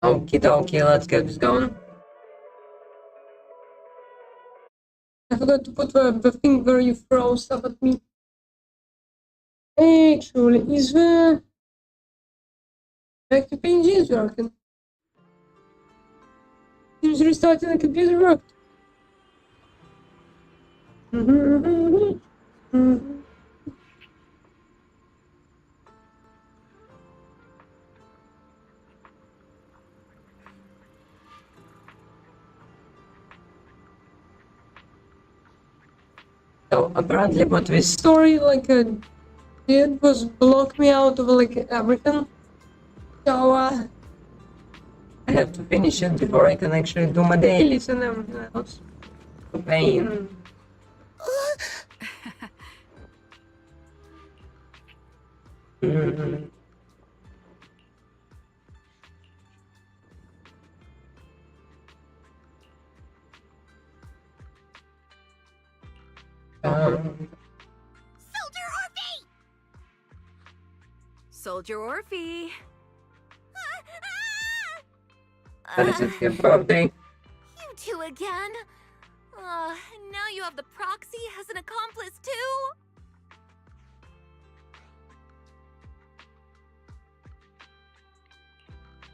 Okie dokie, let's get this going. I forgot to put the thing where you throw stuff at me. Actually, is the active engines working? Seems restarting the computer worked. So apparently what this story did was block me out of like everything. So I have to finish it before I can actually do my dailies and everything else. Pain. Soldier Orphe! That is your birthday. You two again? Now you have the proxy as an accomplice too?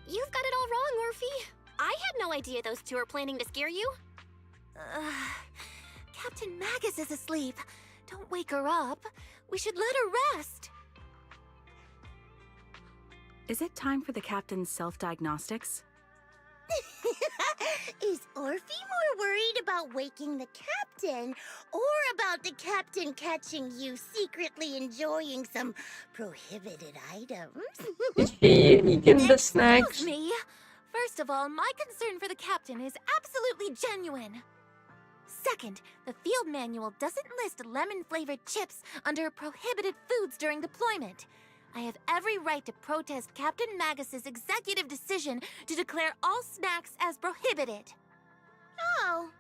You've got it all wrong, Orphe. I had no idea those two were planning to scare you. Captain Magus is asleep. Don't wake her up. We should let her rest. Is it time for the captain's self-diagnostics? Is Orphe more worried about waking the captain, or about the captain catching you secretly enjoying some prohibited items? Is she eating the snacks? Excuse me. First of all, my concern for the captain is absolutely genuine. Second, the field manual doesn't list lemon-flavored chips under prohibited foods during deployment. I have every right to protest Captain Magus's executive decision to declare all snacks as prohibited. Oh.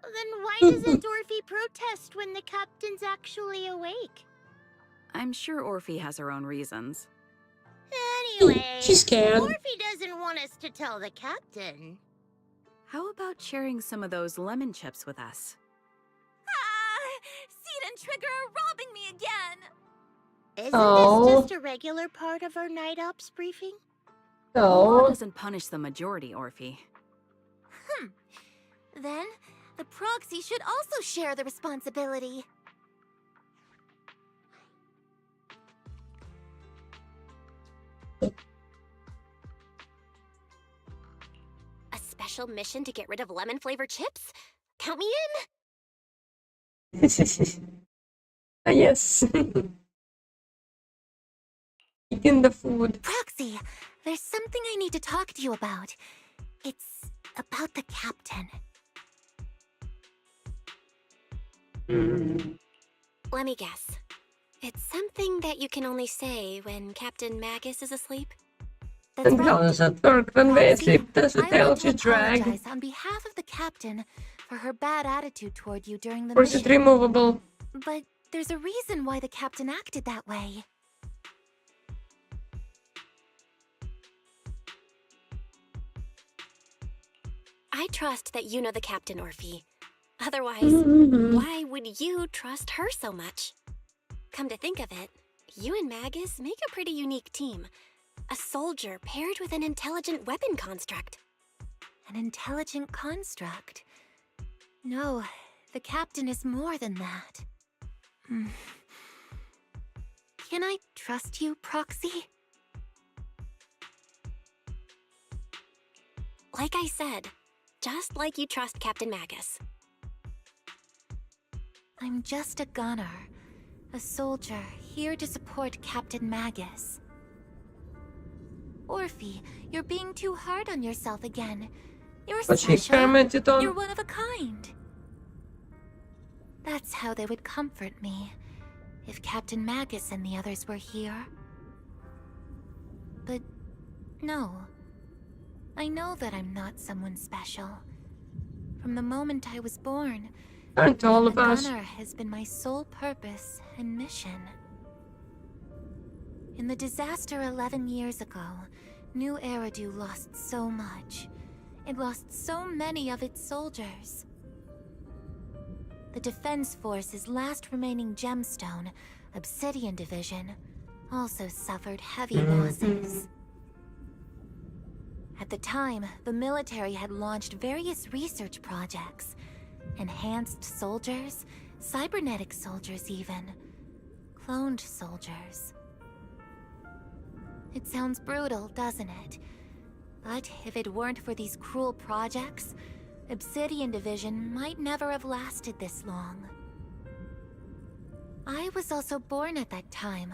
Then why doesn't Orphe protest when the captain's actually awake? I'm sure Orphe has her own reasons. Anyway, She's scared. Orphe doesn't want us to tell the captain. How about sharing some of those lemon chips with us? Seed and Trigger are robbing me again! Isn't Oh. this just a regular part of our night ops briefing? The law No. doesn't punish the majority, Orphe. Then, the proxy should also share the responsibility. A special mission to get rid of lemon-flavored chips? Count me in! Yes. Eating the food. Proxy, there's something I need to talk to you about. It's about the captain. Let me guess. It's something that you can only say when Captain Magus is asleep? That's And how does that work when they Proxy, sleep? Does it I tell want to to drag? apologize on behalf of the captain for her bad attitude toward you during the Or is it mission. removable? But there's a reason why the captain acted that way. I trust that you know the captain, Orphe. Otherwise, Mm-hmm. why would you trust her so much? Come to think of it, you and Magus make a pretty unique team. A soldier paired with an intelligent weapon construct. An intelligent construct. No, the captain is more than that. Can I trust you, Proxy? Like I said, just like you trust Captain Magus. I'm just a gunner. A soldier here to support Captain Magus. Orphe, you're being too hard on yourself again. You're But she special. experimented on. You're one of a kind. That's how they would comfort me, if Captain Magus and the others were here. But no. I know that I'm not someone special. From the moment I was born, Aren't all of being a us? gunner has been my sole purpose and mission. In the disaster 11 years ago, New Eridu lost so much. It lost so many of its soldiers. The Defense Force's last remaining gemstone, Obsidian Division, also suffered heavy losses. At the time, the military had launched various research projects. Enhanced soldiers, cybernetic soldiers even, cloned soldiers. It sounds brutal, doesn't it? But if it weren't for these cruel projects, Obsidian Division might never have lasted this long. I was also born at that time,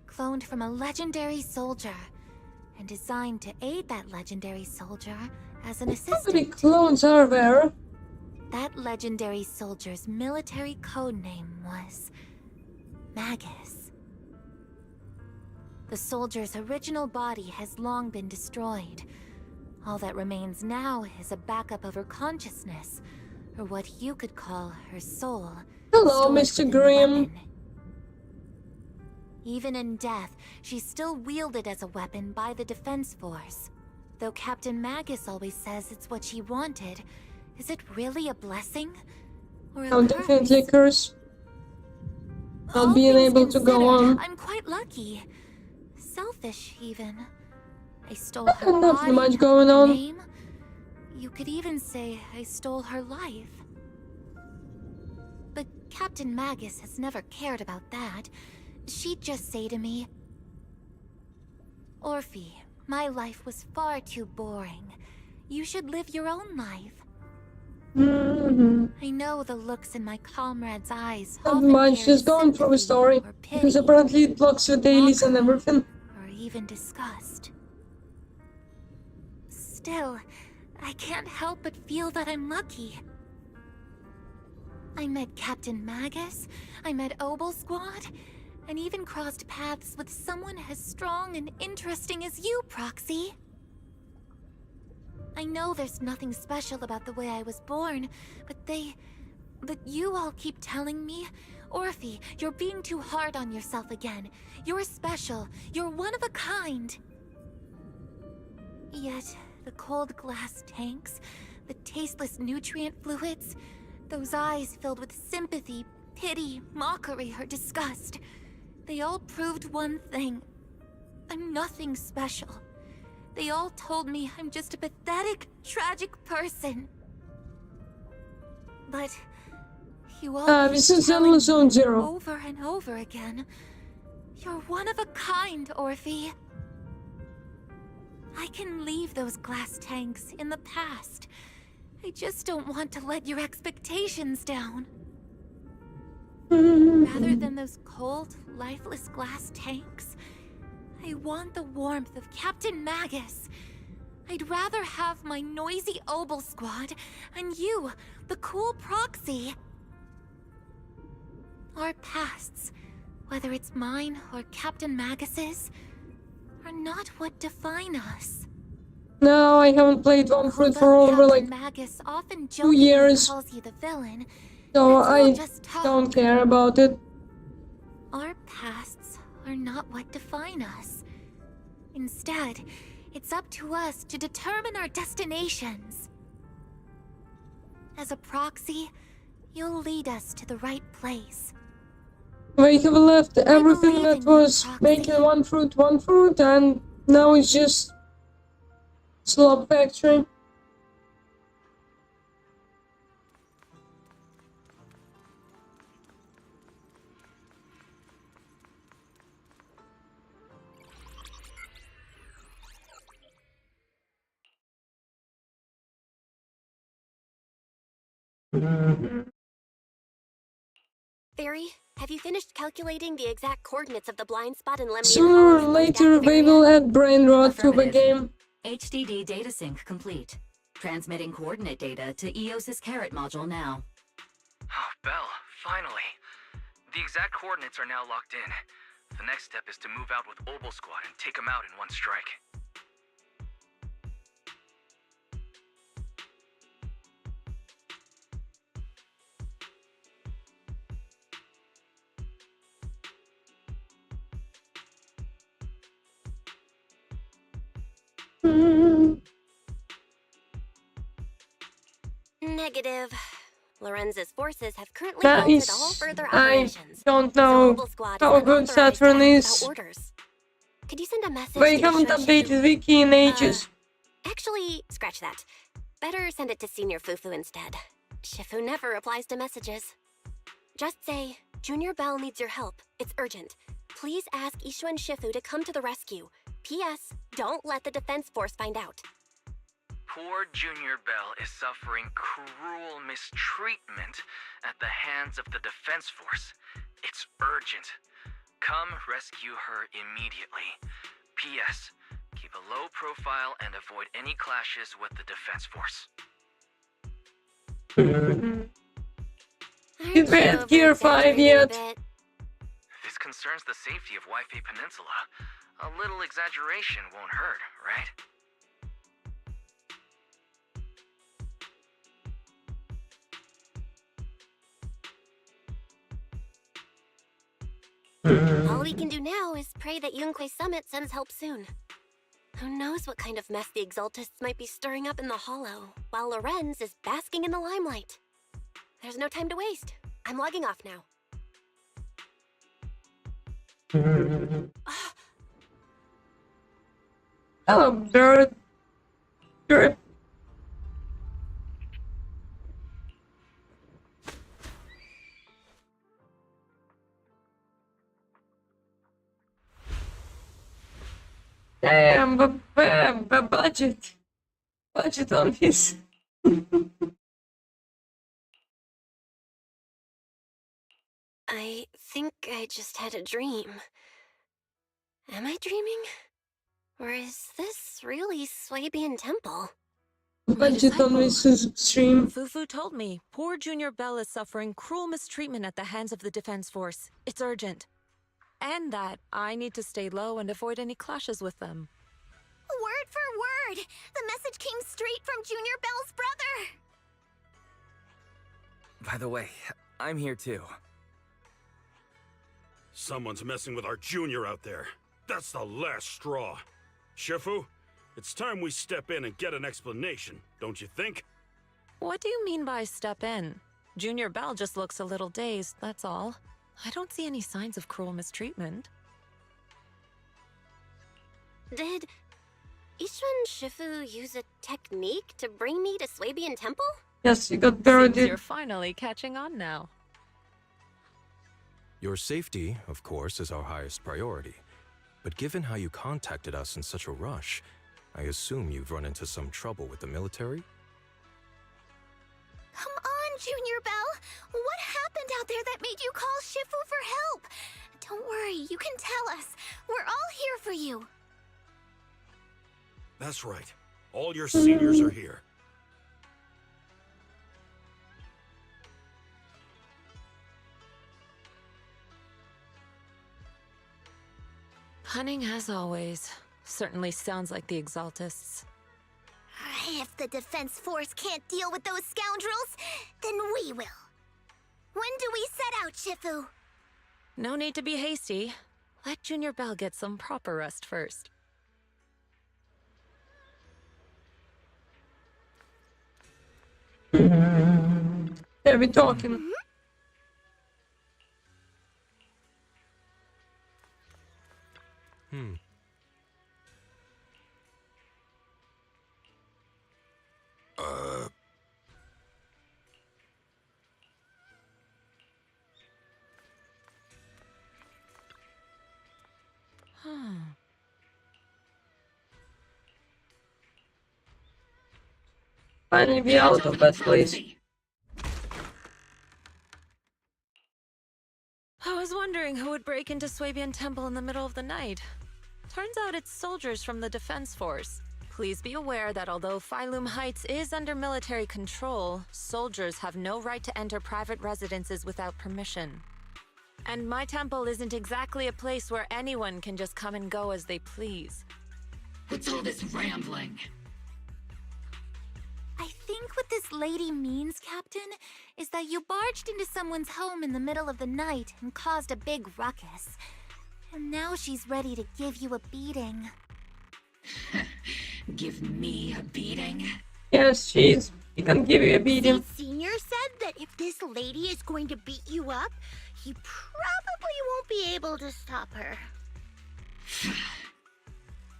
cloned from a legendary soldier, and designed to aid that legendary soldier as an How many assistant. clones are there? That legendary soldier's military codename was Magus. The soldier's original body has long been destroyed. All that remains now is a backup of her consciousness, or what you could call her soul. Hello, stored Mr. within the Grimm. weapon. Even in death, she's still wielded as a weapon by the Defense Force. Though Captain Magus always says it's what she wanted, is it really a blessing? Or a Oh, curse? definitely a curse. All Not being things able to go considered, on. I'm quite lucky. Selfish, even. I stole her Nothing body, much going her on. name. You could even say I stole her life. But Captain Magus has never cared about that. She'd just say to me, Orphe, my life was far too boring. You should live your own life. I know the looks in my comrades' eyes. Not often much, carry just going through a sympathy story. or Because pity, apparently it blocks your dailies and mockery, everything. or even disgust. Still, I can't help but feel that I'm lucky. I met Captain Magus, I met Obel Squad, and even crossed paths with someone as strong and interesting as you, Proxy. I know there's nothing special about the way I was born, but you all keep telling me, Orphe, you're being too hard on yourself again. You're special. You're one of a kind. Yet, the cold glass tanks, the tasteless nutrient fluids, those eyes filled with sympathy, pity, mockery, or disgust, they all proved one thing. I'm nothing special. They all told me I'm just a pathetic, tragic person. But you all This keep is telling me Zone Zero. over and over again, you're one of a kind, Orphe. I can leave those glass tanks in the past. I just don't want to let your expectations down. Rather than those cold, lifeless glass tanks, I want the warmth of Captain Magus. I'd rather have my noisy Obel Squad and you, the cool Proxy. Our pasts, whether it's mine or Captain Magus's, are not what define us. No, I haven't played One Fruit for Although over Captain like Magus often 2 jokingly years, calls you the villain, so that's all I just talk. don't care about it. Our pasts are not what define us. Instead, it's up to us to determine our destinations. As a Proxy, you'll lead us to the right place. We have left everything believe that in you, was Proxy. making One Fruit, and now it's just Slop Factory. Fairy, have you finished calculating the exact coordinates of the blind spot in Lemnian Sooner or Hollow's most later, active they area? will add brain rot to the Affirmative. game. HDD data sync complete. Transmitting coordinate data to EOS's Carrot module now. Oh, Belle, finally. The exact coordinates are now locked in. The next step is to move out with Obel Squad and take them out in one strike. Mm, Negative. Lorenz's forces have currently halted all nice. further I operations. don't The know Mobile Squad how is good unauthorized to act Saturn without is. orders. Could you send a message They to haven't Ishu and updated Shifu? Wiki in ages. Actually, scratch that. Better send it to Senior Fufu instead. Shifu never replies to messages. Just say, Junior Bell needs your help. It's urgent. Please ask Ishu and Shifu to come to the rescue. P.S. Don't let the defense force find out. Poor Junior Bell is suffering cruel mistreatment at the hands of the defense force. It's urgent. Come rescue her immediately. P.S. Keep a low profile and avoid any clashes with the defense force. You read Gear 5 yet? This concerns the safety of Wi-Fi Peninsula. A little exaggeration won't hurt, right? All we can do now is pray that Yunque Summit sends help soon. Who knows what kind of mess the Exaltists might be stirring up in the Hollow, while Lorenz is basking in the limelight. There's no time to waste. I'm logging off now. Hello, bird. You're damn, but budget on this. I think I just had a dream. Am I dreaming? Or is this really Swabian Temple? Budget on this stream. Fufu told me poor Junior Bell is suffering cruel mistreatment at the hands of the defense force. It's urgent. And that I need to stay low and avoid any clashes with them. Word for word! The message came straight from Junior Bell's brother! By the way, I'm here too. Someone's messing with our junior out there. That's the last straw. Shifu, it's time we step in and get an explanation, don't you think? What do you mean by step in? Junior Bell just looks a little dazed, that's all. I don't see any signs of cruel mistreatment. Did Ishu and Shifu use a technique to bring me to Swabian Temple? Yes, you got Seems parodied. you're finally catching on now. Your safety, of course, is our highest priority. But given how you contacted us in such a rush, I assume you've run into some trouble with the military? Come on, Junior Bell! What happened out there that made you call Shifu for help? Don't worry, you can tell us. We're all here for you. That's right. All your seniors are here. Cunning as always. Certainly sounds like the Exaltists. If the defense force can't deal with those scoundrels, then we will. When do we set out, Shifu? No need to be hasty. Let Junior Bell get some proper rest first. Yeah, we talking. Finally be out of that place. I was wondering who would break into Swabian Temple in the middle of the night. Turns out it's soldiers from the defense force. Please be aware that although Phylum Heights is under military control, soldiers have no right to enter private residences without permission. And my temple isn't exactly a place where anyone can just come and go as they please. What's all this rambling? I think what this lady means, Captain, is that you barged into someone's home in the middle of the night and caused a big ruckus. And now she's ready to give you a beating. Give me a beating? Yes, he can give you a beating. Senior said that if this lady is going to beat you up, he probably won't be able to stop her.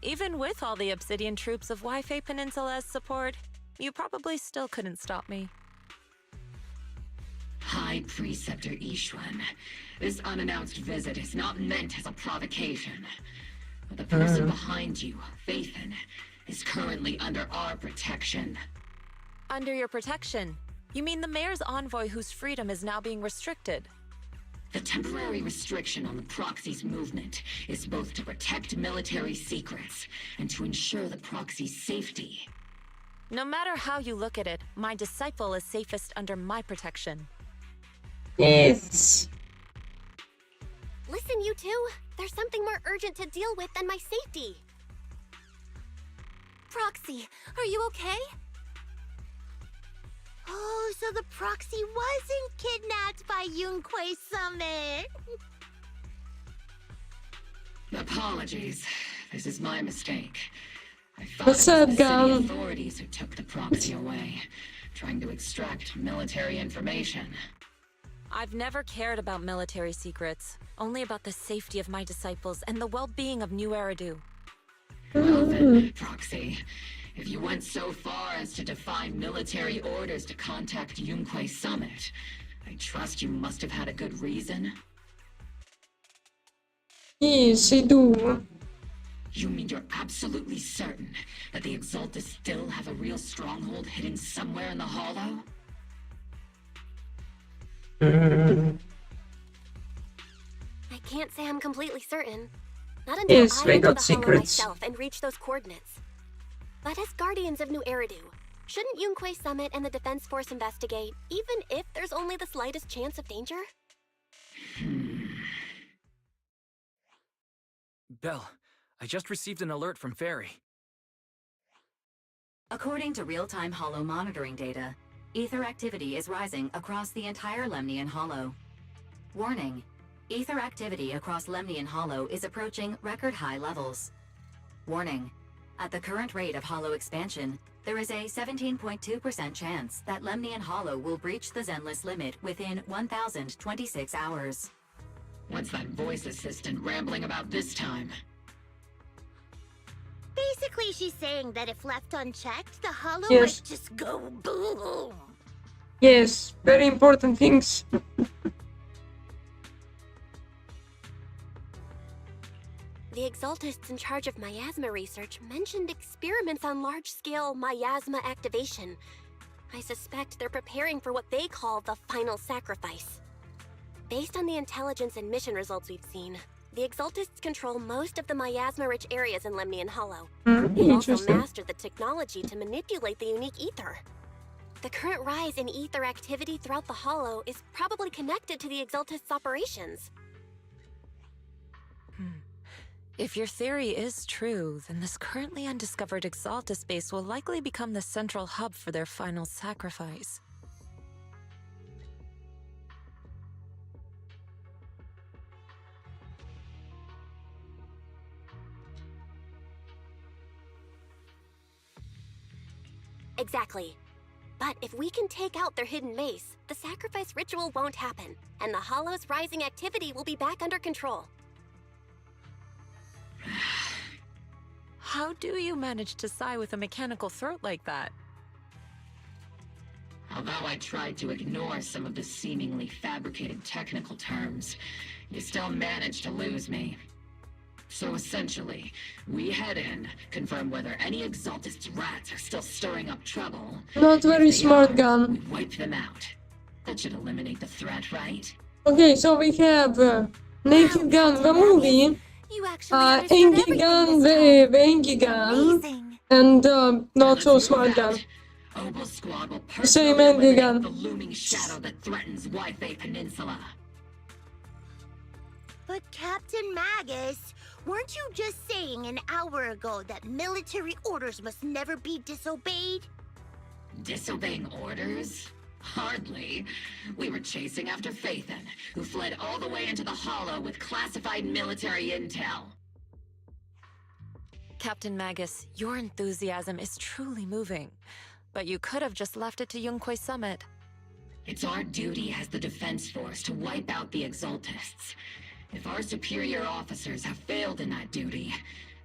Even with all the Obsidian troops of Wi-Fi Peninsula's support, you probably still couldn't stop me. High Preceptor Ishwan, this unannounced visit is not meant as a provocation. But the person behind you, Faithin, is currently under our protection. Under your protection? You mean the mayor's envoy whose freedom is now being restricted? The temporary restriction on the Proxy's movement is both to protect military secrets and to ensure the Proxy's safety. No matter how you look at it, my disciple is safest under my protection. Yes. Listen, you two. There's something more urgent to deal with than my safety. Proxy, are you okay? Oh, so the Proxy wasn't kidnapped by Yunquei Summit. Apologies. This is my mistake. I thought What's it was up, the city Gun? authorities who took the Proxy away, trying to extract military information. I've never cared about military secrets, only about the safety of my disciples and the well-being of New Eridu. Well then, Proxy, if you went so far as to defy military orders to contact Yunquei Summit, I trust you must have had a good reason. Yes, I do. You mean you're absolutely certain that the Exaltus still have a real stronghold hidden somewhere in the Hollow? I can't say I'm completely certain. Not until Yes, I we enter got the secrets. Hollow myself and reach those coordinates. But as guardians of New Eridu, shouldn't Yunquei Summit and the Defense Force investigate, even if there's only the slightest chance of danger? Belle, I just received an alert from Fairy. According to real-time Hollow monitoring data, ether activity is rising across the entire Lemnian Hollow. Warning: ether activity across Lemnian Hollow is approaching record-high levels. Warning: at the current rate of Hollow expansion, there is a 17.2% chance that Lemnian Hollow will breach the Zenless limit within 1,026 hours. What's that voice assistant rambling about this time? Basically, she's saying that if left unchecked, the Hollow Yes. might just go boom. Yes, very important things. The Exaltists in charge of miasma research mentioned experiments on large-scale miasma activation. I suspect they're preparing for what they call the final sacrifice. Based on the intelligence and mission results we've seen, the Exaltists control most of the miasma-rich areas in Lemnian Hollow. They've also Interesting. mastered the technology to manipulate the unique ether. The current rise in ether activity throughout the Hollow is probably connected to the Exaltists' operations. If your theory is true, then this currently undiscovered Exaltus base will likely become the central hub for their final sacrifice. Exactly. But if we can take out their hidden base, the sacrifice ritual won't happen, and the Hollow's rising activity will be back under control. How do you manage to sigh with a mechanical throat like that? Although I tried to ignore some of the seemingly fabricated technical terms, you still managed to lose me. So essentially, we head in, confirm whether any Exaltist rats are still stirring up trouble. Not very If they smart, are, Gun. we wipe them out. That should eliminate the threat, right? Okay, so we have Naked Gun, the movie, You actually understood Enki everything Gun, this time. the Enki Gun, Amazing. and not Let's so move smart out. Gun. Obel Squad will Same personally Enki eliminate Gun. the looming shadow that threatens Wi-Fi Peninsula. But Captain Magus, weren't you just saying an hour ago that military orders must never be disobeyed? Disobeying orders? Hardly. We were chasing after Faithin, who fled all the way into the Hollow with classified military intel. Captain Magus, your enthusiasm is truly moving. But you could have just left it to Yunquay Summit. It's our duty as the Defense Force to wipe out the Exaltists. If our superior officers have failed in that duty,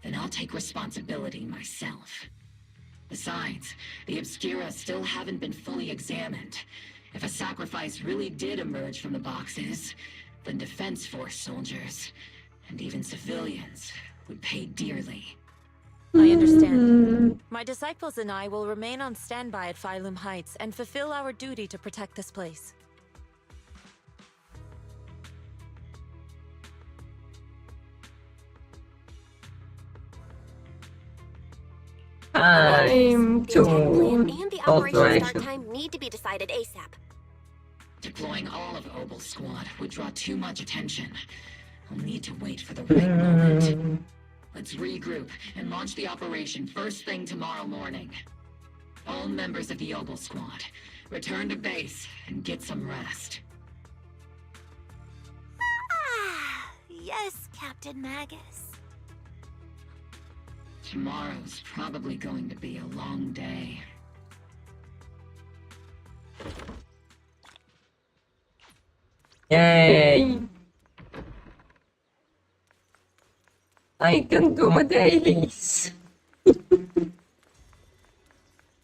then I'll take responsibility myself. Besides, the Obscura still haven't been fully examined. If a sacrifice really did emerge from the boxes, then Defense Force soldiers, and even civilians, would pay dearly. I understand. My disciples and I will remain on standby at Phylum Heights and fulfill our duty to protect this place. Time The attack plan to and the operation start alteration. time need to be decided ASAP. Deploying all of Obel's squad would draw too much attention. I'll need to wait for the right moment. Let's regroup and launch the operation first thing tomorrow morning. All members of the Obel squad, return to base and get some rest. Ah, yes, Captain Magus. Tomorrow's probably going to be a long day. Yay! I can do my dailies.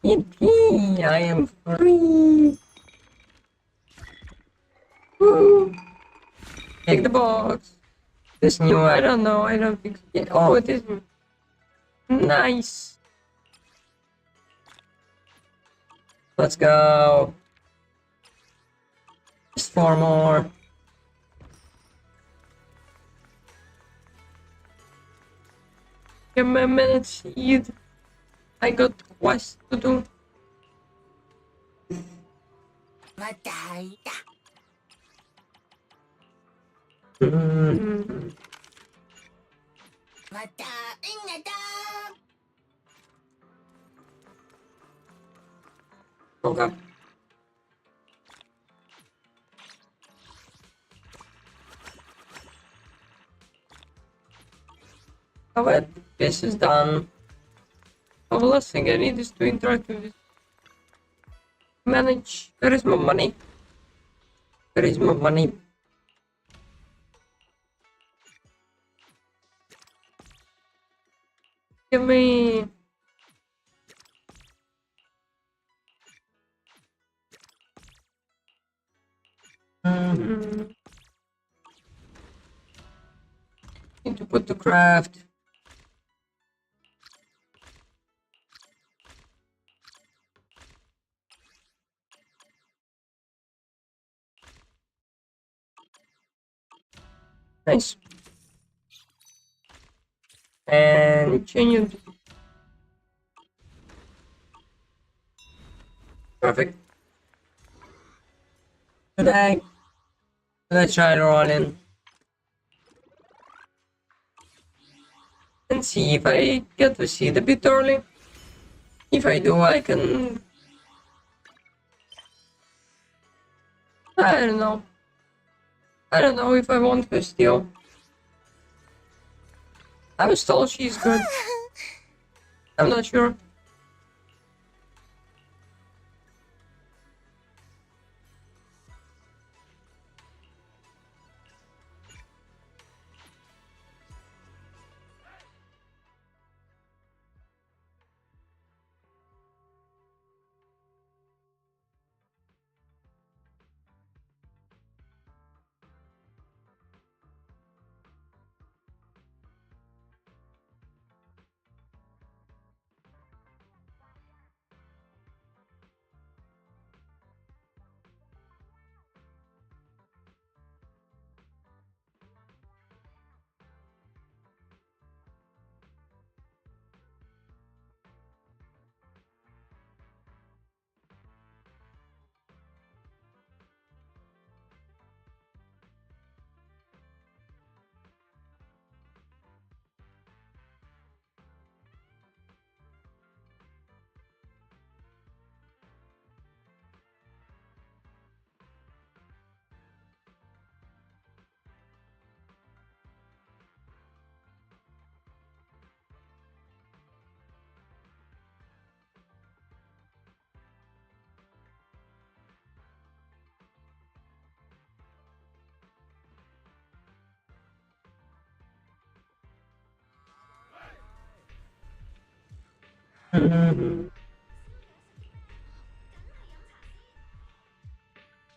Yippee! I am free. Woo! Take the box. This new, I don't know. I don't think. Oh, it is nice. Let's go. Just 4 more. Give me a minute, Seed. I got quest to do. Mm. Okay. Alright, this is done. Oh, the last thing I need is to interact with this. Manage. Where is my money? Where is my money? Give me. Need to put to craft. Nice. And change it. Perfect. Today, let's try to run in. And see if I get to see it a bit early. If I do, I can. I don't know. I don't know if I want her still. I was told she's good. I'm not sure.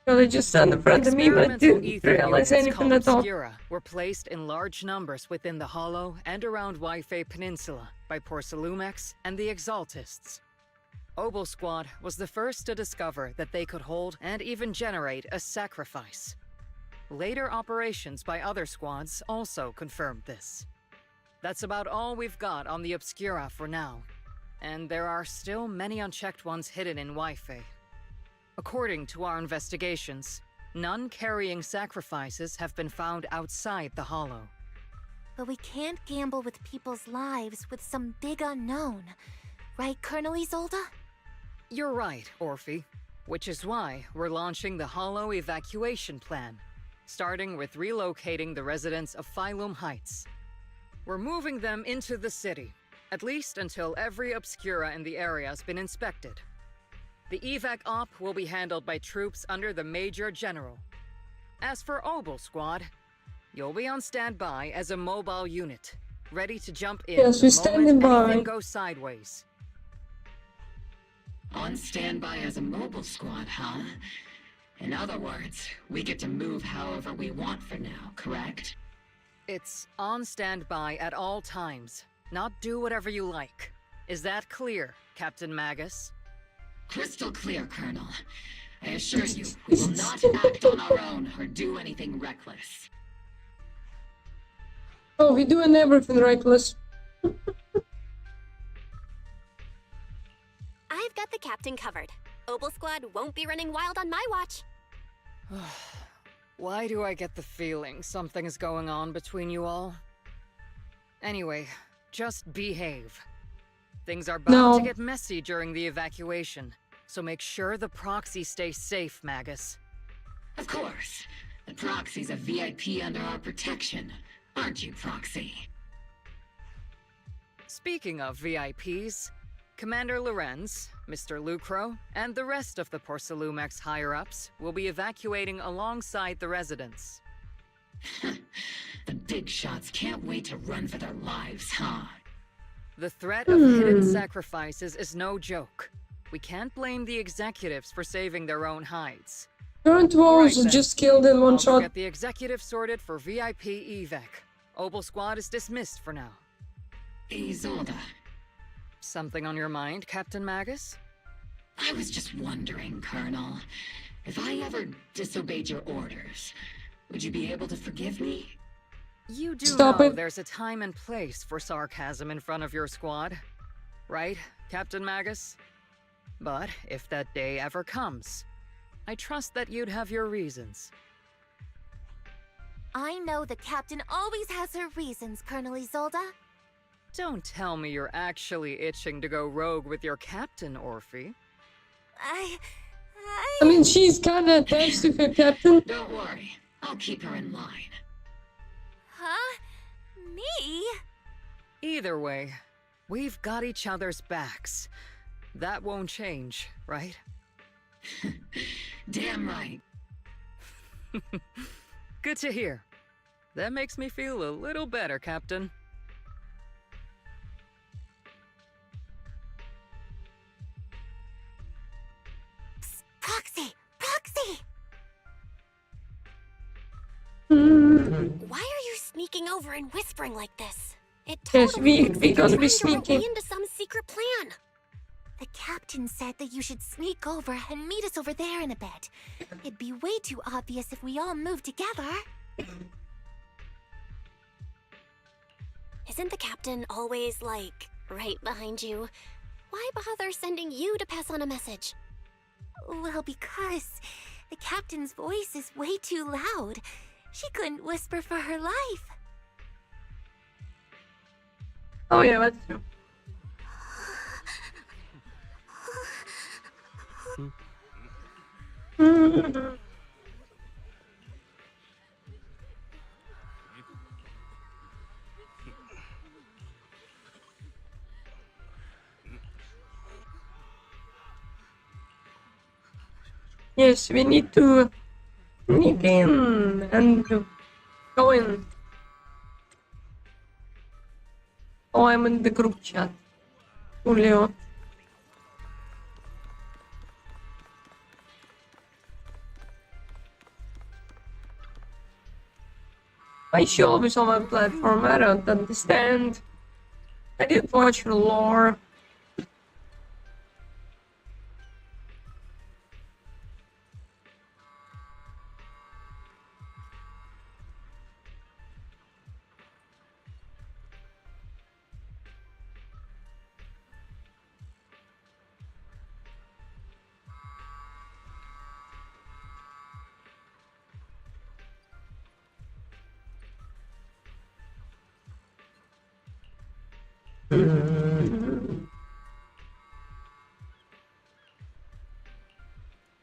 So they just stand in front of me, but Experimental didn't ether realize units anything called at all. Obscura were placed in large numbers within the Hollow and around Waifei Peninsula by Porcelumex and the Exaltists. Obel Squad was the first to discover that they could hold and even generate a sacrifice. Later operations by other squads also confirmed this. That's about all we've got on the Obscura for now, and there are still many unchecked ones hidden in Waifei. According to our investigations, none carrying sacrifices have been found outside the Hollow. But we can't gamble with people's lives with some big unknown. Right, Colonel Isolde? You're right, Orphe. Which is why we're launching the Hollow evacuation plan, starting with relocating the residents of Phylum Heights. We're moving them into the city, at least until every Obscura in the area has been inspected. The evac op will be handled by troops under the Major General. As for Obel Squad, you'll be on standby as a mobile unit, ready to jump in Yes, the we're standing moment by. anything goes sideways. On standby as a mobile squad, huh? In other words, we get to move however we want for now, correct? It's on standby at all times, not do whatever you like. Is that clear, Captain Magus? Crystal clear, Colonel. I assure you, we will not act on our own or do anything reckless. Oh, we're doing everything reckless. I've got the captain covered. Obel Squad won't be running wild on my watch. Why do I get the feeling something is going on between you all? Anyway, just behave. Things are bound to get messy during the evacuation, so make sure the proxy stays safe, Magus. Of course. The Proxy's a VIP under our protection, aren't you, Proxy? Speaking of VIPs, Commander Lorenz, Mr. Lucro, and the rest of the Porcelumex higher-ups will be evacuating alongside the residents. The big shots can't wait to run for their lives, huh? The threat of hidden sacrifices is no joke. We can't blame the executives for saving their own hides. Current walls just killed in one shot. Get the executive sorted for VIP evac. Obel Squad is dismissed for now. Isolde. Something on your mind, Captain Magus? I was just wondering, Colonel. If I ever disobeyed your orders, would you be able to forgive me? You do know there's a time and place for sarcasm in front of your squad. Right, Captain Magus? But if that day ever comes, I trust that you'd have your reasons. I know the captain always has her reasons, Colonel Isolde. Don't tell me you're actually itching to go rogue with your captain, Orphe. I mean, she's kinda attached to her captain. Don't worry, I'll keep her in line. Huh? Me? Either way, we've got each other's backs. That won't change, right? Damn right. Good to hear. That makes me feel a little better, Captain. Psst, Proxy! Proxy! Why are you sneaking over and whispering like this? It totally looks like you're trying to rope me into some secret plan. The captain said that you should sneak over and meet us over there in a bit. It'd be way too obvious if we all moved together. Isn't the captain always, like, right behind you? Why bother sending you to pass on a message? Well, because the captain's voice is way too loud. She couldn't whisper for her life. Oh yeah, that's true. Yes, we need to sneak in and go in. Oh, I'm in the group chat. Julio. I should always on my platform. I don't understand. I didn't watch your lore.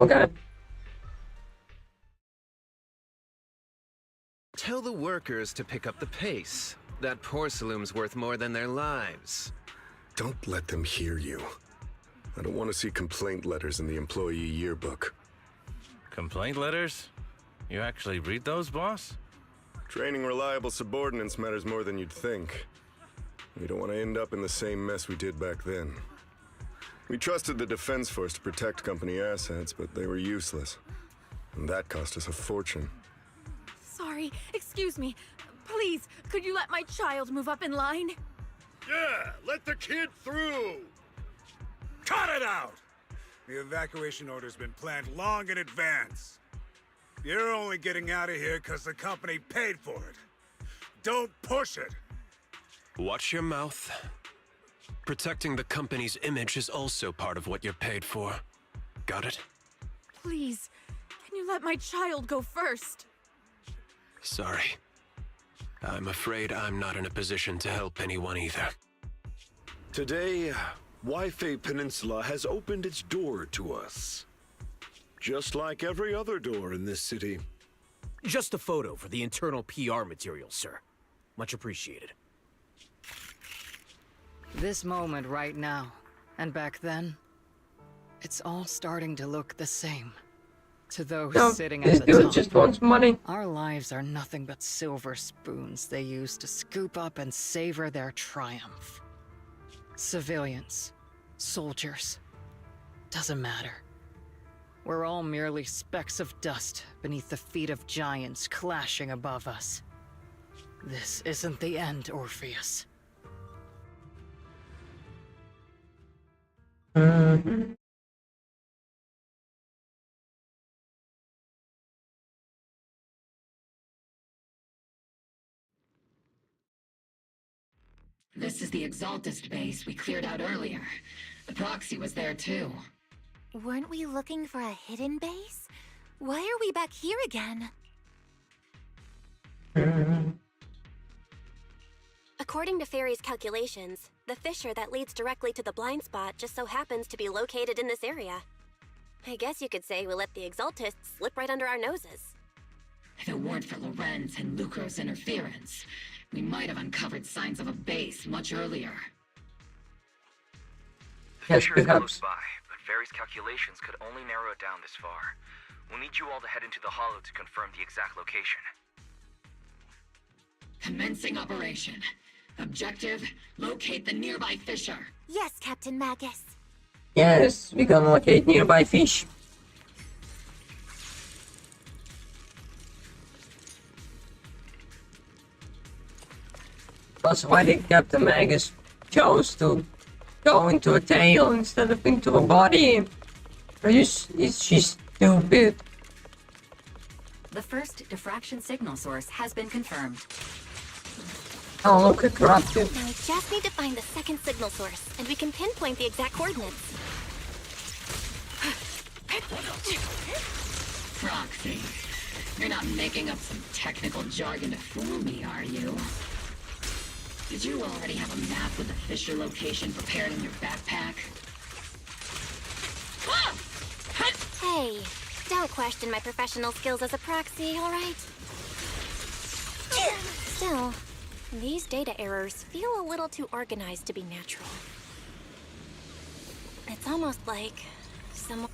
Okay. Tell the workers to pick up the pace. That porcelain's worth more than their lives. Don't let them hear you. I don't want to see complaint letters in the employee yearbook. Complaint letters? You actually read those, boss? Training reliable subordinates matters more than you'd think. We don't want to end up in the same mess we did back then. We trusted the Defense Force to protect company assets, but they were useless. And that cost us a fortune. Sorry, excuse me. Please, could you let my child move up in line? Yeah, let the kid through! Cut it out! The evacuation order's been planned long in advance. You're only getting out of here because the company paid for it. Don't push it! Watch your mouth. Protecting the company's image is also part of what you're paid for. Got it? Please, can you let my child go first? Sorry. I'm afraid I'm not in a position to help anyone either. Today, Wi-Fi Peninsula has opened its door to us. Just like every other door in this city. Just a photo for the internal PR material, sir. Much appreciated. This moment right now, and back then, it's all starting to look the same. To those No, sitting this at the dude top, just wants money. our lives are nothing but silver spoons they use to scoop up and savor their triumph. Civilians, soldiers, doesn't matter. We're all merely specks of dust beneath the feet of giants clashing above us. This isn't the end, Orpheus. This is the Exaltist base we cleared out earlier. The proxy was there too. Weren't we looking for a hidden base? Why are we back here again? According to Fairy's calculations, the fissure that leads directly to the blind spot just so happens to be located in this area. I guess you could say we let the Exaltists slip right under our noses. If it weren't for Lorenz and Lucro's interference, we might have uncovered signs of a base much earlier. The fissure is close by, but Fairy's calculations could only narrow it down this far. We'll need you all to head into the hollow to confirm the exact location. Commencing operation. Objective, locate the nearby fissure. Yes, Captain Magus. Yes, we can locate nearby fish. That's why did Captain Magus chose to go into a tail instead of into a body. Is she stupid? The first diffraction signal source has been confirmed. Oh, look at corrupted. Now we just need to find the second signal source, and we can pinpoint the exact coordinates. Proxy. You're not making up some technical jargon to fool me, are you? Did you already have a map with the fissure location prepared in your backpack? Hey, don't question my professional skills as a proxy, all right? Still, these data errors feel a little too organized to be natural. It's almost like someone...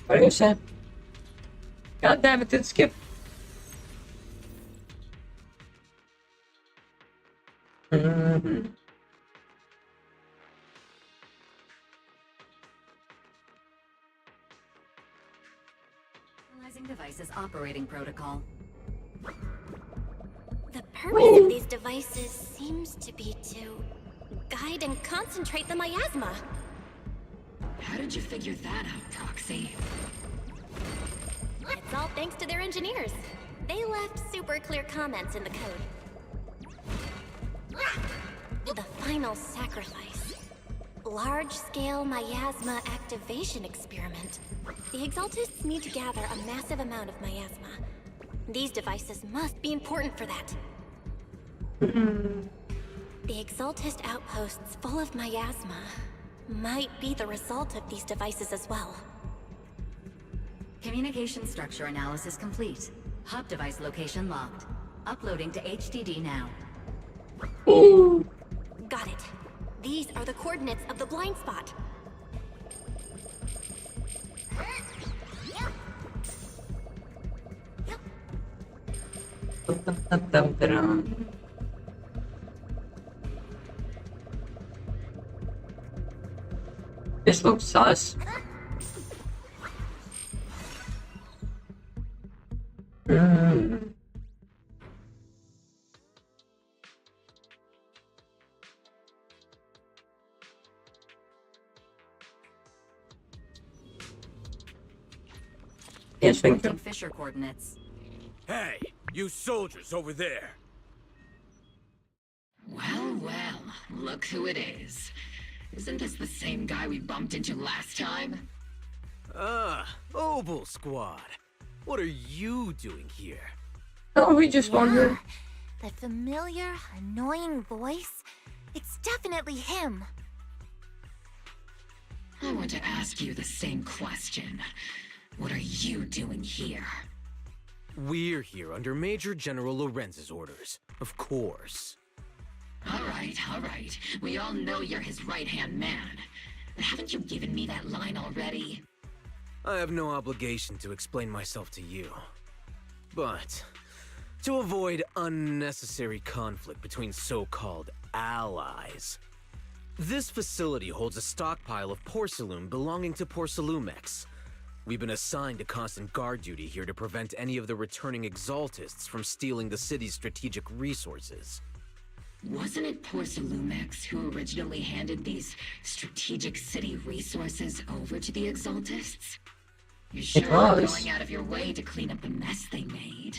What do you say? God damn it, it skipped. Analyzing device's operating protocol. purpose of these devices seems to be to guide and concentrate the miasma. How did you figure that out, Proxy? It's all thanks to their engineers. They left super clear comments in the code. The final sacrifice. Large-scale miasma activation experiment. The Exaltists need to gather a massive amount of miasma. These devices must be important for that. The Exaltist outposts full of miasma might be the result of these devices as well. Communication structure analysis complete. Hub device location locked. Uploading to HDD now. Got it. These are the coordinates of the blind spot. This looks sus. Yes, thank you. Fisher coordinates. Hey, you soldiers over there. Well, well, look who it is. Isn't this the same guy we bumped into last time? Obel Squad. What are you doing here? Oh, we just wondered. That familiar, annoying voice? It's definitely him. I want to ask you the same question. What are you doing here? We're here under Major General Lorenz's orders, of course. All right. We all know you're his right-hand man. But haven't you given me that line already? I have no obligation to explain myself to you. But to avoid unnecessary conflict between so-called allies, this facility holds a stockpile of porcelain belonging to Porcelumex. We've been assigned to constant guard duty here to prevent any of the returning Exaltists from stealing the city's strategic resources. Wasn't it Porcelumex who originally handed these strategic city resources over to the Exaltists? You're sure you're going out of your way to clean up the mess they made?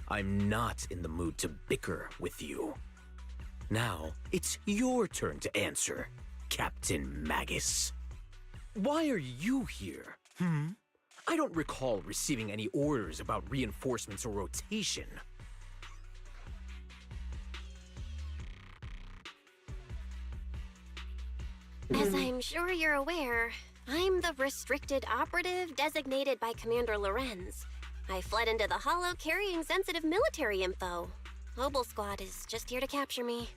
I'm not in the mood to bicker with you. Now, it's your turn to answer, Captain Magus. Why are you here? I don't recall receiving any orders about reinforcements or rotation. As I'm sure you're aware, I'm the restricted operative designated by Commander Lorenz. I fled into the Hollow carrying sensitive military info. Obel Squad is just here to capture me.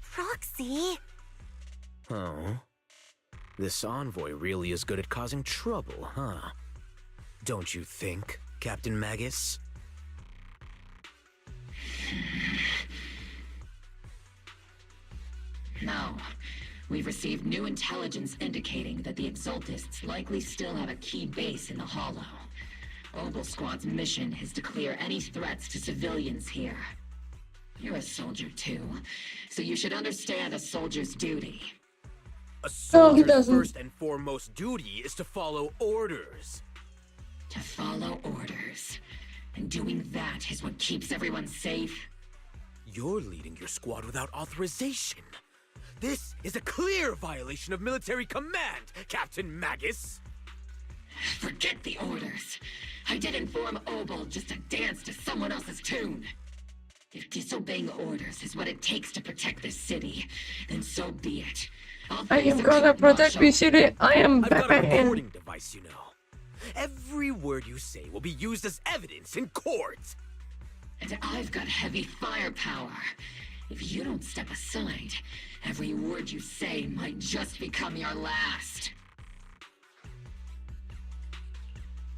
Proxy? Oh? This envoy really is good at causing trouble, huh? Don't you think, Captain Magus? No. We've received new intelligence indicating that the Exaltists likely still have a key base in the Hollow. Obel Squad's mission is to clear any threats to civilians here. You're a soldier too, so you should understand a soldier's duty. A soldier's first and foremost duty is to follow orders. To follow orders. And doing that is what keeps everyone safe. You're leading your squad without authorization. This is a clear violation of military command, Captain Magus. Forget the orders. I did inform Obel just to dance to someone else's tune. If disobeying orders is what it takes to protect this city, then so be it. I am gonna protect this city. I am I've got a Batman. recording device, you know. Every word you say will be used as evidence in court. And I've got heavy firepower. If you don't step aside, every word you say might just become your last.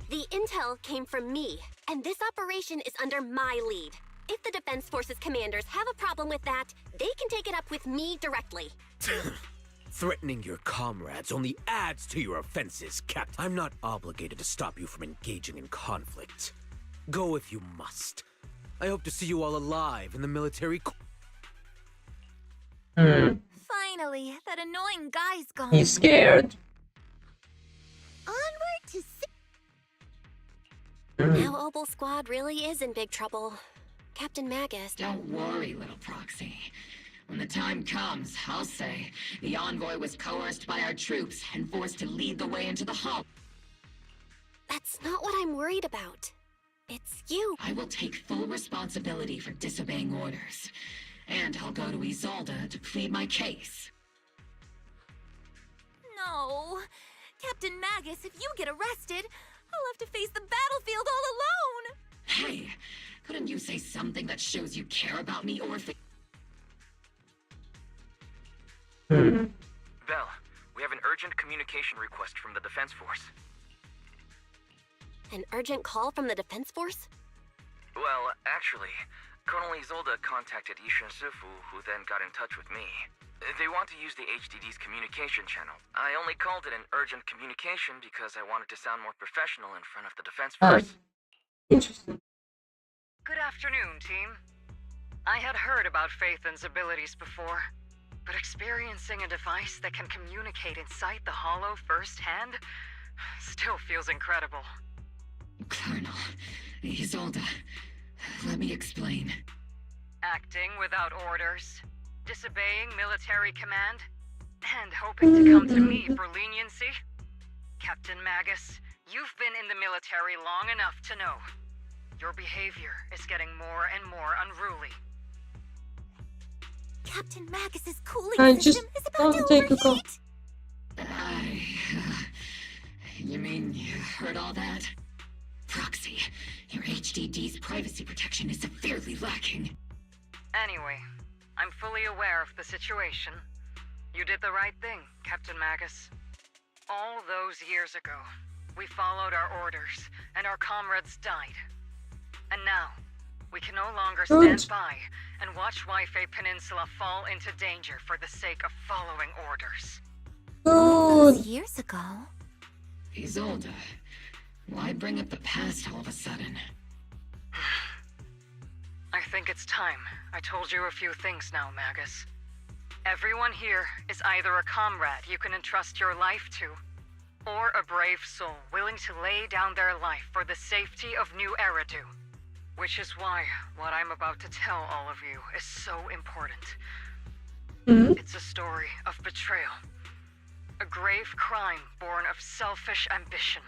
The intel came from me, and this operation is under my lead. If the Defense Forces commanders have a problem with that, they can take it up with me directly. Threatening your comrades only adds to your offenses, Captain. I'm not obligated to stop you from engaging in conflict. Go if you must. I hope to see you all alive in the military. Finally, that annoying guy's gone. He's scared. Onward to Now Obel Squad really is in big trouble. Captain Magus. Don't worry, little proxy. When the time comes, I'll say the envoy was coerced by our troops and forced to lead the way into the hall. That's not what I'm worried about. It's you. I will take full responsibility for disobeying orders. And I'll go to Isolde to plead my case. No. Captain Magus, if you get arrested, I'll have to face the battlefield all alone. Hey, couldn't you say something that shows you care about me, Orphan? Bell, we have an urgent communication request from the Defense Force. An urgent call from the Defense Force? Well, actually, Colonel Isolde contacted Ishin Sifu, who then got in touch with me. They want to use the HDD's communication channel. I only called it an urgent communication because I wanted to sound more professional in front of the Defense Force. Interesting. Good afternoon, team. I had heard about Phaethon's abilities before, but experiencing a device that can communicate inside the Hollow firsthand still feels incredible. Colonel, Isolde, let me explain. Acting without orders, disobeying military command, and hoping to come to me for leniency? Captain Magus, you've been in the military long enough to know. Your behavior is getting more and more unruly. Captain Magus's cooling I system is about to take a overheat. You mean you heard all that? Proxy, your HDD's privacy protection is severely lacking. Anyway, I'm fully aware of the situation. You did the right thing, Captain Magus. All those years ago, we followed our orders, and our comrades died. And now, we can no longer stand by and watch Wi-Fi Peninsula fall into danger for the sake of following orders. Those years ago. Isolde, why bring up the past all of a sudden? I think it's time I told you a few things now, Magus. Everyone here is either a comrade you can entrust your life to, or a brave soul willing to lay down their life for the safety of New Eridu. Which is why what I'm about to tell all of you is so important. It's a story of betrayal. A grave crime born of selfish ambition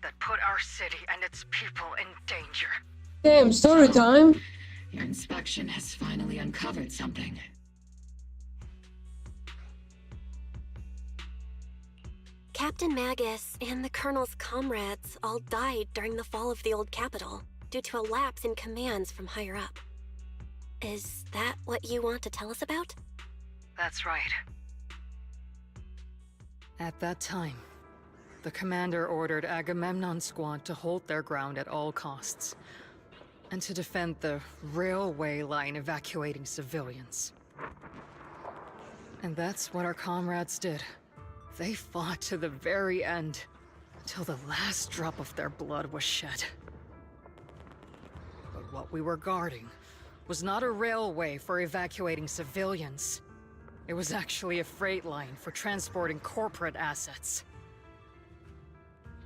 that put our city and its people in danger. Damn, story time. Your inspection has finally uncovered something. Captain Magus and the Colonel's comrades all died during the fall of the old capital due to a lapse in commands from higher up. Is that what you want to tell us about? That's right. At that time, the commander ordered Agamemnon's squad to hold their ground at all costs, and to defend the railway line evacuating civilians. And that's what our comrades did. They fought to the very end, until the last drop of their blood was shed. But what we were guarding was not a railway for evacuating civilians. It was actually a freight line for transporting corporate assets.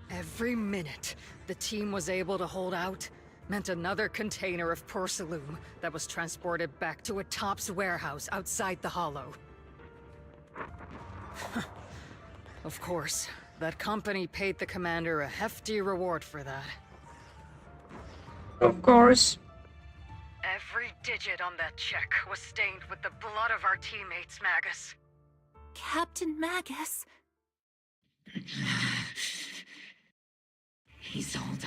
Every minute the team was able to hold out meant another container of porcelain that was transported back to a Topps warehouse outside the Hollow. Of course, that company paid the commander a hefty reward for that. Of course. Every digit on that check was stained with the blood of our teammates, Magus. Captain Magus. Isolde,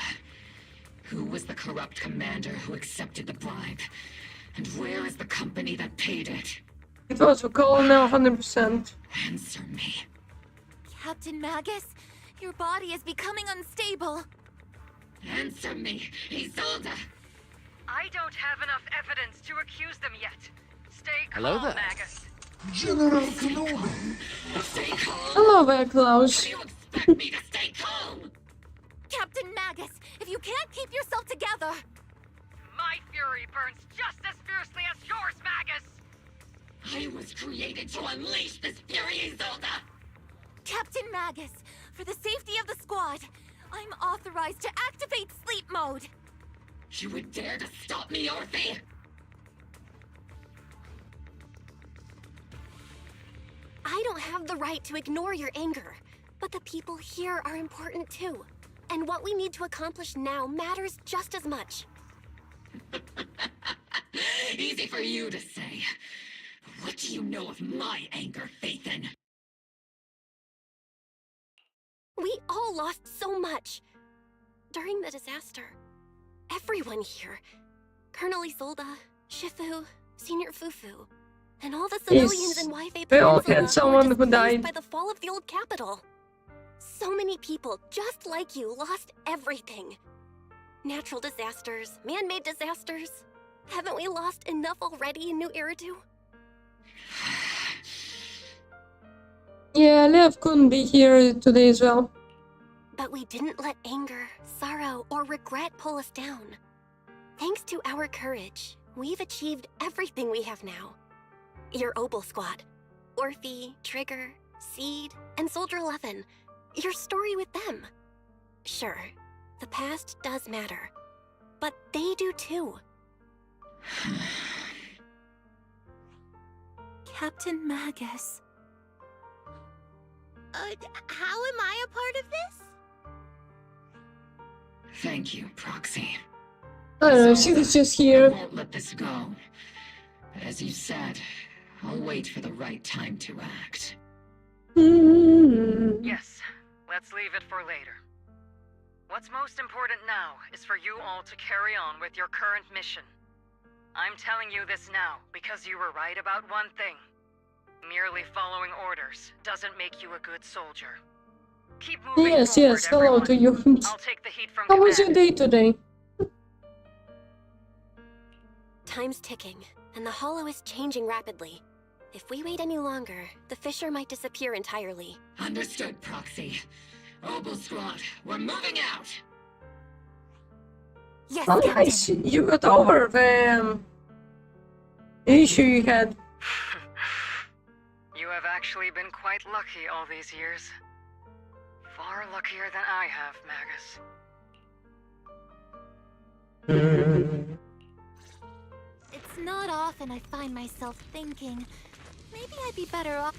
who was the corrupt commander who accepted the bribe? And where is the company that paid it? It was a call now, 100%. Answer me. Captain Magus, your body is becoming unstable. Answer me, Isolde! I don't have enough evidence to accuse them yet. Stay calm, Hello there. Magus. General Kenobi! Stay calm! Hello there, Klaus. You expect me to stay calm? Captain Magus, if you can't keep yourself together... My fury fury burns just as fiercely as yours, Magus! I was created to unleash this fury, Isolde! Captain Magus, for the safety of the squad, I'm authorized to activate sleep mode. You would dare to stop me, Orphe? I don't have the right to ignore your anger, but the people here are important too. And what we need to accomplish now matters just as much. Easy for you to say. What do you know of my anger, Phaethon? We all lost so much. During the disaster, everyone here, Colonel Isolde, Shifu, Senior Fufu, and all the civilians in Wi-Fi we all Peninsula had someone who died by the fall of the old capital. So many people, just like you, lost everything. Natural disasters, man-made disasters. Haven't we lost enough already in New Eridu? Yeah, Lev couldn't be here today as well. But we didn't let anger, sorrow, or regret pull us down. Thanks to our courage, we've achieved everything we have now. Your Obel Squad, Orphe, Trigger, Seed, and Soldier 11. Your story with them. Sure, the past does matter, but they do too. Captain Magus. How am I a part of this? Thank you, Proxy. I don't know, she was just here. I won't let this go. But as you said, I'll wait for the right time to act. Yes, let's leave it for later. What's most important now is for you all to carry on with your current mission. I'm telling you this now because you were right about one thing. Merely following orders doesn't make you a good soldier. Keep moving Yes, forward, yes, hello to you. I'll take the heat from How was your command. day today? Time's ticking, and the Hollow is changing rapidly. If we wait any longer, the fissure might disappear entirely. Understood, Proxy. Obel Squad, we're moving out! Yes, Oh, Captain. nice. You got over the issue you had. You have actually been quite lucky all these years. Far luckier than I have, Magus. It's not often I find myself thinking, maybe I'd be better off.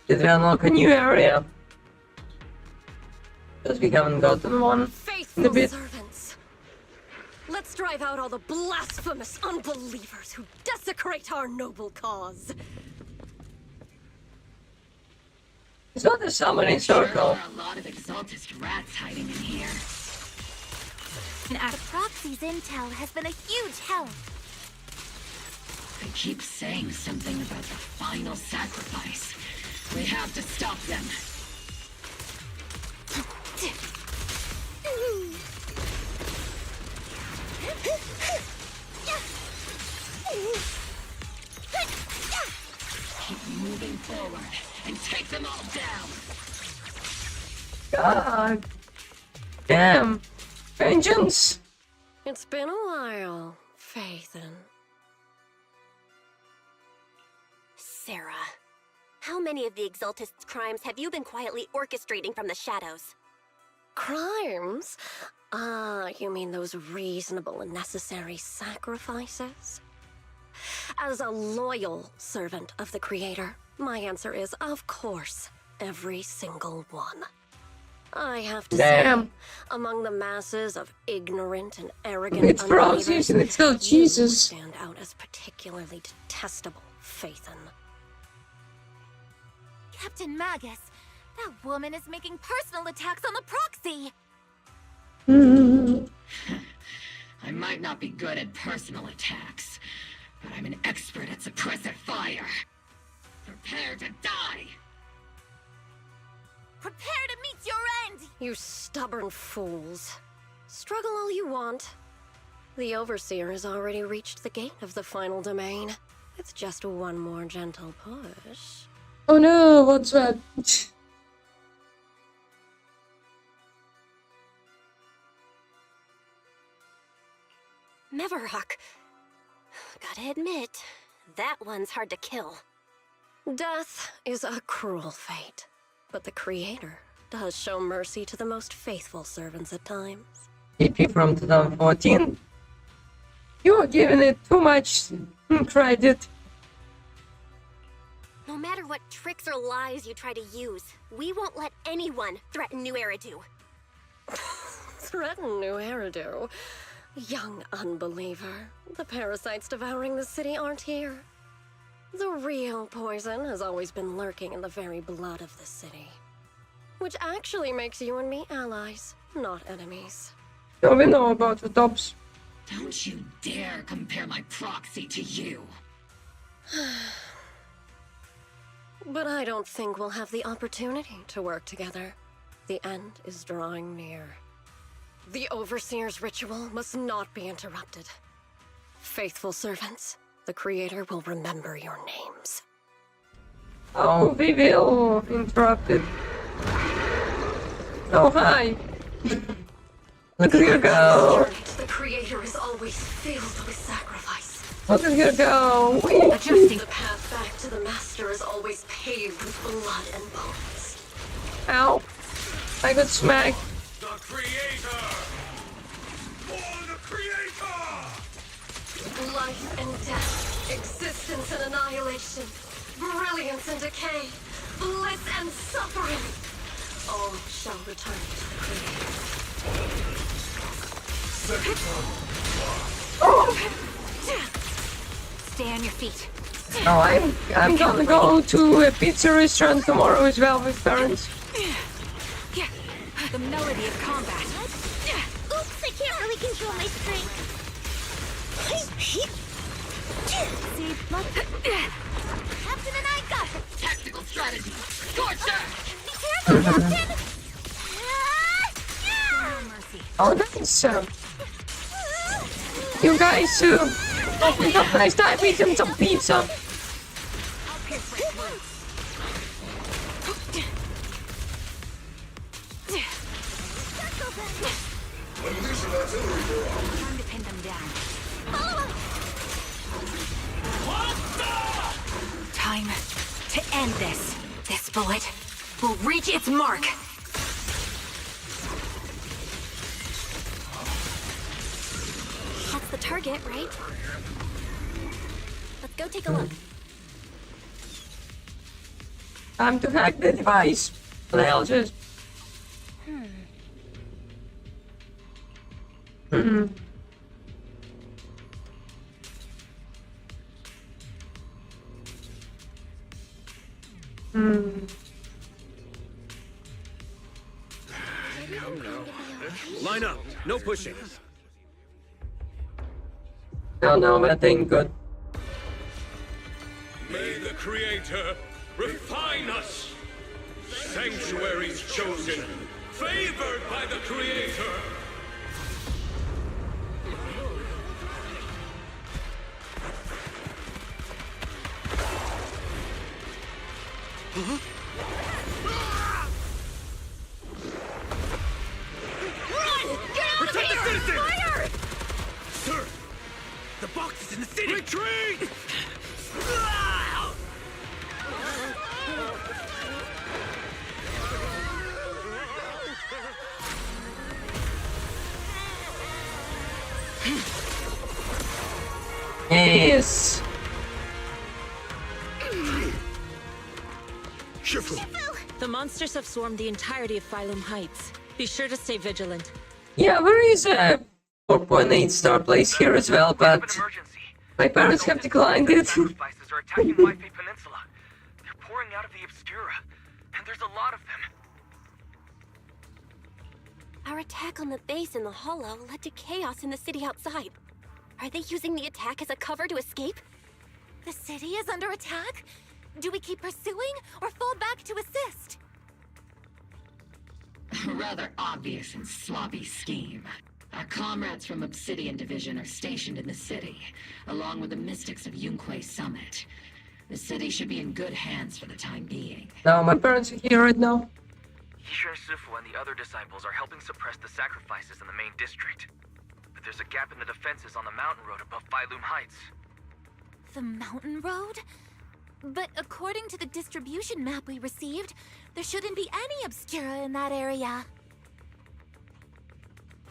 Did we unlock a new area? Because we haven't gotten one in a Faithful bit. servants! Let's drive out all the blasphemous unbelievers who desecrate our noble cause. It's not a summoning circle. There are a lot of exaltist rats hiding in here. The Proxy's intel has been a huge help. They keep saying something about the final sacrifice. We have to stop them. Keep moving forward and take them all down. God. Damn. Vengeance. It's been a while, Phaethon. Sarah, how many of the Exaltists' crimes have you been quietly orchestrating from the shadows? Crimes? Ah, you mean those reasonable and necessary sacrifices? As a loyal servant of the Creator, my answer is, of course, every single one. I have to Damn. say, among the masses of ignorant and arrogant It's unbelievers, Proxy, and it's still you Jesus. stand out as particularly detestable, Phaethon. Captain Magus, that woman is making personal attacks on the Proxy. I might not be good at personal attacks, but I'm an expert at suppressive fire. Prepare to die! Prepare to meet your end! You stubborn fools. Struggle all you want. The Overseer has already reached the gate of the final domain. With just one more gentle push, Oh no, what's that? Meverok. Gotta admit, that one's hard to kill. Death is a cruel fate, but the Creator does show mercy to the most faithful servants at times. EP from 2014. You are giving it too much credit. No matter what tricks or lies you try to use, we won't let anyone threaten New Eridu. Threaten New Eridu? Young unbeliever. The parasites devouring the city aren't here. The real poison has always been lurking in the very blood of the city. Which actually makes you and me allies, not enemies. Do we know about the tops? Don't you dare compare my proxy to you. But I don't think we'll have the opportunity to work together. The end is drawing near. The Overseer's ritual must not be interrupted. Faithful servants, the Creator will remember your names. Oh, we will interrupt it. Oh, hi. Look at you go. The Creator is always filled with sacrifice. Look at you go. Adjusting the path back to the Master is always paved with blood and bones. Ow. I got smacked. The Creator! For the Creator! Life and death, existence and annihilation, brilliance and decay, bliss and suffering. All shall return to the Creator. Stay on your feet. Oh, I'm gonna go to a pizza restaurant tomorrow as well with parents. The melody of combat. Oops, I can't really control my strength. See, look. Captain and I got it. Tactical strategy. Scorcher! Be careful, Captain! No mercy. Oh, nice. You guys, we have a nice time eating some pizza. I'll pierce right through. Time to pin them down. Time to end this. This bullet will reach its mark. That's the target, right? Let's go take a look. Time to hack the device. They'll just... Line up. No pushing. No, that ain't good. May the Creator refine us. Sanctuaries chosen, favored by the Creator. Protect the citizens! Fire! Sir, the box is in the city! Retreat! Yes. The monsters have swarmed the entirety of Phylum Heights. Be sure to stay vigilant. Yeah, there is a 4.8 star place here as well, but my parents have declined it. Sacrifices are attacking Wi-Fi Peninsula. They're pouring out of the Obscura, and there's a lot of them. Our attack on the base in the Hollow led to chaos in the city outside. Are they using the attack as a cover to escape? The city is under attack? Do we keep pursuing or fall back to assist? A rather obvious and sloppy scheme. Our comrades from Obsidian Division are stationed in the city, along with the mystics of Yunque Summit. The city should be in good hands for the time being. No, my parents are here right now. Yishu Sifu and the other disciples are helping suppress the sacrifices in the main district. But there's a gap in the defenses on the mountain road above Phailoom Heights. The mountain road? But according to the distribution map we received, there shouldn't be any obscura in that area.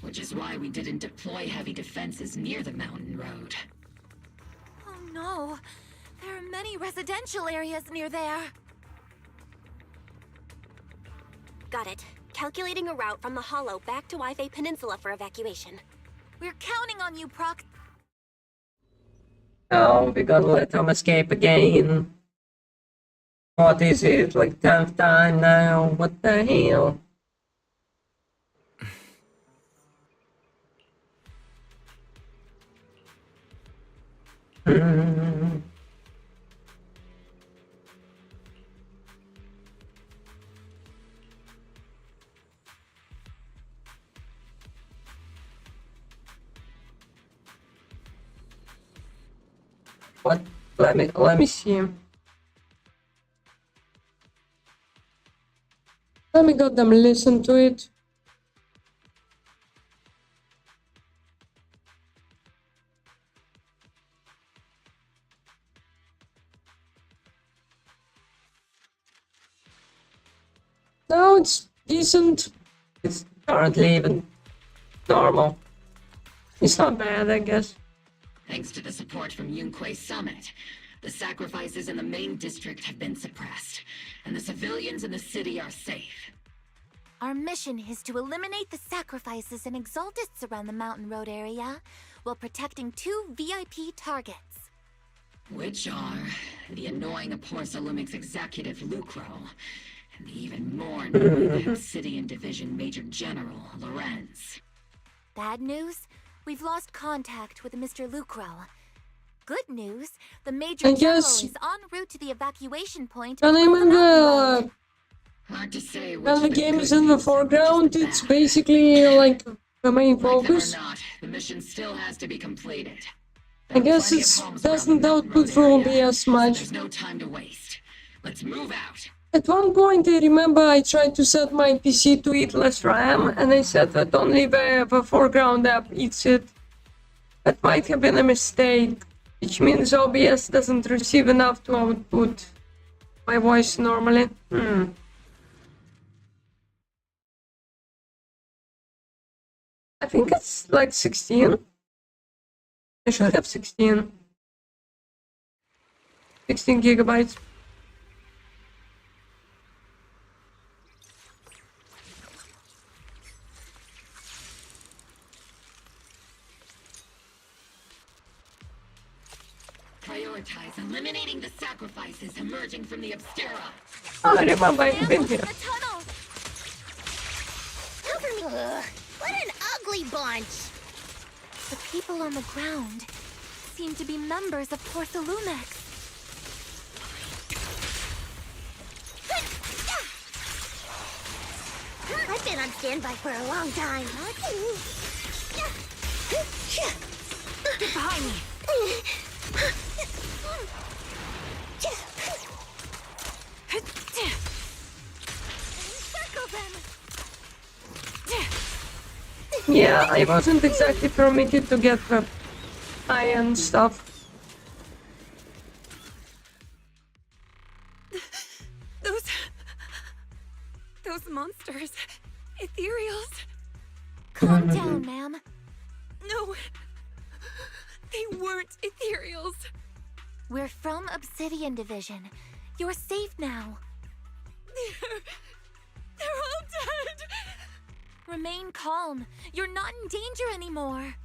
Which is why we didn't deploy heavy defenses near the mountain road. Oh no, there are many residential areas near there. Got it. Calculating a route from the Hollow back to Waifei Peninsula for evacuation. We're counting on you, Prox. No, we're gonna let them escape again. What is it, like 10th time now? What the hell? What? Let me see. Let me go them listen to it. No, it's decent. It's currently even normal. It's not bad, I guess. Thanks to the support from Yunque's summit, the sacrifices in the main district have been suppressed, and the civilians in the city are safe. Our mission is to eliminate the sacrifices and exaltists around the mountain road area, while protecting 2 VIP targets. Which are the annoying Porcelumix executive Lucro, and the even more annoying Obsidian Division Major General Lorenz. Bad news? We've lost contact with Mr. Lucro. Good news, the Major I General guess- is en route to the evacuation point. And I'm below in the mountain road. Hard to say which When the of game good is in the news foreground, it's basically like the main Like them or focus. not, the mission still has to be completed. I guess it doesn't output for OBS much. There's no time to waste. Let's move out. At one point, I remember I tried to set my PC to eat less RAM, and I said that only the foreground app eats it. That might have been a mistake, which means OBS doesn't receive enough to output my voice normally. I think it's like 16. I should have 16. 16 gigabytes. Prioritize eliminating the sacrifices emerging from the Obscura. I remember I've been here. Cover me. What an ugly bunch. The people on the ground seem to be members of Porcelumex. I've been on standby for a long time. Get behind me. Circle them. Yeah, I wasn't exactly permitted to get the iron stuff. Those monsters. Ethereals. Calm down, ma'am. No. They weren't ethereals. We're from Obsidian Division. You're safe now. They're all dead. Remain calm. You're not in danger anymore.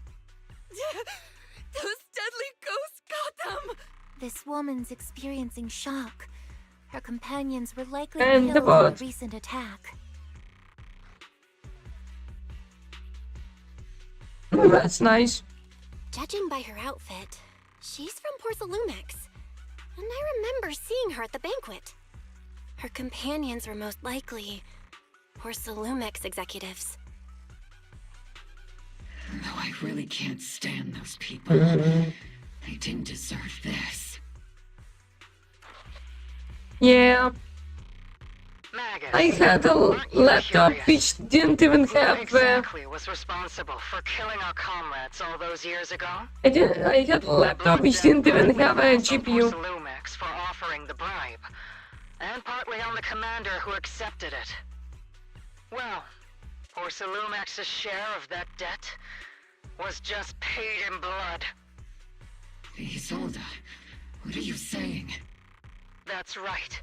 Those deadly ghosts got them. This woman's experiencing shock. Her companions were likely And the killed in bot. a recent attack. That's nice. Judging by her outfit, she's from Porcelumex. And I remember seeing her at the banquet. Her companions were most likely Porcelumex executives. Though I really can't stand those people. They didn't deserve this. Yeah. I had a laptop which didn't even have. Exactly was responsible for killing our comrades all those years ago? I had a laptop which didn't even have a GPU. Lumix for offering the bribe, and partly on the commander who accepted it. Well, Porcelumex's share of that debt was just paid in blood. Isolde, what are you saying? That's right.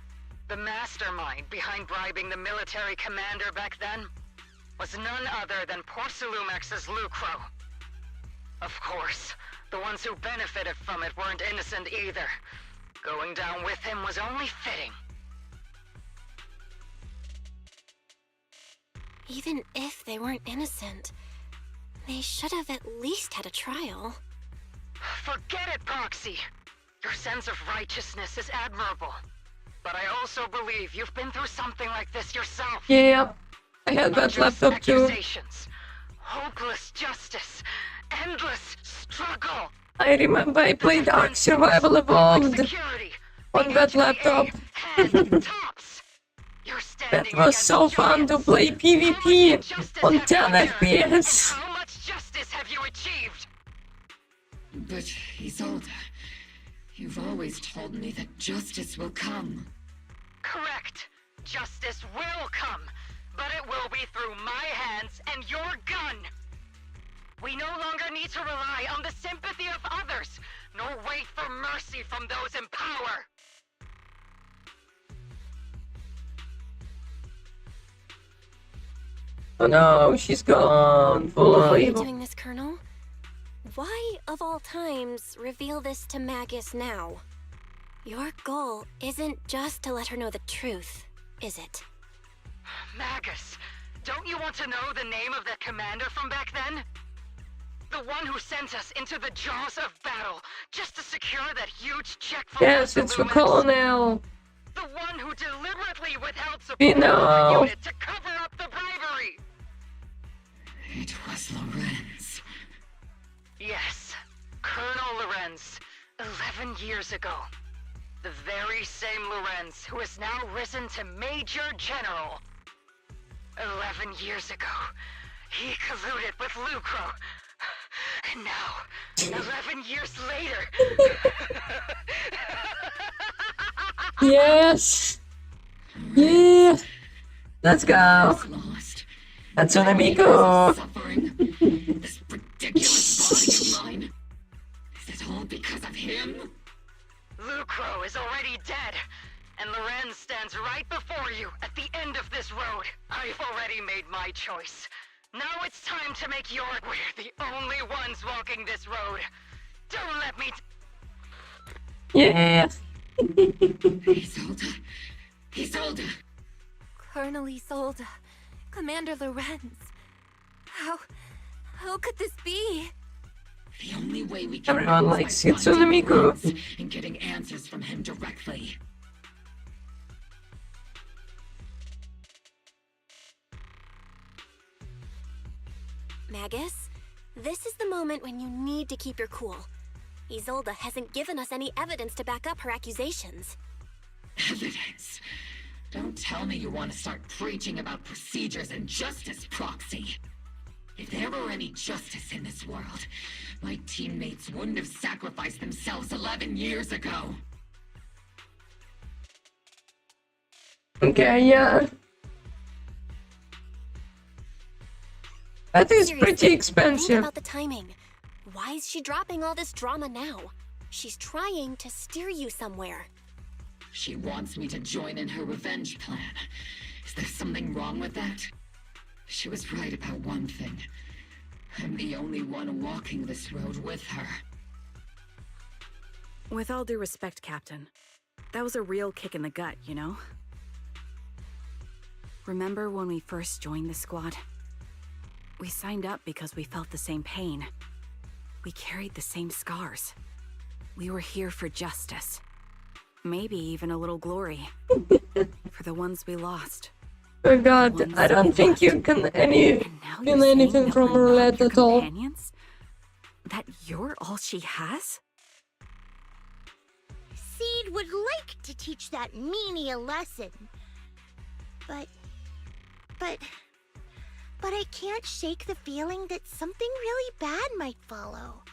The mastermind behind bribing the military commander back then was none other than Porcelumex's Lucro. Of course, the ones who benefited from it weren't innocent either. Going down with him was only fitting. Even if they weren't innocent, they should have at least had a trial. Forget it, Proxy! Your sense of righteousness is admirable. But I also believe you've been through something like this yourself. Yeah, I had that laptop too. Hopeless justice, endless struggle. I remember I played Ark Survival Evolved on that laptop. That was so fun to play PvP on 10 FPS. How much justice have you achieved? But, Isolde, you've always told me that justice will come. Correct. Justice will come, but it will be through my hands and your gun. We no longer need to rely on the sympathy of others, nor wait for mercy from those in power. Oh no, she's gone. Full of Why are you evil. doing this, Colonel? Why, of all times, reveal this to Magus now? Your goal isn't just to let her know the truth, is it? Magus, don't you want to know the name of that commander from back then? The one who sent us into the jaws of battle just to secure that huge check from Yes, it's the Colonel. The one who deliberately withheld support We from the know. unit to cover up the bribery. It was Lorenz. Yes, Colonel Lorenz, 11 years ago. The very same Lorenz who has now risen to Major General. 11 years ago, he colluded with Lucro. And now, 11 years later... Yes. Yeah. Let's go. That's an amigo. This ridiculous body of mine. Is it all because of him? Lucro is already dead, and Lorenz stands right before you at the end of this road. I've already made my choice. Now it's time to make your... We're the only ones walking this road. Don't let me... Yeah. Isolde. Isolde. Colonel Isolde, Commander Lorenz. How could this be? The only way we can Everyone likes Hatsune Miku. and getting answers from him directly. Magus, this is the moment when you need to keep your cool. Isolde hasn't given us any evidence to back up her accusations. Evidence? Don't tell me you want to start preaching about procedures and justice, Proxy. If there were any justice in this world, my teammates wouldn't have sacrificed themselves 11 years ago. Okay, yeah. That is pretty Think expensive. about the timing. Why is she dropping all this drama now? She's trying to steer you somewhere. She wants me to join in her revenge plan. Is there something wrong with that? She was right about one thing. I'm the only one walking this road with her. With all due respect, Captain, that was a real kick in the gut, you know? Remember when we first joined the squad? We signed up because we felt the same pain. We carried the same scars. We were here for justice. Maybe even a little glory. For the ones we lost. Oh god, I don't think you can feel anything from roulette at all. That you're all she has? See, Seed would like to teach that meanie a lesson. But I can't shake the feeling that something really bad might follow.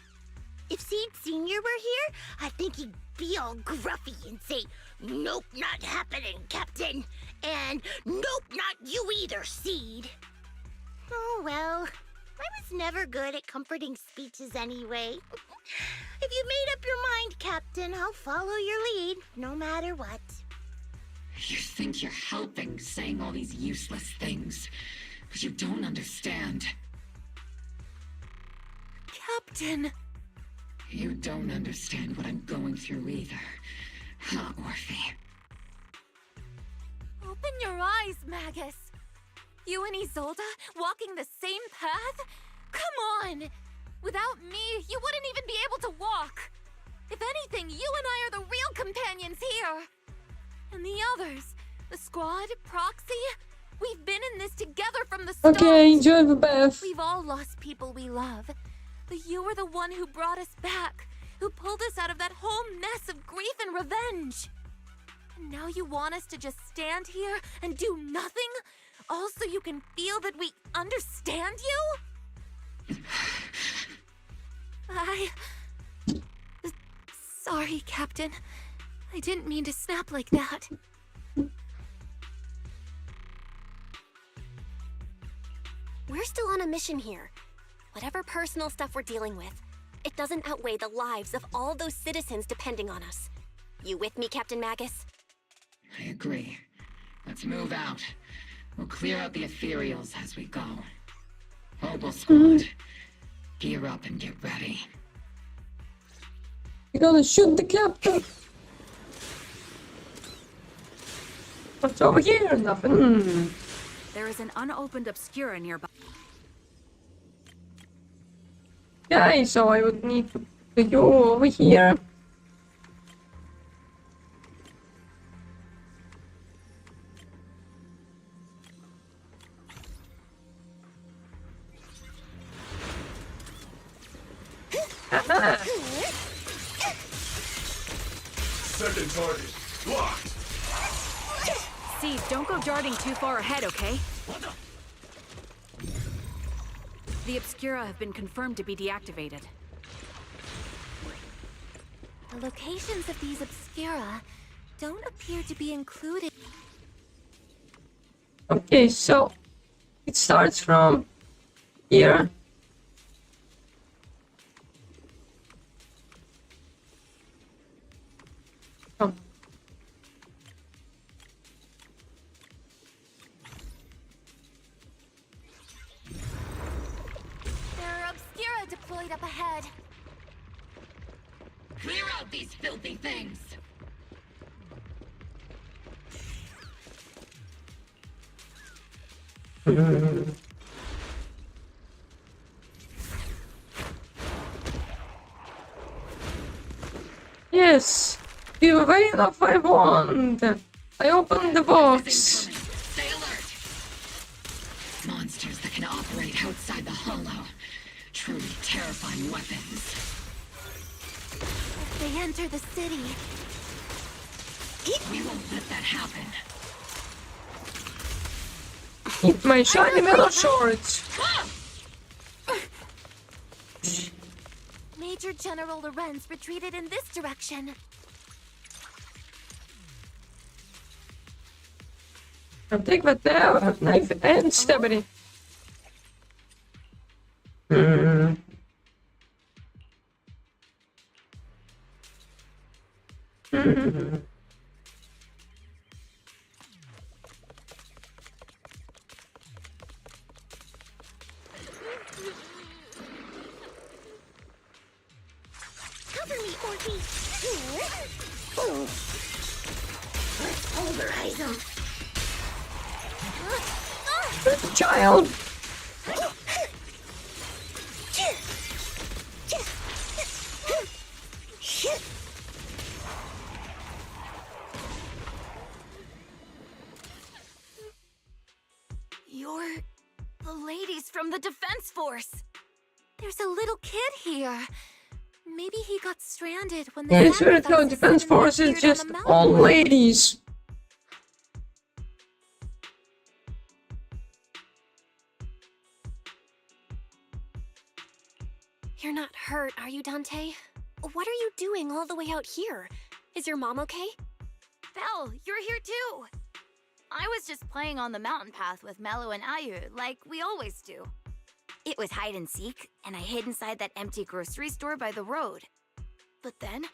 If Seed Sr. were here, I think he'd be all gruffy and say, "Nope, not happening, Captain." And "Nope, not you either, Seed." Oh well, I was never good at comforting speeches anyway. If you made up your mind, Captain, I'll follow your lead, no matter what. You think you're helping saying all these useless things, but you don't understand. Captain! You don't understand what I'm going through either, huh, Orphe? Open your eyes, Magus. You and Isolde walking the same path? Come on! Without me, you wouldn't even be able to walk. If anything, you and I are the real companions here. And the others, the squad, Proxy, we've been in this together from the start. Okay, enjoy the bath. We've all lost people we love. But you were the one who brought us back, who pulled us out of that whole mess of grief and revenge. And now you want us to just stand here and do nothing? All so you can feel that we understand you? Sorry, Captain. I didn't mean to snap like that. We're still on a mission here. Whatever personal stuff we're dealing with, it doesn't outweigh the lives of all those citizens depending on us. You with me, Captain Magus? I agree. Let's move out. We'll clear out the ethereals as we go. Mobile squad, gear up and get ready. You gotta shoot the captain. What's over here? Nothing. There is an unopened obscura nearby. Yeah, so I would need to go over here. Second target, locked. Steve, don't go darting too far ahead, okay? The Obscura have been confirmed to be deactivated. The locations of these Obscura don't appear to be included. Okay, so it starts from here. Oh. There are Obscura deployed up ahead. Clear out these filthy things! Yes, you have enough I want. I opened the box. Stay alert! Monsters that can operate outside the hollow. Truly terrifying weapons. If they enter the city, We won't let that happen. Eat my shiny metal shorts. Major General Lorenz retreated in this direction. I'll take that there, knife and stabby. Cover me, Orphe. Let's pulverize them. Child. You're the ladies from the Defense Force. There's a little kid here. Maybe he got stranded when Yeah, the it's weird how sacrifices Defense suddenly Force is appeared on just the all mountain. ladies. You're not hurt, are you, Dante? What are you doing all the way out here? Is your mom okay? Belle, you're here too! I was just playing on the mountain path with Mello and Ayu, like we always do. It was hide and seek, and I hid inside that empty grocery store by the road. But then,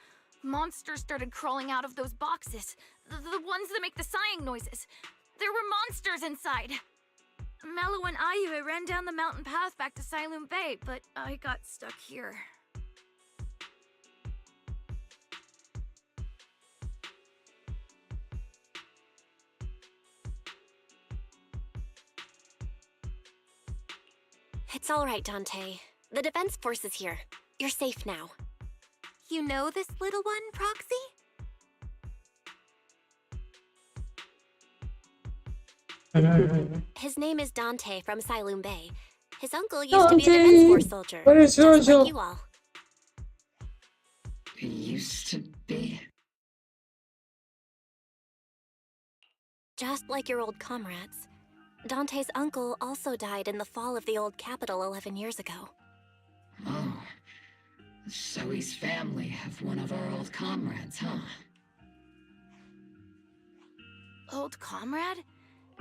monsters started crawling out of those boxes. The ones that make the sighing noises. There were monsters inside! Mello and Ayu ran down the mountain path back to Siloon Bay, but I got stuck here. It's all right, Dante. The Defense Force is here. You're safe now. You know this little one, Proxy? His name is Dante from Siloon Bay. His uncle used to be a Dante! Defense Force soldier, Where is just Virgil? like you all. He used to be. Just like your old comrades. Dante's uncle also died in the fall of the old capital 11 years ago. Oh. So his family have one of our old comrades, huh? Old comrade?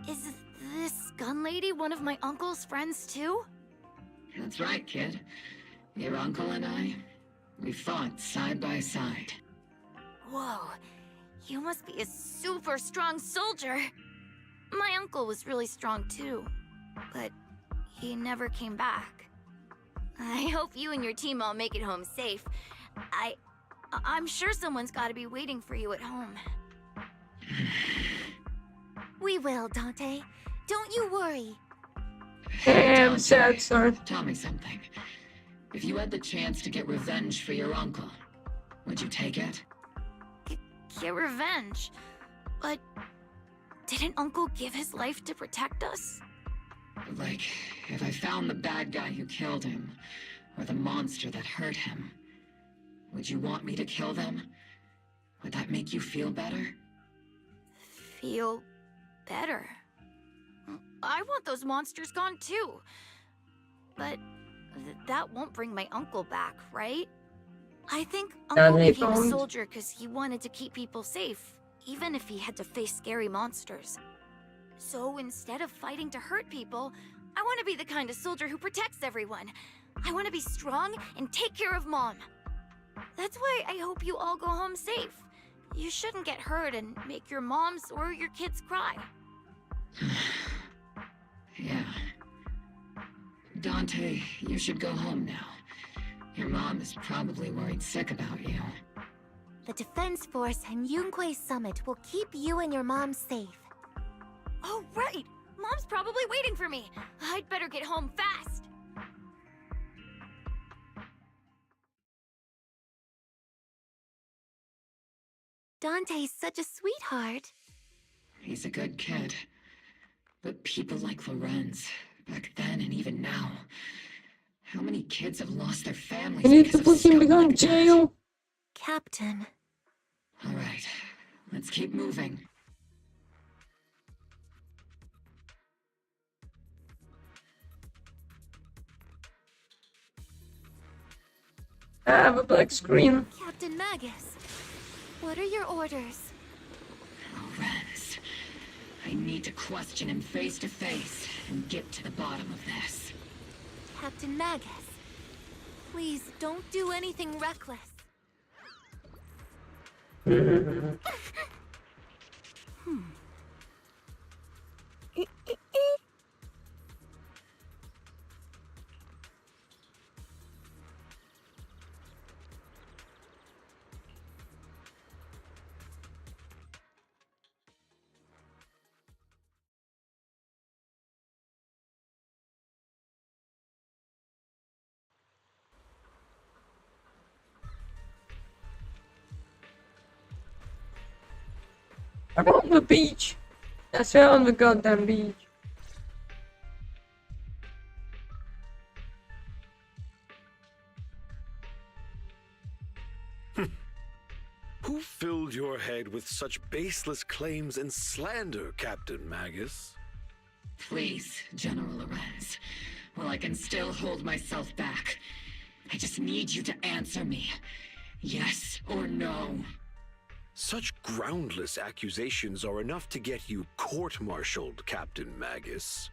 Is this gun lady one of my uncle's friends too? That's right, kid. Your uncle and I, we fought side by side. Whoa, you must be a super strong soldier. My uncle was really strong too, but he never came back. I hope you and your team all make it home safe. I'm sure someone's gotta be waiting for you at home. We will, Dante. Don't you worry. Damn, sad sir. Tell me something. If you had the chance to get revenge for your uncle, would you take it? Get revenge? But didn't Uncle give his life to protect us? Like, if I found the bad guy who killed him, or the monster that hurt him, would you want me to kill them? Would that make you feel better? Feel better? I want those monsters gone too. But that won't bring my uncle back, right? I think Uncle became a soldier because he wanted to keep people safe, even if he had to face scary monsters. So instead of fighting to hurt people, I want to be the kind of soldier who protects everyone. I want to be strong and take care of Mom. That's why I hope you all go home safe. You shouldn't get hurt and make your moms or your kids cry. Yeah. Dante, you should go home now. Your mom is probably worried sick about you. The Defense Force and Yunque Summit will keep you and your mom safe. Oh, right! Mom's probably waiting for me. I'd better get home fast. Dante's such a sweetheart. He's a good kid. But people like Lorenz, back then and even now, how many kids have lost their families? I need to because of put him scum behind like that? jail. Captain. All right, let's keep moving. I have a black screen. Captain Magus, what are your orders? Lorenz, I need to question him face to face and get to the bottom of this. Captain Magus, please don't do anything reckless. I found the beach. I found the goddamn beach. Who filled your head with such baseless claims and slander, Captain Magus? Please, General Lorenz. While I can still hold myself back, I just need you to answer me. Yes or no? Such groundless accusations are enough to get you court-martialed, Captain Magus.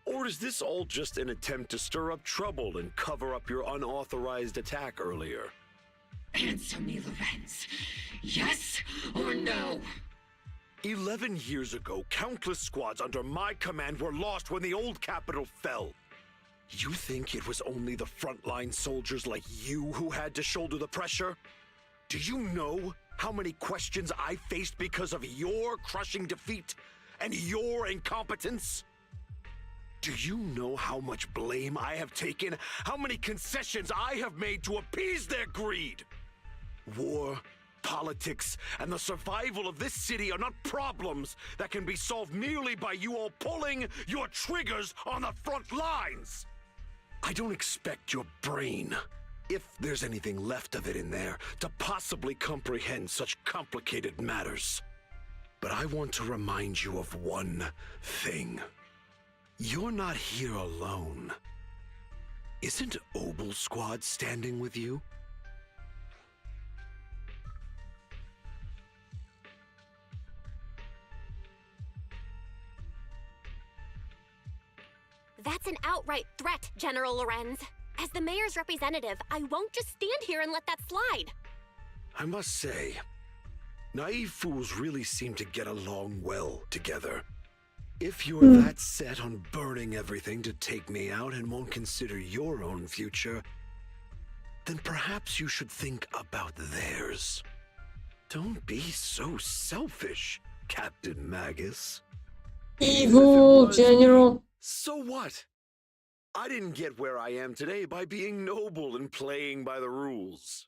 Or is this all just an attempt to stir up trouble and cover up your unauthorized attack earlier? Answer me, Lorenz. Yes or no? 11 years ago, countless squads under my command were lost when the old capital fell. You think it was only the frontline soldiers like you who had to shoulder the pressure? Do you know how many questions I faced because of your crushing defeat and your incompetence? Do you know how much blame I have taken? How many concessions I have made to appease their greed? War, politics, and the survival of this city are not problems that can be solved merely by you all pulling your triggers on the front lines. I don't expect your brain, if there's anything left of it in there, to possibly comprehend such complicated matters. But I want to remind you of one thing. You're not here alone. Isn't Obel Squad standing with you? That's an outright threat, General Lorenz. As the mayor's representative, I won't just stand here and let that slide. I must say, naive fools really seem to get along well together. If you're that set on burning everything to take me out and won't consider your own future, then perhaps you should think about theirs. Don't be so selfish, Captain Magus. Evil General. So what? I didn't get where I am today by being noble and playing by the rules.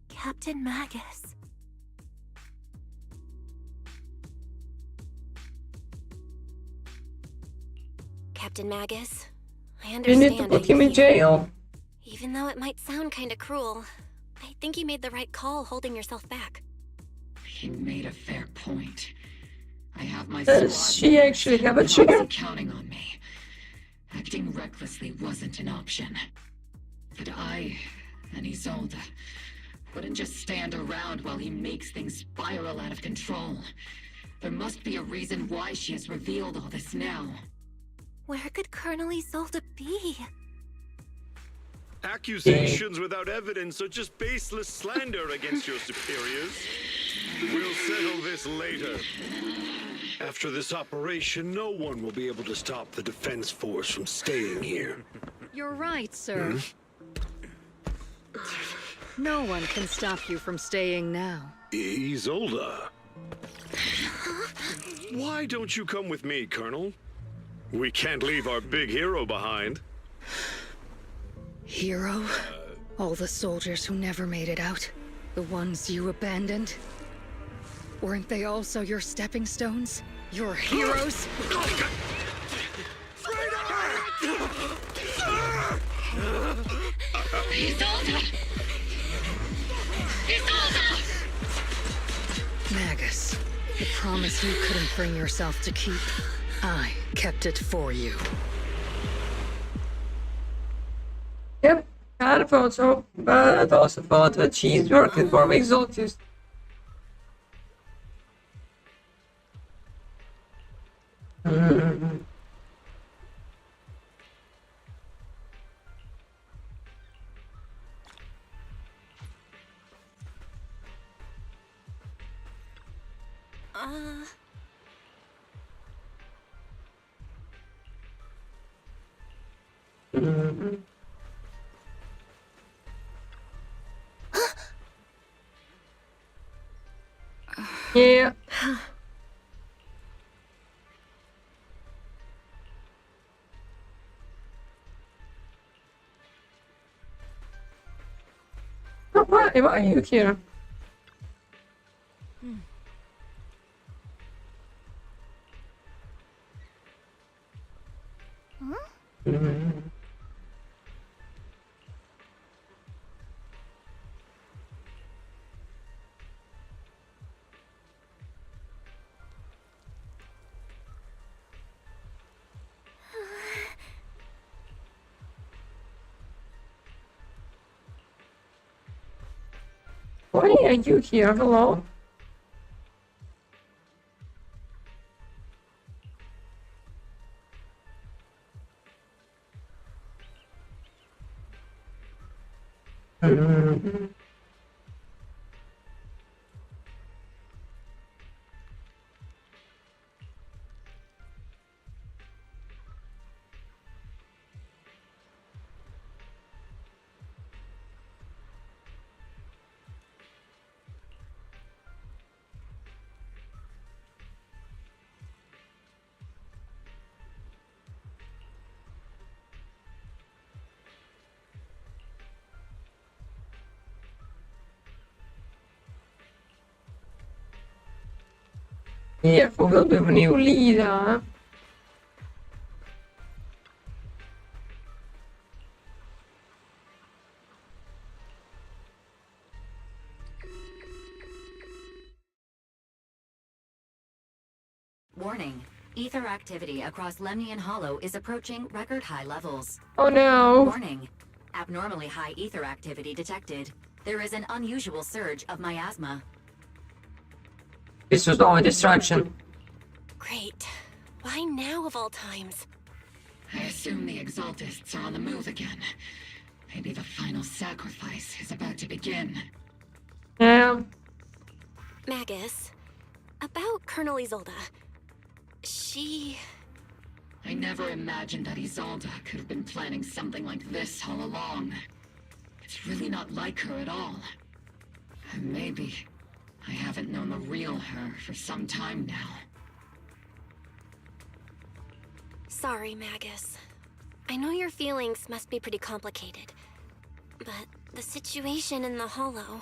Captain Magus. Captain Magus, I You understand need to put him in jail. Even though it might sound kinda cruel, I think you made the right call holding yourself back. You made a fair point. I have my Does squad she actually have a constantly trigger? counting on me. Acting recklessly wasn't an option. But I and Isolde wouldn't just stand around while he makes things spiral out of control. There must be a reason why she has revealed all this now. Where could Colonel Isolde be? Accusations without evidence are just baseless slander against your superiors. We'll settle this later. After this operation, no one will be able to stop the defense force from staying here. You're right, sir. No one can stop you from staying now. Isolde. Why don't you come with me, Colonel? We can't leave our big hero behind. Hero? All the soldiers who never made it out? The ones you abandoned? Weren't they also your stepping stones? Your heroes? Magus, the promise you couldn't bring yourself to keep, I kept it for you. Yep, kind of thought so, but also thought that she's working for me exalted. Yeah. Why are you here? Why are you here? Hello? Yeah, får väl behöver nog lida. Warning. Ether activity across Lemnian Hollow is approaching record-high levels. Oh no! Warning. Abnormally high ether activity detected. There is an unusual surge of miasma. This was all a distraction. Great. Why now of all times? I assume the Exaltists are on the move again. Maybe the final sacrifice is about to begin. Yeah. Magus, about Colonel Isolde. She... I never imagined that Isolde could have been planning something like this all along. It's really not like her at all. And maybe I haven't known the real her for some time now. Sorry, Magus. I know your feelings must be pretty complicated. But the situation in the Hollow...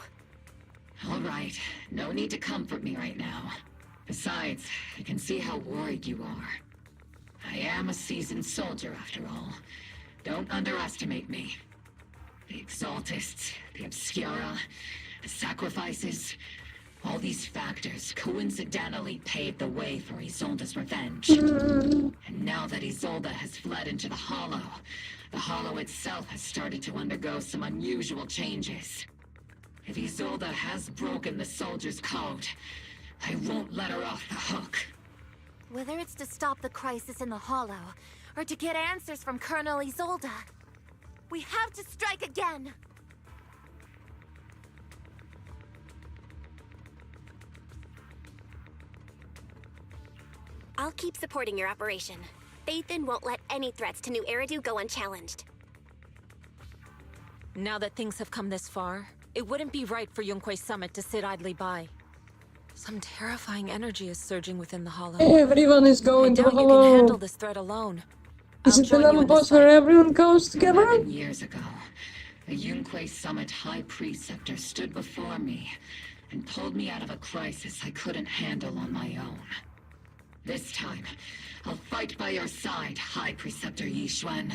All right, no need to comfort me right now. Besides, I can see how worried you are. I am a seasoned soldier, after all. Don't underestimate me. The Exaltists, the Obscura, the sacrifices... all these factors coincidentally paved the way for Isolde's revenge. And now that Isolde has fled into the Hollow itself has started to undergo some unusual changes. If Isolde has broken the soldier's code, I won't let her off the hook. Whether it's to stop the crisis in the Hollow, or to get answers from Colonel Isolde, we have to strike again! I'll keep supporting your operation. Phaethon won't let any threats to New Eridu go unchallenged. Now that things have come this far, it wouldn't be right for Yunque's summit to sit idly by. Some terrifying energy is surging within the Hollow. Everyone is going to I doubt you Hollow. can handle this threat alone. Is I'll it the join you level in the boss fight. where everyone goes together? 11 years ago, a Yunque Summit High Preceptor stood before me and pulled me out of a crisis I couldn't handle on my own. This time, I'll fight by your side, High Preceptor Yixuan.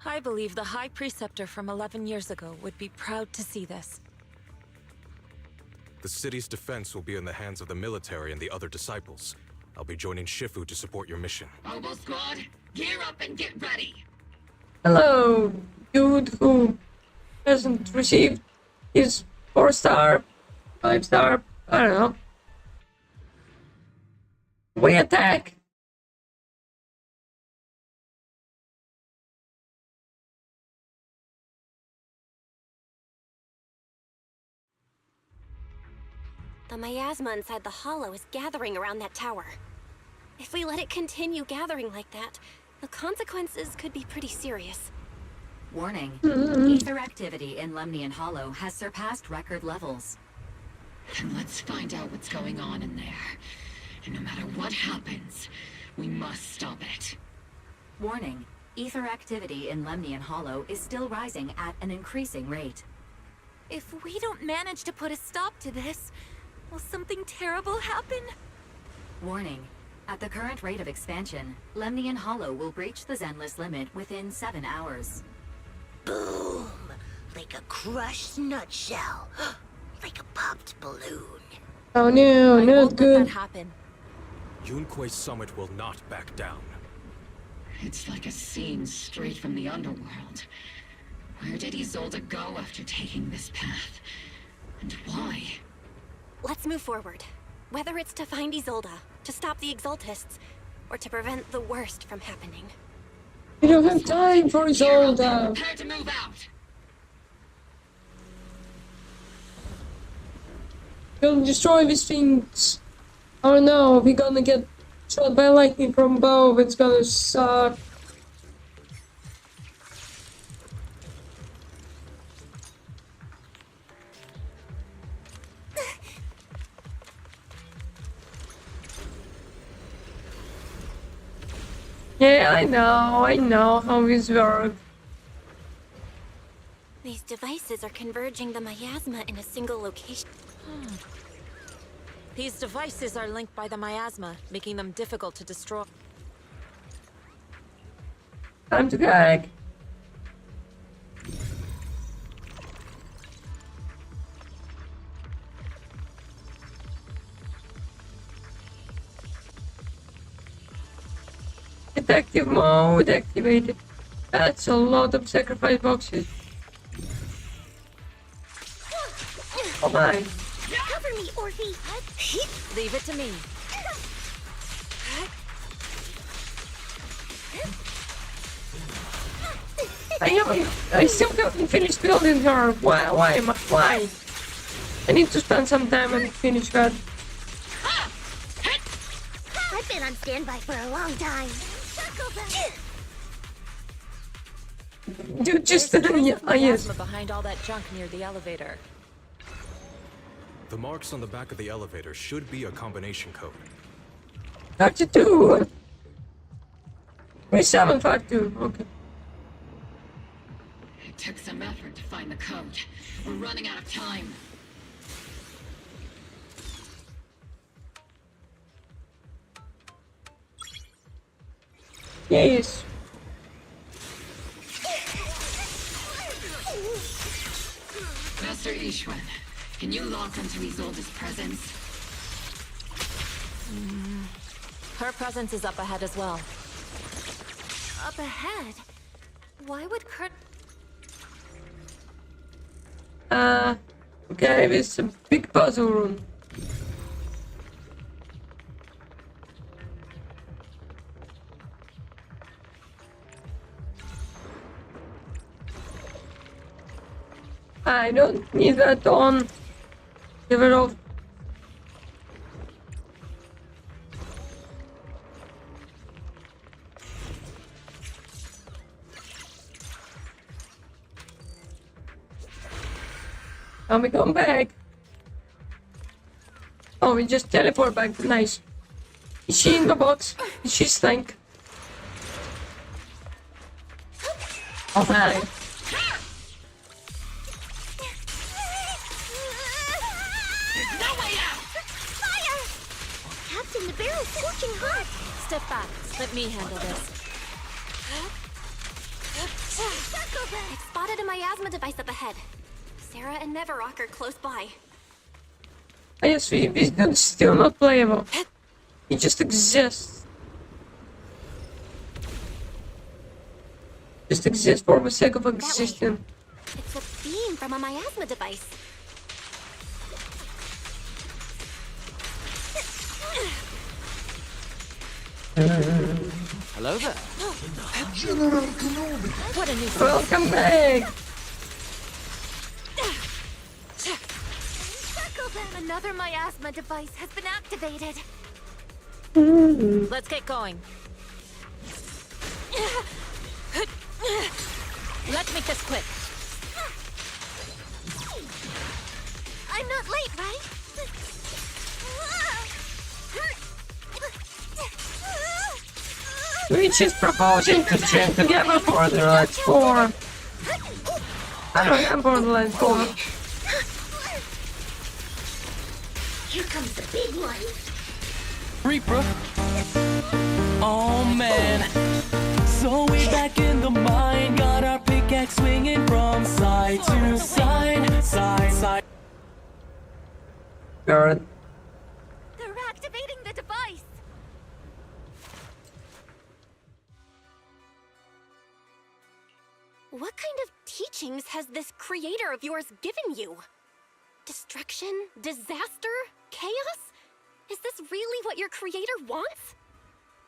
I believe the High Preceptor from 11 years ago would be proud to see this. The city's defense will be in the hands of the military and the other disciples. I'll be joining Shifu to support your mission. Oboe Squad, gear up and get ready! Hello, dude who hasn't received his 4-star, 5-star, I don't know. We attack! The miasma inside the Hollow is gathering around that tower. If we let it continue gathering like that, the consequences could be pretty serious. Warning. Ether activity in Lemnian Hollow has surpassed record levels. Then let's find out what's going on in there. And no matter what happens, we must stop it. Warning. Ether activity in Lemnian Hollow is still rising at an increasing rate. If we don't manage to put a stop to this, will something terrible happen? Warning. At the current rate of expansion, Lemnian Hollow will breach the Zenless limit within 7 hours. Boom! Like a crushed nutshell. Like a popped balloon. Oh no, not good. Happen. Yunque's summit will not back down. It's like a scene straight from the underworld. Where did Isolde go after taking this path? And why? Let's move forward. Whether it's to find Isolde, to stop the Exaltists, or to prevent the worst from happening. We don't have time for Isolde. Prepare to move out! Gonna destroy these things. Oh no, we're gonna get shot by lightning from above. It's gonna suck. Yeah, I know how this works. These devices are converging the miasma in a single location. These devices are linked by the miasma, making them difficult to destroy. Time to gag. Detective mode activated. That's a lot of sacrifice boxes. Oh my. Cover me, Orphe. Leave it to me. I still haven't finished building her. Why? I need to spend some time and finish that. I've been on standby for a long time. Dude, just yes. Miasma behind all that junk near the elevator. The marks on the back of the elevator should be a combination code. 32. 3752. Okay. It took some effort to find the code. We're running out of time. Yes. Master Ishwan, can you lock onto Isolde's presence? Her presence is up ahead as well. Up ahead? Why would Kurt... Okay, this is a big puzzle room. I don't need that on. Give it off. And we come back. Oh, we just teleport back. Nice. Is she in the box? Is she stank? Oh, hi. Captain, the barrel's scorching hot. Step back. Let me handle this. I spotted a miasma device up ahead. Sarah and Neverrock are close by. Yes, this dude's still not playable. He just exists. Just exists for the sake of existing. It's a beam from a miasma device. Hello there. General Kenobi. What a new Welcome back. Another miasma device has been activated. Let's get going. Let's make this quick. I'm not late, right? Which is proposing to train together for the Borderlands 4. I don't have Borderlands 4. Here comes the big one. creeper. Oh man. So we back in the mine, got our pickaxe swinging from side to side, side. God. They're activating the device! What kind of teachings has this creator of yours given you? Destruction? Disaster? Chaos? Is this really what your creator wants?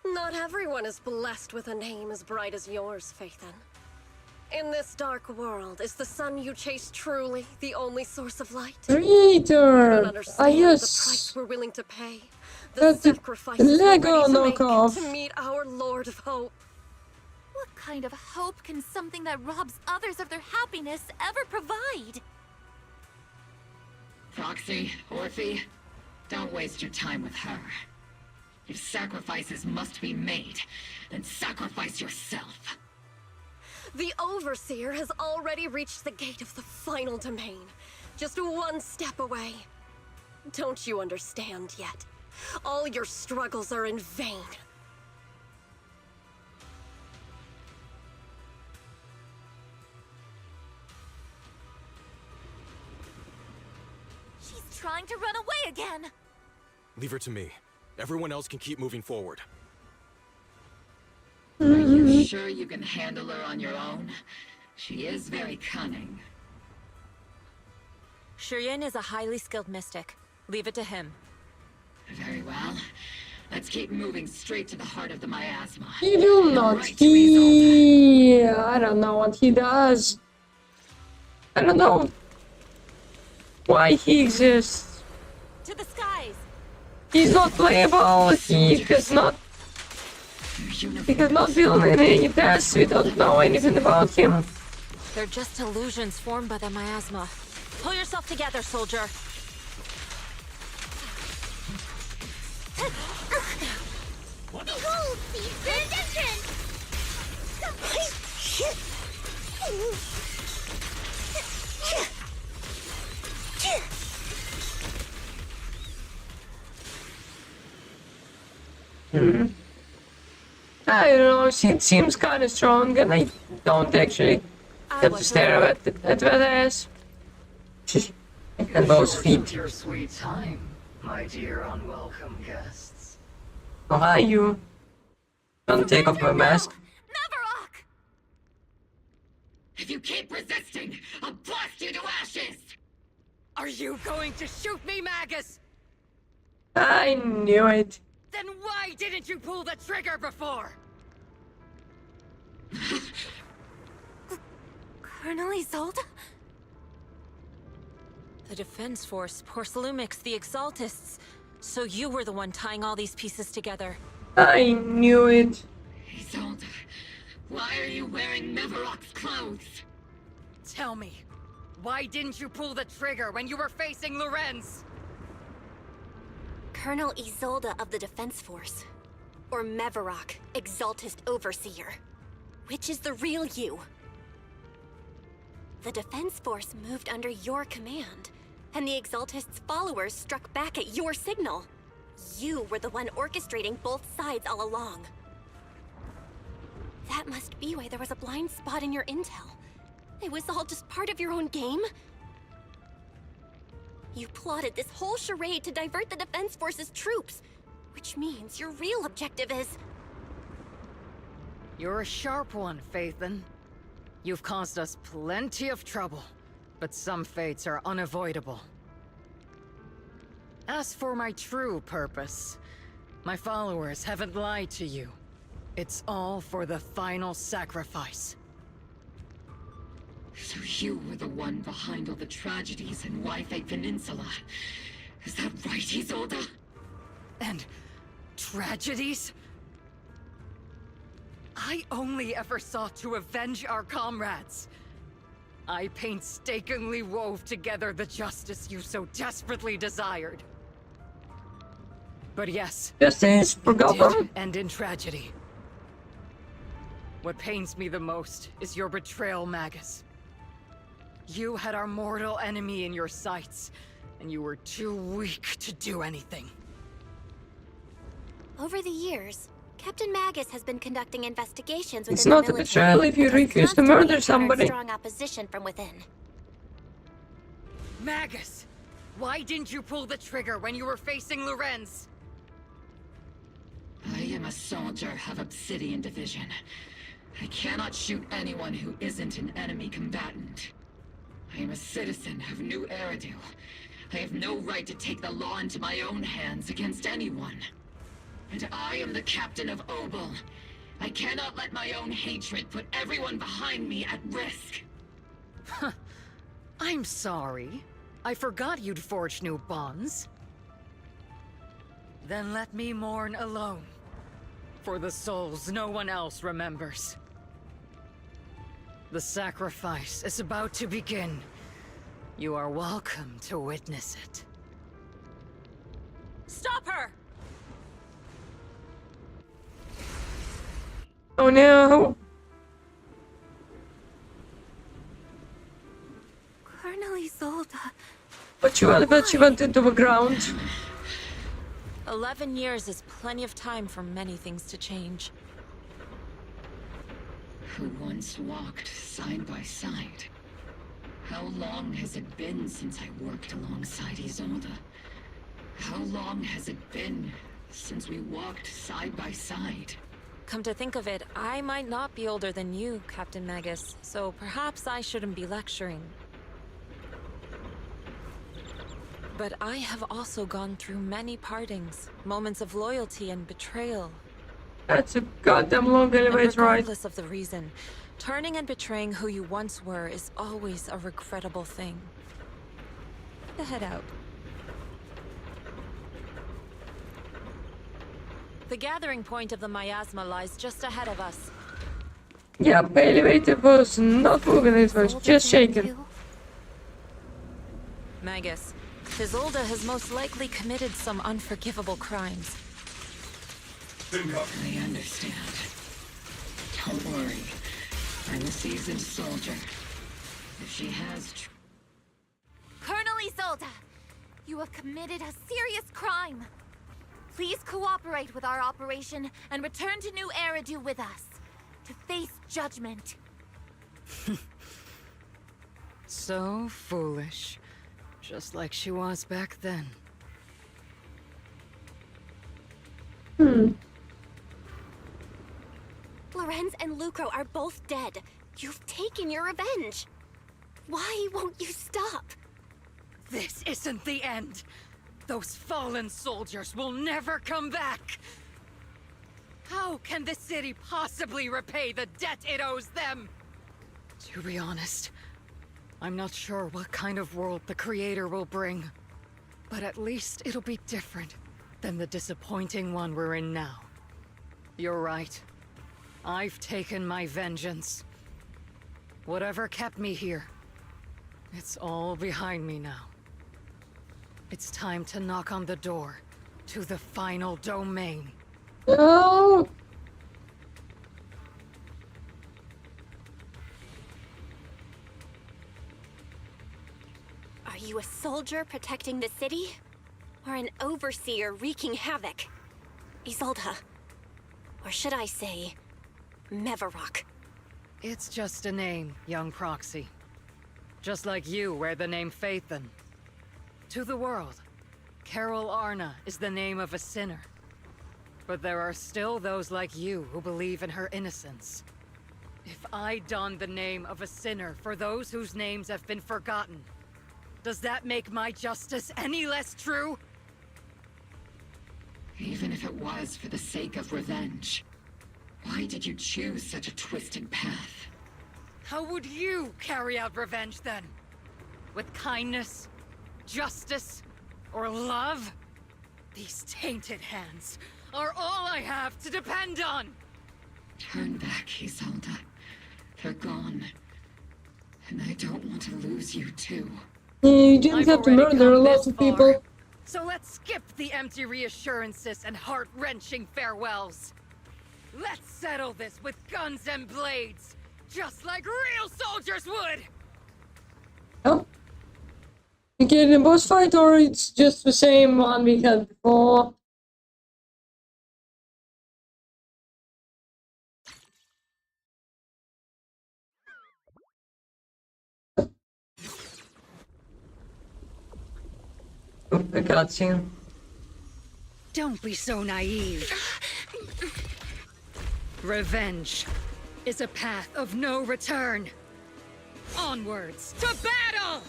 Not everyone is blessed with a name as bright as yours, Phaethon. In this dark world, is the sun you chase truly the only source of light? You don't Creator! understand the price we're willing to pay. The That's a sacrifices we're Lego ready to make knockoff. to meet our Lord of Hope. What kind of hope can something that robs others of their happiness ever provide? Proxy, Orphe, don't waste your time with her. If sacrifices must be made, then sacrifice yourself. The Overseer has already reached the gate of the final domain. Just one step away. Don't you understand yet? All your struggles are in vain. She's trying to run away again! Leave her to me. Everyone else can keep moving forward. Are you sure you can handle her on your own? She is very cunning. Shiryen is a highly skilled mystic. Leave it to him. Very well. Let's keep moving straight to the heart of the miasma. He will not. He... I don't know what he does. I don't know why he exists. To the skies! He's not playable. He has not built any tests. We don't know anything about him. They're just illusions formed by the miasma. Pull yourself together, soldier. Behold the rendition! I don't know, she seems kind of strong, and I don't actually have to stare at that ass. And those feet. Your sweet time, my dear unwelcome guests. Oh, hi, you. Don't take off my mask. If you keep resisting, I'll blast you to ashes! Are you going to shoot me, Magus? I knew it. Then why didn't you pull the trigger before? Colonel Isolde? The Defense Force, Porcelumix, the Exaltists. So you were the one tying all these pieces together. I knew it. Isolde, why are you wearing Mevarok's clothes? Tell me, why didn't you pull the trigger when you were facing Lorenz? Colonel Isolde of the Defense Force. Or Mevarok, Exaltist Overseer. Which is the real you? The Defense Force moved under your command, and the Exaltist's followers struck back at your signal. You were the one orchestrating both sides all along. That must be why there was a blind spot in your intel. It was all just part of your own game? You plotted this whole charade to divert the Defense Force's troops, which means your real objective is... You're a sharp one, Phaethon. You've caused us plenty of trouble, but some fates are unavoidable. As for my true purpose, my followers haven't lied to you. It's all for the final sacrifice. So you were the one behind all the tragedies in Wi-Fi Peninsula. Is that right, Isolde? And tragedies? I only ever sought to avenge our comrades. I painstakingly wove together the justice you so desperately desired. But yes, Justice for Gotham. And in tragedy. What pains me the most is your betrayal, Magus. You had our mortal enemy in your sights, and you were too weak to do anything. Over the years, Captain Magus has been conducting investigations within It's the not a military betrayal if you and has refuse to constantly murder encountered somebody. strong opposition from within. Magus! Why didn't you pull the trigger when you were facing Lorenz? I am a soldier of Obsidian Division. I cannot shoot anyone who isn't an enemy combatant. I am a citizen of New Eridu. I have no right to take the law into my own hands against anyone. And I am the captain of Obel. I cannot let my own hatred put everyone behind me at risk. I'm sorry. I forgot you'd forged new bonds. Then let me mourn alone. For the souls no one else remembers. The sacrifice is about to begin. You are welcome to witness it. Stop her! Oh no! Colonel Isolde. But she went into the ground. 11 years is plenty of time for many things to change. Who once walked side by side. How long has it been since I worked alongside Isolde? How long has it been since we walked side by side? Come to think of it, I might not be older than you, Captain Magus, so perhaps I shouldn't be lecturing. But I have also gone through many partings, moments of loyalty and betrayal. That's a goddamn long elevator ride. Regardless of the reason, turning and betraying who you once were is always a regrettable thing. The head out. The gathering point of the miasma lies just ahead of us. Yeah, the elevator was not moving, it was just shaking. Magus, Isolde has most likely committed some unforgivable crimes. I understand. Don't worry. I'm a seasoned soldier. If she has... Colonel Isolde, you have committed a serious crime. Please cooperate with our operation and return to New Eridu with us to face judgment. So foolish. Just like she was back then. Lorenz and Lucro are both dead. You've taken your revenge. Why won't you stop? This isn't the end. Those fallen soldiers will never come back. How can the city possibly repay the debt it owes them? To be honest, I'm not sure what kind of world the Creator will bring. But at least it'll be different than the disappointing one we're in now. You're right. I've taken my vengeance. Whatever kept me here, it's all behind me now. It's time to knock on the door to the final domain. No! Are you a soldier protecting the city? Or an overseer wreaking havoc? Isolde. Or should I say, Mevarok? It's just a name, young proxy. Just like you wear the name Phaethon. To the world, Carol Arna is the name of a sinner. But there are still those like you who believe in her innocence. If I don the name of a sinner for those whose names have been forgotten, does that make my justice any less true? Even if it was for the sake of revenge, why did you choose such a twisted path? How would you carry out revenge then? With kindness? Justice? Or love? These tainted hands are all I have to depend on! Turn back, Isolde. They're gone. And I don't want to lose you too. Yeah, you didn't I've have to already murder come lots this of people. far. So let's skip the empty reassurances and heart-wrenching farewells. Let's settle this with guns and blades, just like real soldiers would! Oh. You get in a boss fight or it's just the same one we had before? a cutscene. Don't be so naive. Revenge is a path of no return. Onwards to battle!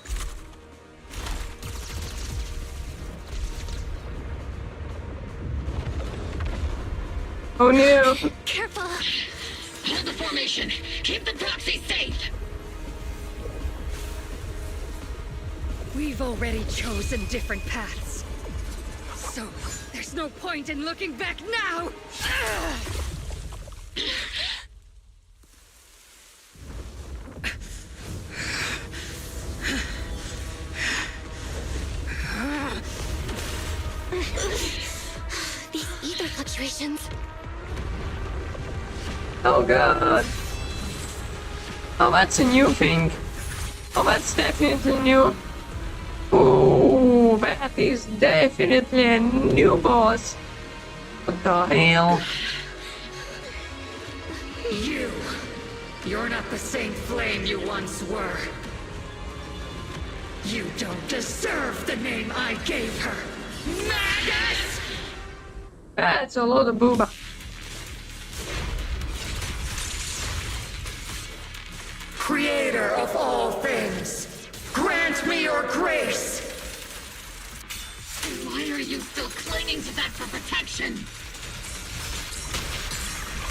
Oh no! Careful! Hold the formation! Keep the proxy safe! We've already chosen different paths. So, there's no point in looking back now! These ether fluctuations. Oh god. Oh, that's a new thing. Oh, that's definitely new. Oh, that is definitely a new boss. What the hell? You're not the same flame you once were. You don't deserve the name I gave her. Magus! That's a lot of booba. Creator of all things, grant me your grace! Why are you still clinging to that for protection?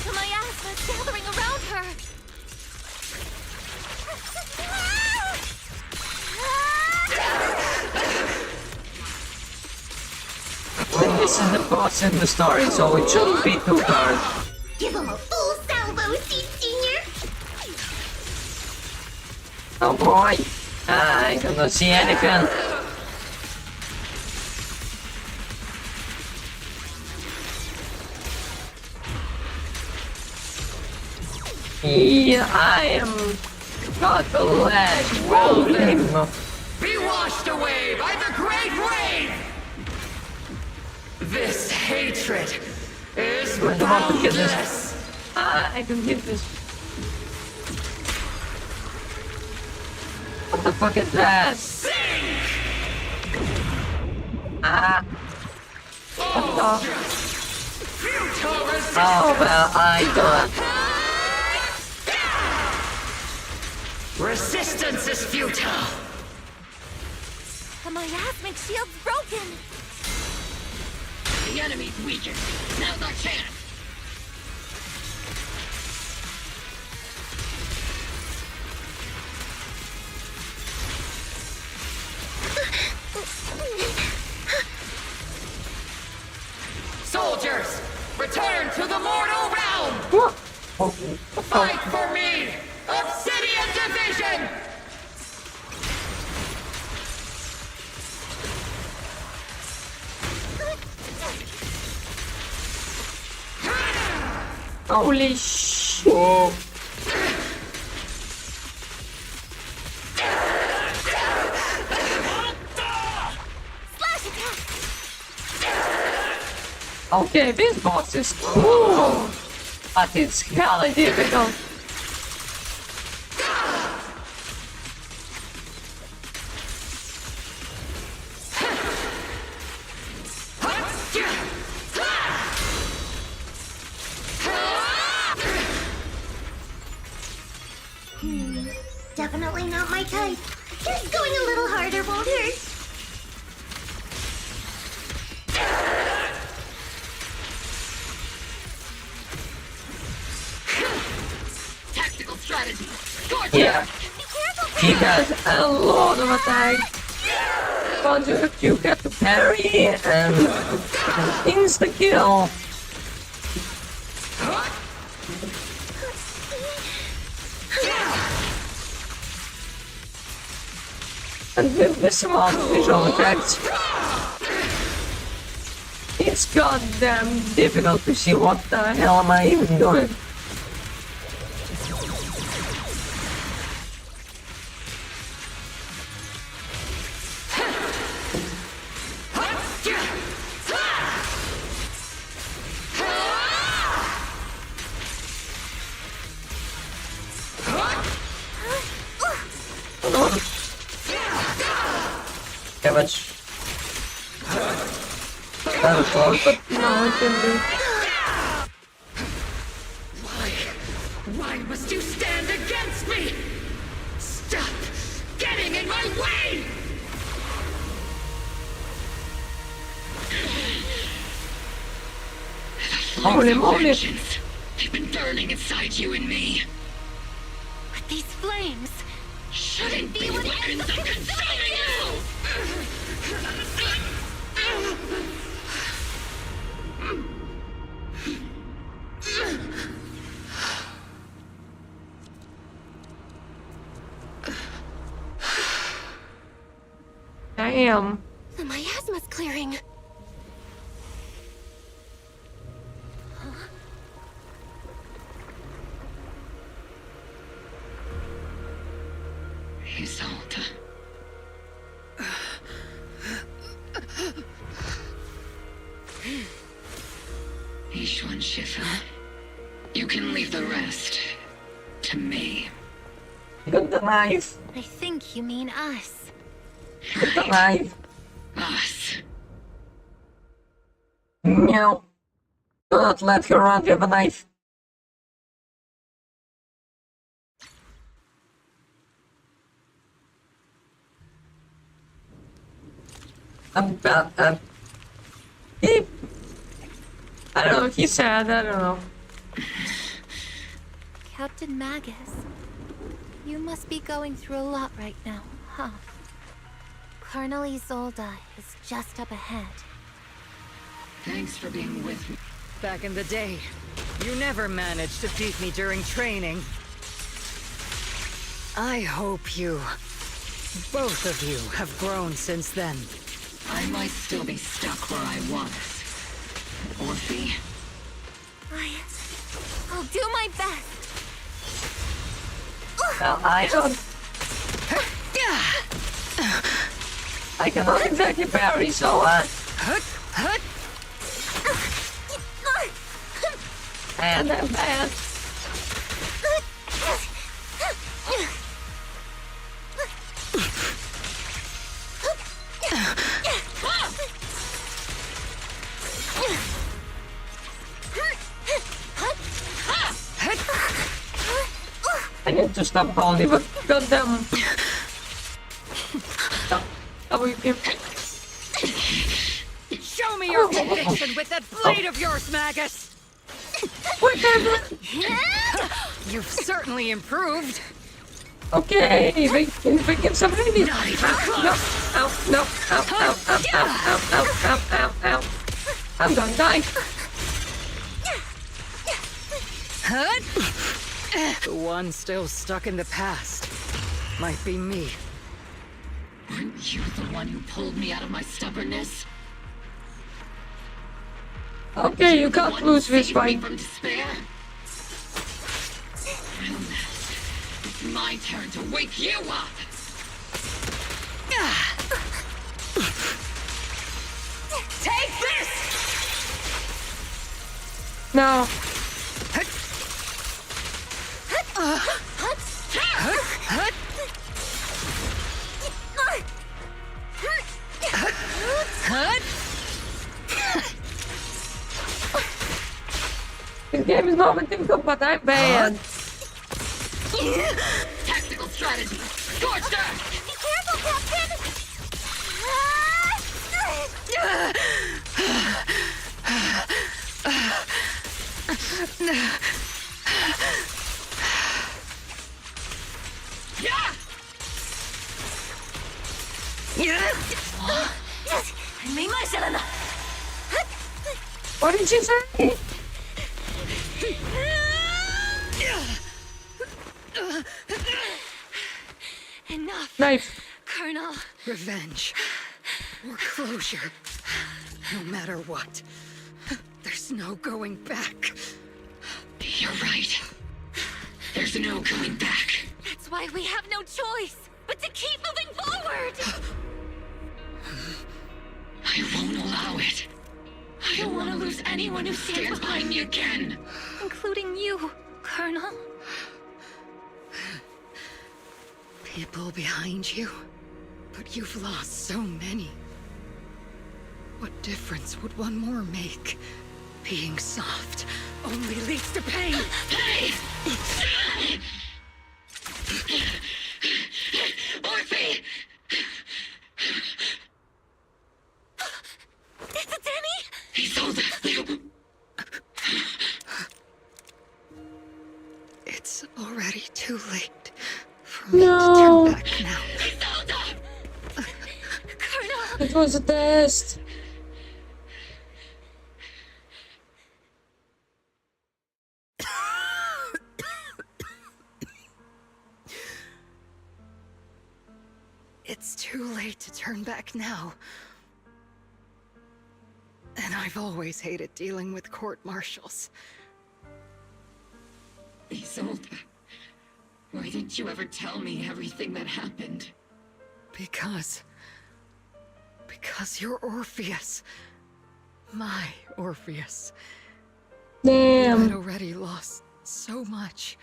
The miasma's gathering around her. This is the boss in the story, so it shouldn't be too hard. Give him a full salvo, Seed Senior! Oh boy, I cannot see anything. Yeah, I am not the last rolling. Be washed away by the great wave! This hatred is boundless! I can get this. What the fuck is that? Ah. What the? Oh, well, I don't. Resistance is futile! The miasmic shield's broken. The enemy's weakened. Now's our chance! Soldiers, return to the mortal realm! Fight for me! Obsidian Division! Holy shit! Okay, this boss is cool, but it's hella difficult. Definitely not my type. Just going a little harder won't hurt. Tactical strategy! Scorch! Yeah, he has a lot of attack. But you have to parry and insta kill. And with the smart visual effects, it's goddamn difficult to see what the hell am I even doing. Damage. That close, but no, it can be. Why must you stand against me? Stop getting in my way! Holy moly! They've been burning inside you and me. But these flames Shouldn't be what ends up consuming you! Damn. The miasma's clearing. Isolde. Ishwan Shifu, you can leave the rest to me. Got the knife. I think you mean us. Got the knife. Us. No. Do not let her run with a knife. I don't know, he's sad, I don't know. Captain Magus, you must be going through a lot right now, huh? Colonel Isolde is just up ahead. Thanks for being with me. Back in the day, you never managed to beat me during training. I hope you, both of you, have grown since then. I might still be stuck where I was. Orphe? I'll do my best. Well, I don't... I cannot exactly parry, so and I'm bad. I need to stop calling, but goddamn. How you can... Show me your conviction with that blade of yours, Magus! Whatever! You've certainly improved. Okay, if I get some ready. No, ow, ow. I'm gonna die. The one still stuck in the past might be me. Weren't you the one who pulled me out of my stubbornness? Okay, you can't lose this fight. From despair? Well, now, it's my turn to wake you up! Take this! No. This game is not that difficult, but I'm bad. Tactical strategy! Scorched earth! Be careful, Captain! What did you say? Enough. Knife. Colonel. Revenge. Or closure. No matter what. There's no going back. You're right. There's no going back. That's why we have no choice but to keep moving forward. I won't allow it. I don't want to lose anyone who stands behind me again. Including you, Colonel. People behind you, but you've lost so many. What difference would one more make? Being soft only leads to pain. Hey! Orphe! Is it Danny? He's older. It's already too late for me to turn back now. Colonel! It was a test. It's too late to turn back now. And I've always hated dealing with court-martials. Isolde, why didn't you ever tell me everything that happened? Because you're Orpheus. My Orpheus. Damn. I'd already lost so much.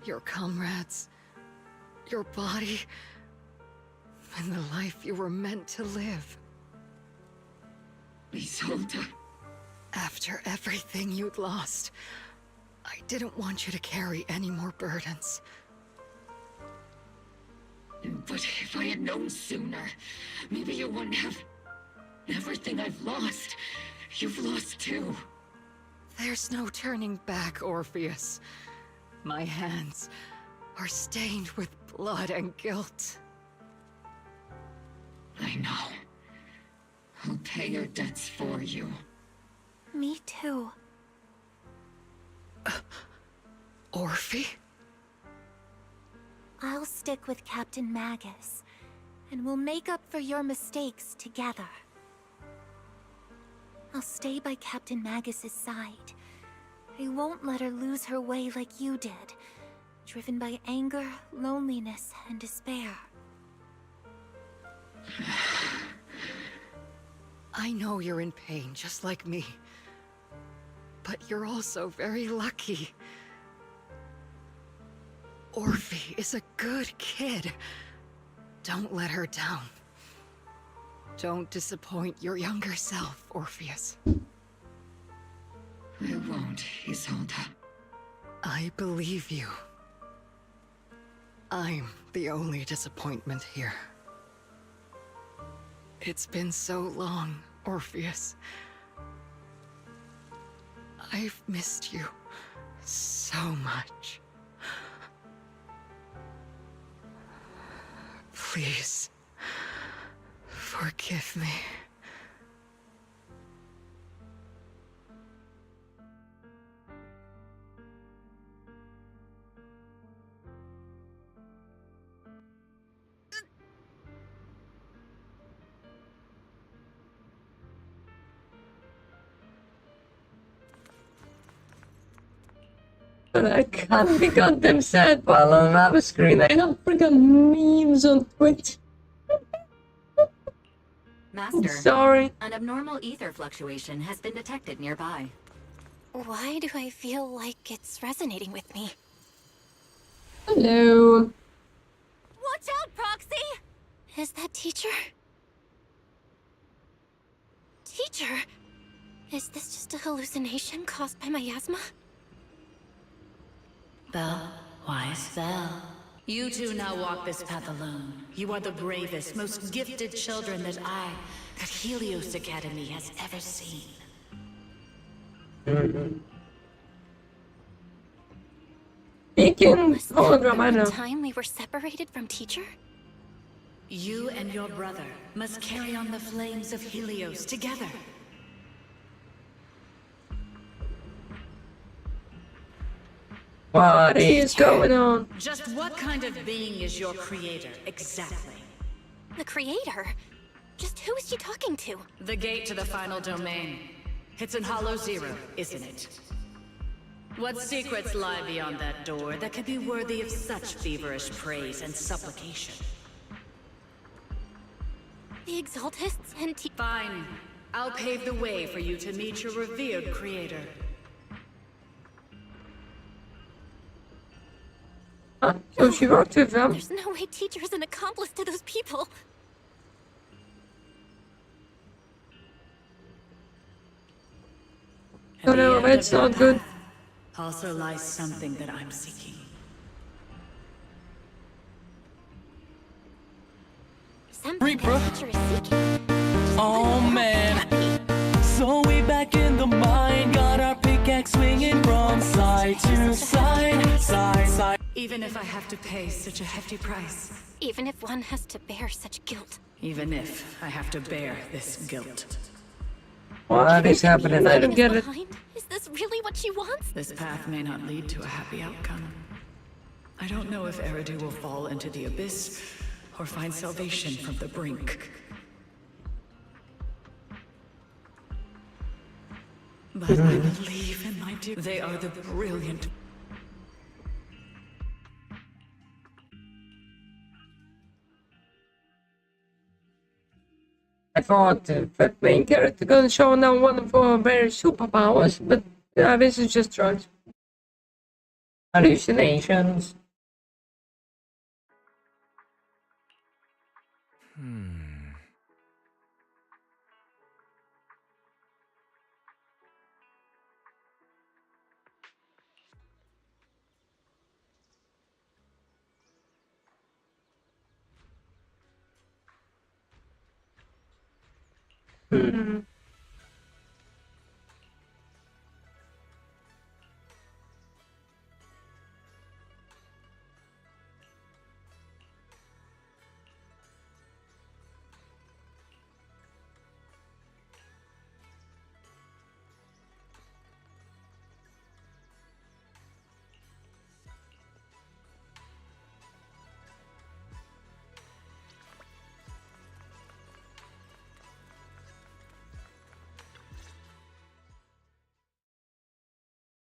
Your comrades, your body, and the life you were meant to live. Isolde. After everything you'd lost, I didn't want you to carry any more burdens. But if I had known sooner, maybe you wouldn't have... Everything I've lost, you've lost too. There's no turning back, Orpheus. My hands are stained with blood and guilt. I know. I'll pay your debts for you. Me too. Orphe? I'll stick with Captain Magus, and we'll make up for your mistakes together. I'll stay by Captain Magus's side. I won't let her lose her way like you did, driven by anger, loneliness, and despair. I know you're in pain, just like me. But you're also very lucky. Orphe is a good kid. Don't let her down. Don't disappoint your younger self, Orpheus. I won't, Isolde. I believe you. I'm the only disappointment here. It's been so long, Orpheus. I've missed you so much. Please, forgive me. But I can't be goddamn sad while on another screen. I have freaking memes on Twitch. Master, sorry. An abnormal ether fluctuation has been detected nearby. Why do I feel like it's resonating with me? Hello. Watch out, Proxy! Is that teacher? Teacher? Is this just a hallucination caused by miasma? Belle, wise Belle. You two now walk this path alone. You are the bravest, most gifted children that Helios Academy has ever seen. Speaking Was that the time we were separated from teacher? You and your brother must carry on the flames of Helios together. What is going on? Just what kind of being is your creator, exactly? The creator? Just who is she talking to? The gate to the final domain. It's in Hollow Zero, isn't it? What secrets lie beyond that door that could be worthy of such feverish praise and supplication? The Exaltists and Fine. I'll pave the way for you to meet your revered creator. So she worked with them. There's no way teacher is an accomplice to those people. At No, the no, end that's of that not good. path also lies something that I'm seeking. Reaper. Oh man. So we back in the mine, got our pickaxe swinging from side to side, side. Even if I have to pay such a hefty price. Even if one has to bear such guilt. Even if I have to bear this guilt. What is happening? I don't get it. Is this really what she wants? This path may not lead to a happy outcome. I don't know if Eridu will fall into the abyss or find salvation from the brink. But I believe in my dear. They are the brilliant. I thought that main character gonna show now one of her very superpowers, but this is just drugs. Hallucinations.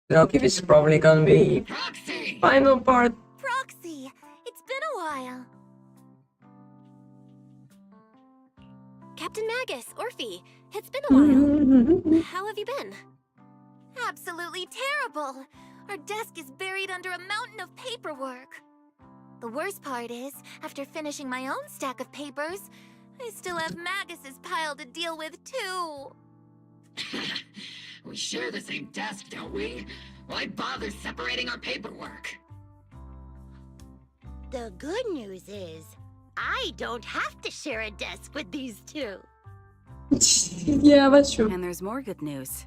Okay, this is probably gonna be final part. Proxy, it's been a while. Captain Magus, Orphe, it's been a while. How have you been? Absolutely terrible. Our desk is buried under a mountain of paperwork. The worst part is, after finishing my own stack of papers, I still have Magus's pile to deal with too. We share the same desk, don't we? Why bother separating our paperwork? The good news is, I don't have to share a desk with these two. Yeah, that's true. And there's more good news.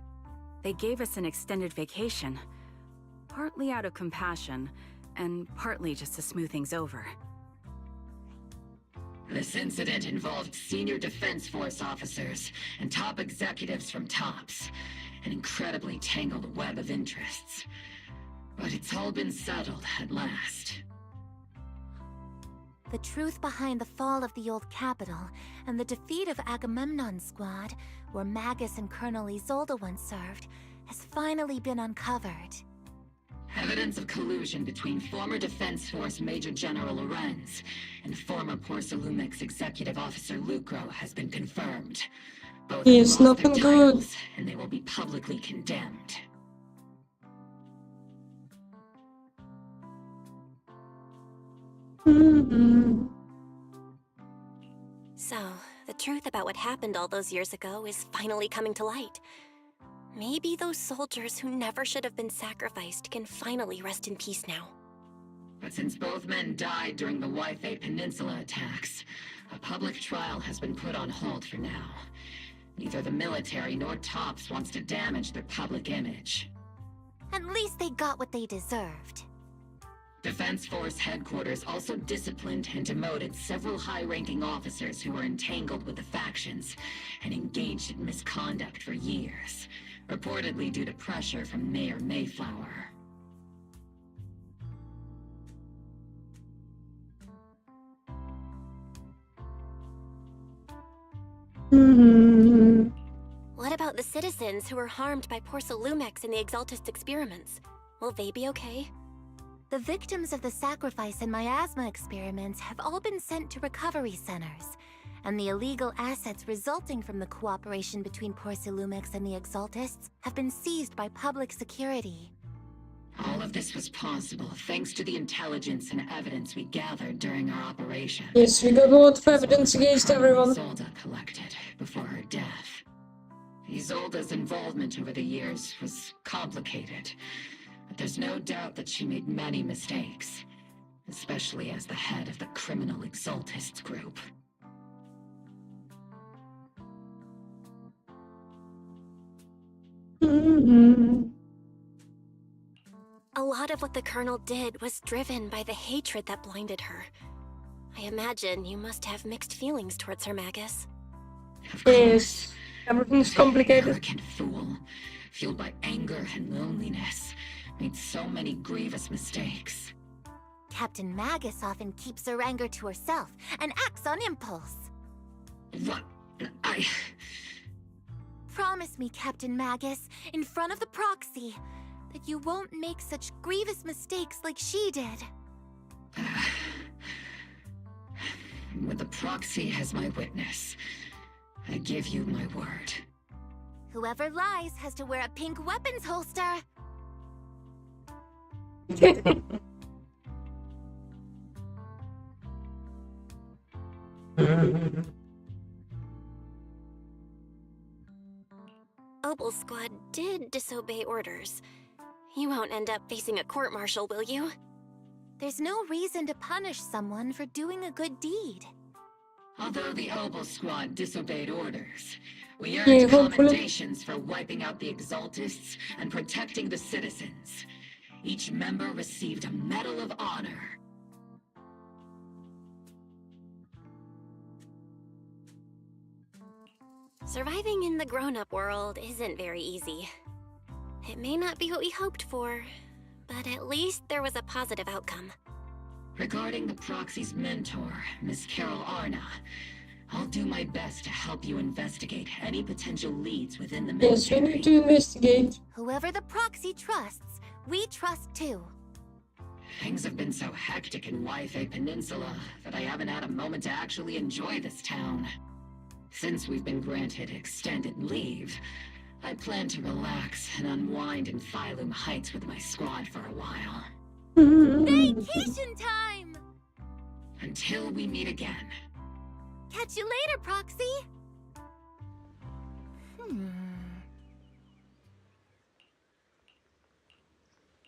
They gave us an extended vacation. Partly out of compassion, and partly just to smooth things over. This incident involved senior Defense Force officers and top executives from TOPS. An incredibly tangled web of interests. But it's all been settled at last. The truth behind the fall of the old capital and the defeat of Agamemnon's squad, where Magus and Colonel Isolde once served, has finally been uncovered. Evidence of collusion between former Defense Force Major General Lorenz and former Porcelumex Executive Officer Lucro has been confirmed. Both He have is lost their nothing good. titles, and they will be publicly condemned. So, the truth about what happened all those years ago is finally coming to light. Maybe those soldiers who never should have been sacrificed can finally rest in peace now. But since both men died during the Waifei Peninsula attacks, a public trial has been put on hold for now. Neither the military nor TOPS wants to damage their public image. At least they got what they deserved. Defense Force headquarters also disciplined and demoted several high-ranking officers who were entangled with the factions and engaged in misconduct for years, reportedly due to pressure from Mayor Mayflower. What about the citizens who were harmed by Porcelumex in the Exaltist experiments? Will they be okay? The victims of the sacrifice and miasma experiments have all been sent to recovery centers, and the illegal assets resulting from the cooperation between Porcelumex and the Exaltists have been seized by public security. All of this was possible thanks to the intelligence and evidence we gathered during our operation. Yes, we got a lot of evidence against everyone. Isolde collected before her death. Isolde's involvement over the years was complicated, but there's no doubt that she made many mistakes, especially as the head of the criminal Exaltists group. A lot of what the Colonel did was driven by the hatred that blinded her. I imagine you must have mixed feelings towards her, Magus. Yes, everything's complicated. Arrogant fool, fueled by anger and loneliness, made so many grievous mistakes. Captain Magus often keeps her anger to herself and acts on impulse. What? Promise me, Captain Magus, in front of the proxy, that you won't make such grievous mistakes like she did. With the proxy as my witness, I give you my word. Whoever lies has to wear a pink weapons holster. Obel Squad did disobey orders. You won't end up facing a court-martial, will you? There's no reason to punish someone for doing a good deed. Although the Obel Squad disobeyed orders, we earned commendations for wiping out the Exaltists and protecting the citizens. Each member received a Medal of Honor. Surviving in the grown-up world isn't very easy. It may not be what we hoped for, but at least there was a positive outcome. Regarding the proxy's mentor, Miss Carol Arna, I'll do my best to help you investigate any potential leads within the military. Yes, we need to investigate. Whoever the proxy trusts, we trust too. Things have been so hectic in Waifei Peninsula that I haven't had a moment to actually enjoy this town. Since we've been granted extended leave, I plan to relax and unwind in Phylum Heights with my squad for a while. Vacation time! Until we meet again. Catch you later, Proxy!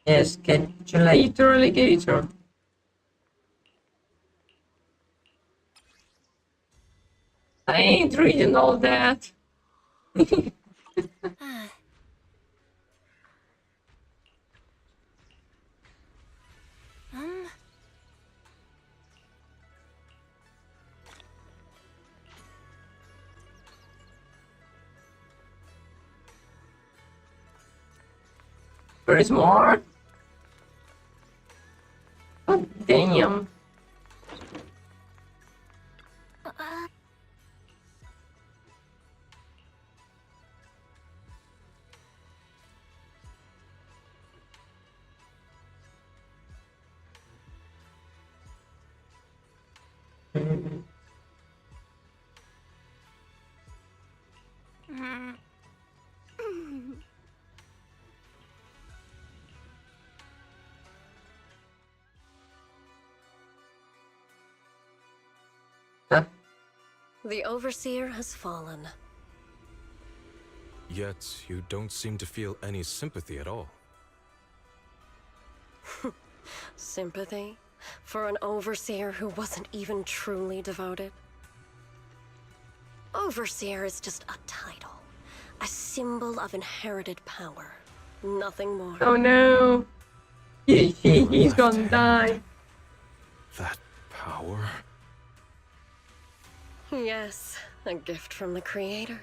Yes, catch you later, alligator. I ain't reading all that. There is more. Oh, damn. The Overseer has fallen. Yet, you don't seem to feel any sympathy at all. Sympathy? For an Overseer who wasn't even truly devoted? Overseer is just a title. A symbol of inherited power. Nothing more. Oh no! He's gonna die. That power? Yes, a gift from the Creator.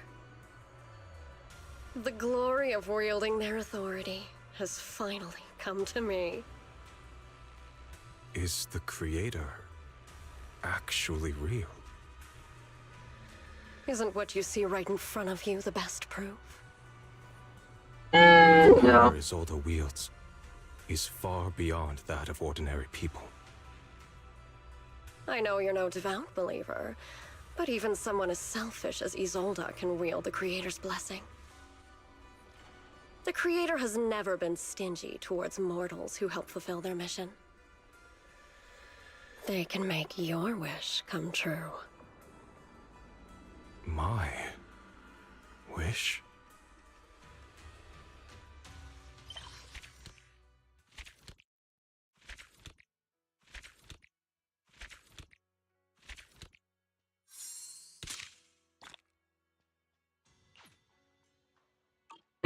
The glory of wielding their authority has finally come to me. Is the Creator actually real? Isn't what you see right in front of you the best proof? The power Isolde wields is far beyond that of ordinary people. I know you're no devout believer, but even someone as selfish as Isolde can wield the Creator's blessing. The Creator has never been stingy towards mortals who help fulfill their mission. They can make your wish come true. My wish?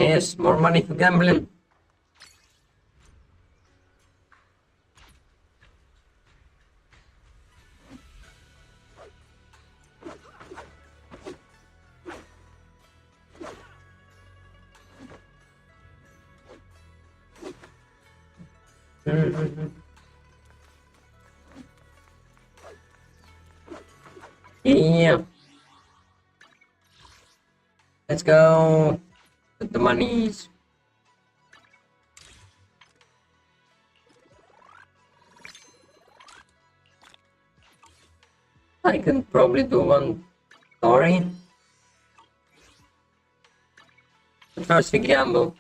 Yes, more money for gambling. Yeah. Let's go. Put the monies. I can probably do one story. But first we gamble.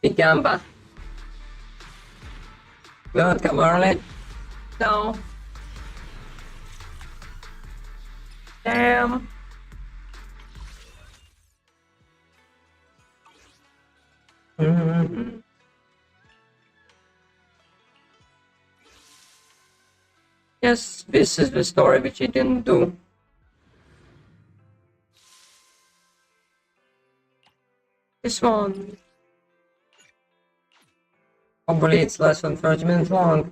We gamble. Good, come early. No. Damn. Yes, this is the story which he didn't do. This one. Hopefully it's less than 30 minutes long.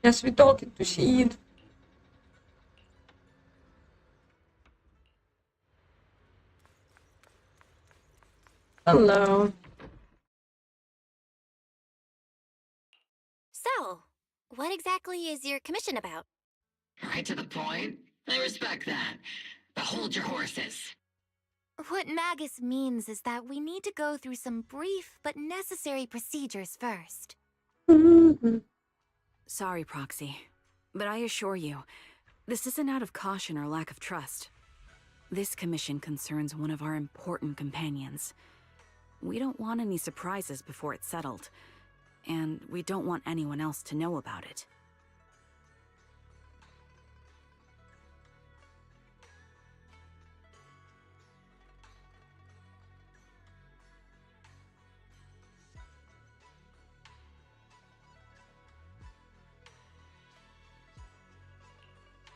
Yes, we're talking to Seed. Hello. So, what exactly is your commission about? Right to the point. I respect that. But hold your horses. What Magus means is that we need to go through some brief but necessary procedures first. Sorry, Proxy, but I assure you, this isn't out of caution or lack of trust. This commission concerns one of our important companions. We don't want any surprises before it's settled, and we don't want anyone else to know about it.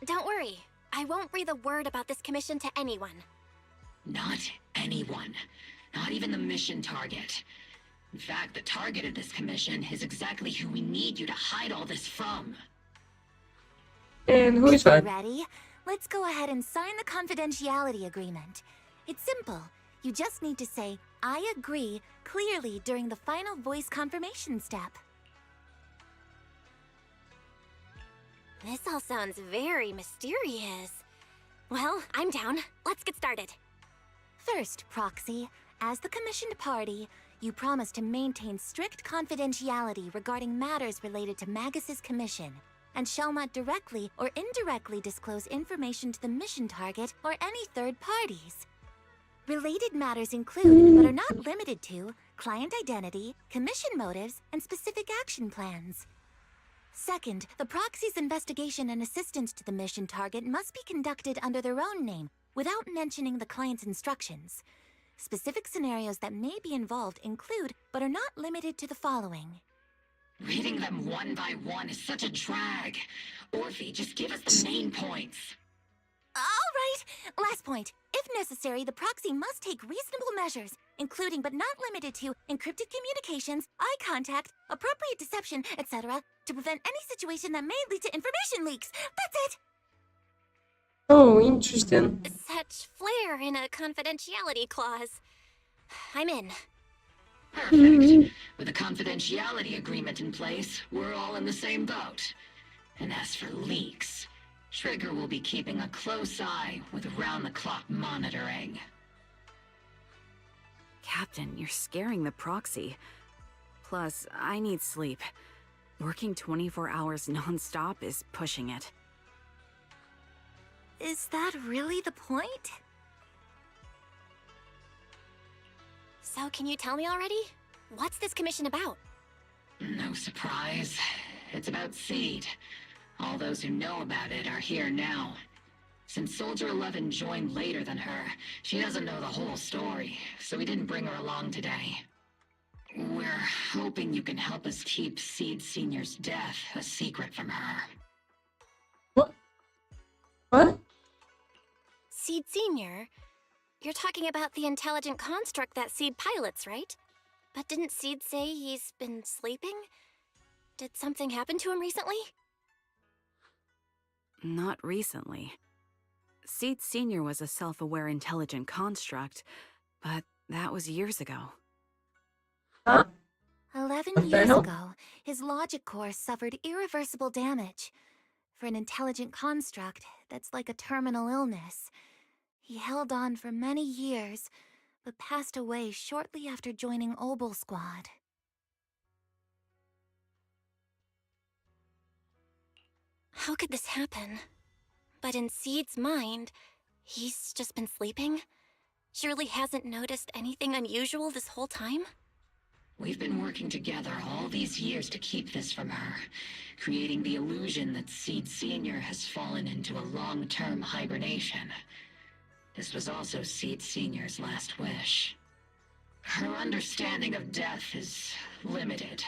Don't worry. I won't breathe a word about this commission to anyone. Not anyone. Not even the mission target. In fact, the target of this commission is exactly who we need you to hide all this from. And who is that? Ready? Let's go ahead and sign the confidentiality agreement. It's simple. You just need to say, I agree, clearly during the final voice confirmation step. This all sounds very mysterious. Well, I'm down. Let's get started. First, Proxy, as the commissioned party, you promise to maintain strict confidentiality regarding matters related to Magus's commission, and shall not directly or indirectly disclose information to the mission target or any third parties. Related matters include, but are not limited to, client identity, commission motives, and specific action plans. Second, the proxy's investigation and assistance to the mission target must be conducted under their own name, without mentioning the client's instructions. Specific scenarios that may be involved include, but are not limited to the following. Reading them one by one is such a drag. Orphe, just give us the main points. All right. Last point. If necessary, the proxy must take reasonable measures, including but not limited to encrypted communications, eye contact, appropriate deception, etc., to prevent any situation that may lead to information leaks. That's it! Oh, interesting. Such flair in a confidentiality clause. I'm in. Perfect. With a confidentiality agreement in place, we're all in the same boat. And as for leaks, Trigger will be keeping a close eye with round-the-clock monitoring. Captain, you're scaring the proxy. Plus, I need sleep. Working 24 hours non-stop is pushing it. Is that really the point? So can you tell me already? What's this commission about? No surprise. It's about Seed. All those who know about it are here now. Since Soldier 11 joined later than her, she doesn't know the whole story, so we didn't bring her along today. We're hoping you can help us keep Seed Senior's death a secret from her. What? Seed Senior? You're talking about the intelligent construct that Seed pilots, right? But didn't Seed say he's been sleeping? Did something happen to him recently? Not recently. Seed Senior was a self-aware intelligent construct, but that was years ago. Huh? 11 What the years hell? ago, his logic core suffered irreversible damage. For an intelligent construct, that's like a terminal illness. He held on for many years, but passed away shortly after joining Obel Squad. How could this happen? But in Seed's mind, he's just been sleeping? Surely hasn't noticed anything unusual this whole time? We've been working together all these years to keep this from her, creating the illusion that Seed Senior has fallen into a long-term hibernation. This was also Seed Senior's last wish. Her understanding of death is limited,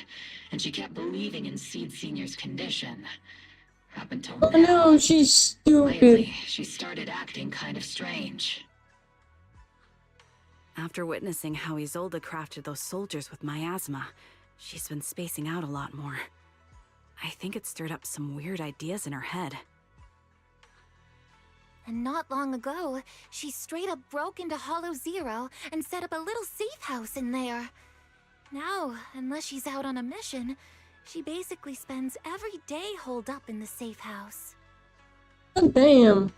and she kept believing in Seed Senior's condition. Up until Oh now. no, she's stupid. Lately, she started acting kind of strange. After witnessing how Isolde crafted those soldiers with miasma, she's been spacing out a lot more. I think it stirred up some weird ideas in her head. And not long ago, she straight up broke into Hollow Zero and set up a little safe house in there. Now, unless she's out on a mission, she basically spends every day holed up in the safe house. God damn.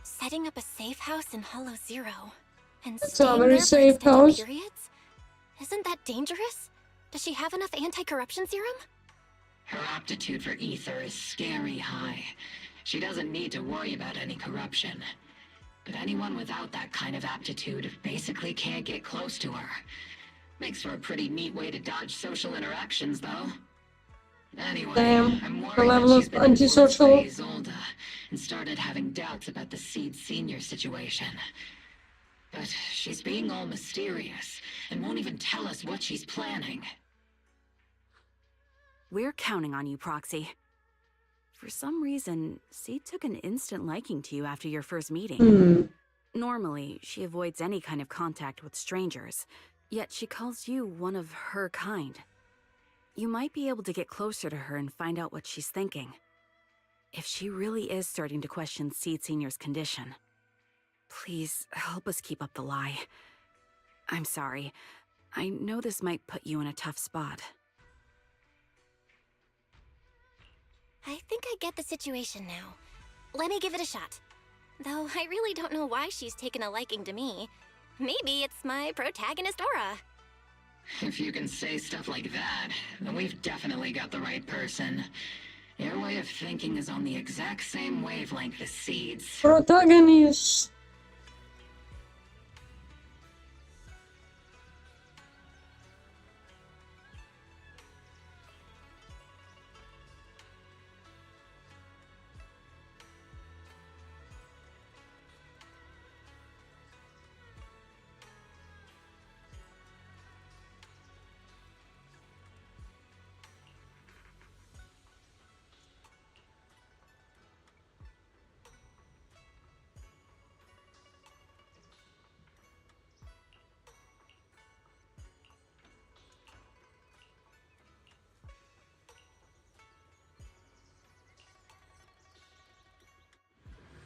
Setting up a safe house in Hollow Zero and That's staying a very there for safe extended house. periods? Isn't that dangerous? Does she have enough anti-corruption serum? Her aptitude for ether is scary high. She doesn't need to worry about any corruption. But anyone without that kind of aptitude basically can't get close to her. Makes for a pretty neat way to dodge social interactions, though. Anyway, Damn, I'm the worried level that of she's been influenced by antisocial. Isolde and started having doubts about the Seed Senior situation. But she's being all mysterious and won't even tell us what she's planning. We're counting on you, Proxy. For some reason, Seed took an instant liking to you after your first meeting. Normally, she avoids any kind of contact with strangers, yet she calls you one of her kind. You might be able to get closer to her and find out what she's thinking. If she really is starting to question Seed Senior's condition, please help us keep up the lie. I'm sorry. I know this might put you in a tough spot. I think I get the situation now. Let me give it a shot. Though I really don't know why she's taken a liking to me. Maybe it's my protagonist aura. If you can say stuff like that, then we've definitely got the right person. Your way of thinking is on the exact same wavelength as Seed's. Protagonist.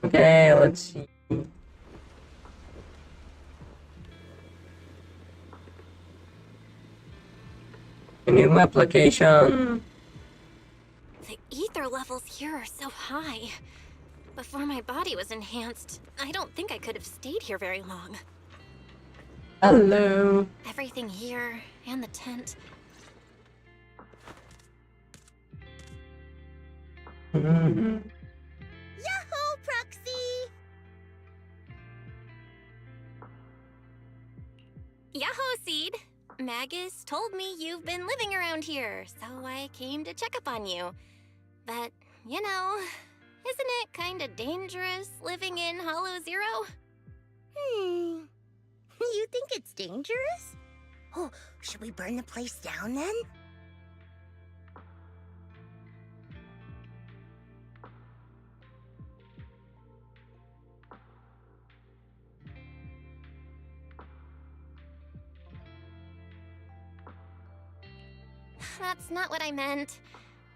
Okay, let's see. New application. The ether levels here are so high. Before my body was enhanced, I don't think I could have stayed here very long. Hello. Everything here, and the tent. Yahoo, Proxy! Yahoo, Seed! Magus told me you've been living around here, so I came to check up on you. But, you know, isn't it kinda dangerous living in Hollow Zero? You think it's dangerous? Oh, should we burn the place down then? That's not what I meant.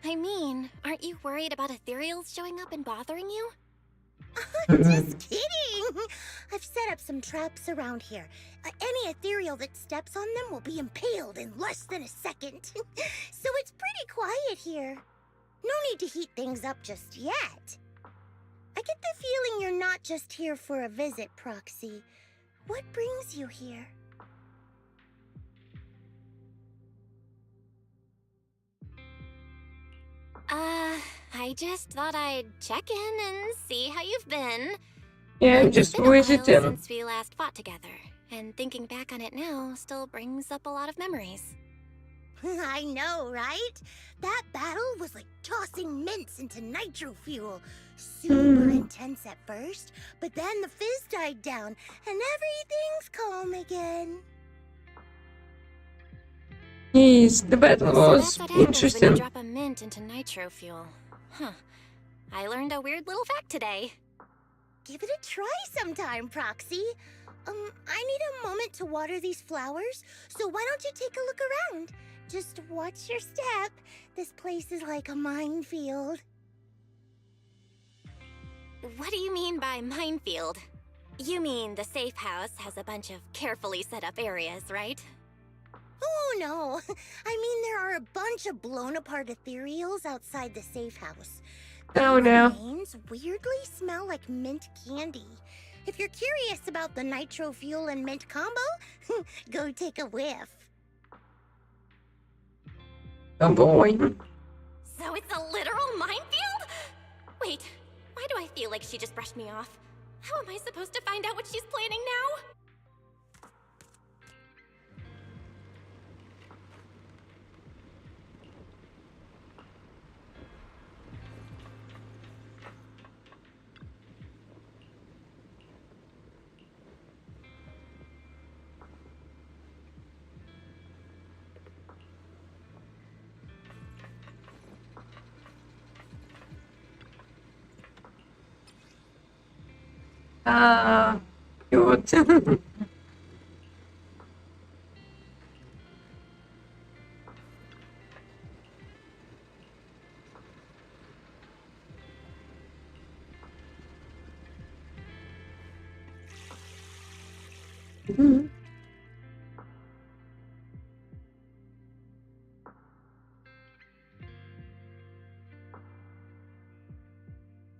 I mean, aren't you worried about ethereals showing up and bothering you? Just kidding! I've set up some traps around here. Any ethereal that steps on them will be impaled in less than a second. So it's pretty quiet here. No need to heat things up just yet. I get the feeling you're not just here for a visit, Proxy. What brings you here? I just thought I'd check in and see how you've been. Yeah, It's just been a while visiting. since we last fought together, and thinking back on it now still brings up a lot of memories. I know, right? That battle was like tossing mints into nitro fuel. Super intense at first, but then the fizz died down, and everything's calm again. Yes, the battle So was that's what happens when you interesting. drop a mint into nitro fuel. Huh. I learned a weird little fact today. Give it a try sometime, Proxy. I need a moment to water these flowers, so why don't you take a look around? Just watch your step. This place is like a minefield. What do you mean by minefield? You mean the safe house has a bunch of carefully set up areas, right? Oh, no. I mean, there are a bunch of blown-apart ethereals outside the safe house. Oh, The no. remains weirdly smell like mint candy. If you're curious about the nitro fuel and mint combo, go take a whiff. Oh boy. So it's a literal minefield? Wait, why do I feel like she just brushed me off? How am I supposed to find out what she's planning now? Cute.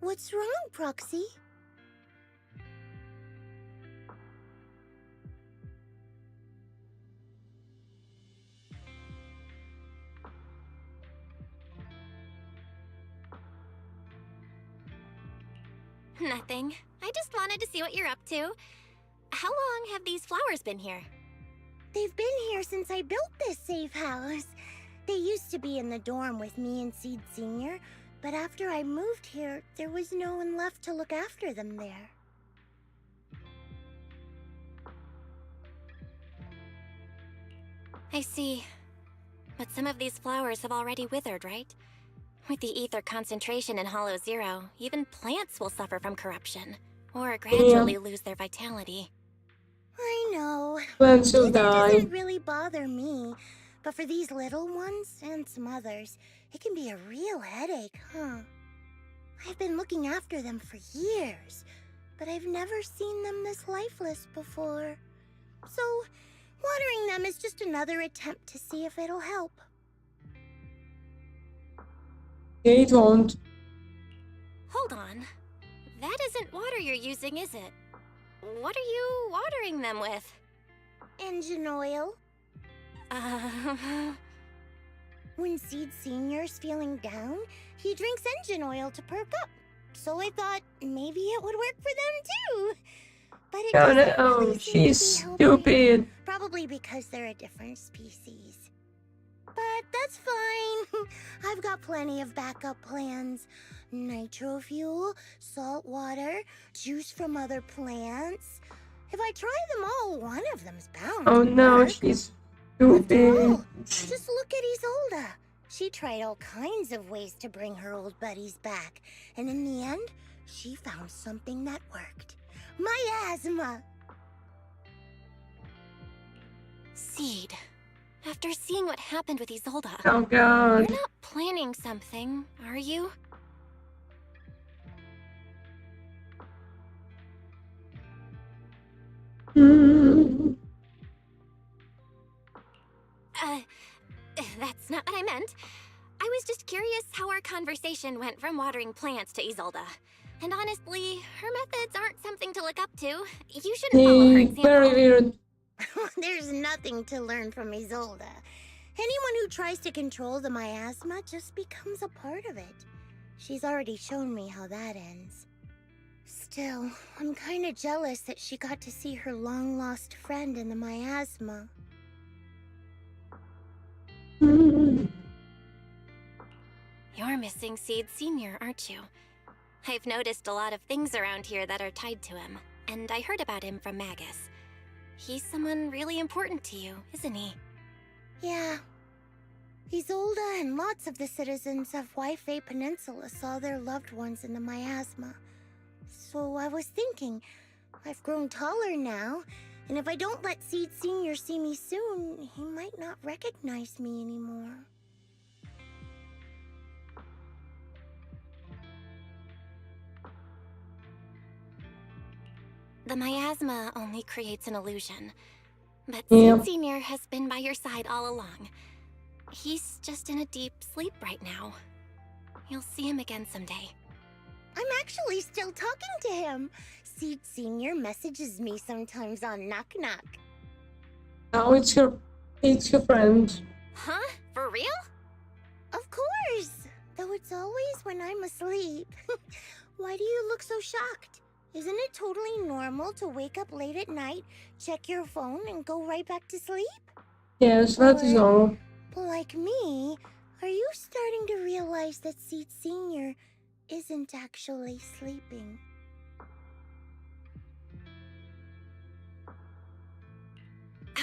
What's wrong, Proxy? Nothing. I just wanted to see what you're up to. How long have these flowers been here? They've been here since I built this safe house. They used to be in the dorm with me and Seed Sr., but after I moved here, there was no one left to look after them there. I see. But some of these flowers have already withered, right? With the ether concentration in Hollow Zero, even plants will suffer from corruption, or gradually lose their vitality. I know. Plants will It die. doesn't really bother me, but for these little ones and some others, it can be a real headache, huh? I've been looking after them for years, but I've never seen them this lifeless before. So, watering them is just another attempt to see if it'll help. They don't. Hold on. That isn't water you're using, is it? What are you watering them with? Engine oil. When Seed Senior's feeling down, he drinks engine oil to perk up. So I thought maybe it would work for them too. But it God, doesn't oh, really seem she's to be helping. stupid. Probably because they're a different species. But that's fine. I've got plenty of backup plans. Nitro fuel, salt water, juice from other plants. If I try them all, one of them's bound Oh to no, work. she's After stupid. all, just look at Isolde. She tried all kinds of ways to bring her old buddies back, and in the end, she found something that worked. Miasma! Seed, after seeing what happened with Isolde, Oh god. you're not planning something, are you? Hmm. That's not what I meant. I was just curious how our conversation went from watering plants to Isolde. And honestly, her methods aren't something to look up to. You shouldn't follow her example. Very weird. There's nothing to learn from Isolde. Anyone who tries to control the miasma just becomes a part of it. She's already shown me how that ends. Still, I'm kinda jealous that she got to see her long-lost friend in the miasma. You're missing Seed Senior, aren't you? I've noticed a lot of things around here that are tied to him, and I heard about him from Magus. He's someone really important to you, isn't he? Yeah. Isolde and lots of the citizens of Waifei Peninsula saw their loved ones in the miasma. So I was thinking, I've grown taller now, and if I don't let Seed Senior see me soon, he might not recognize me anymore. The miasma only creates an illusion. But Yeah. Seed Senior has been by your side all along. He's just in a deep sleep right now. You'll see him again someday. I'm actually still talking to him. Seed Senior messages me sometimes on Knock Knock. Now it's your friend. Huh? For real? Of course! Though it's always when I'm asleep. Why do you look so shocked? Isn't it totally normal to wake up late at night, check your phone, and go right back to sleep? Yes, that is all. Like me, are you starting to realize that Seed Senior isn't actually sleeping?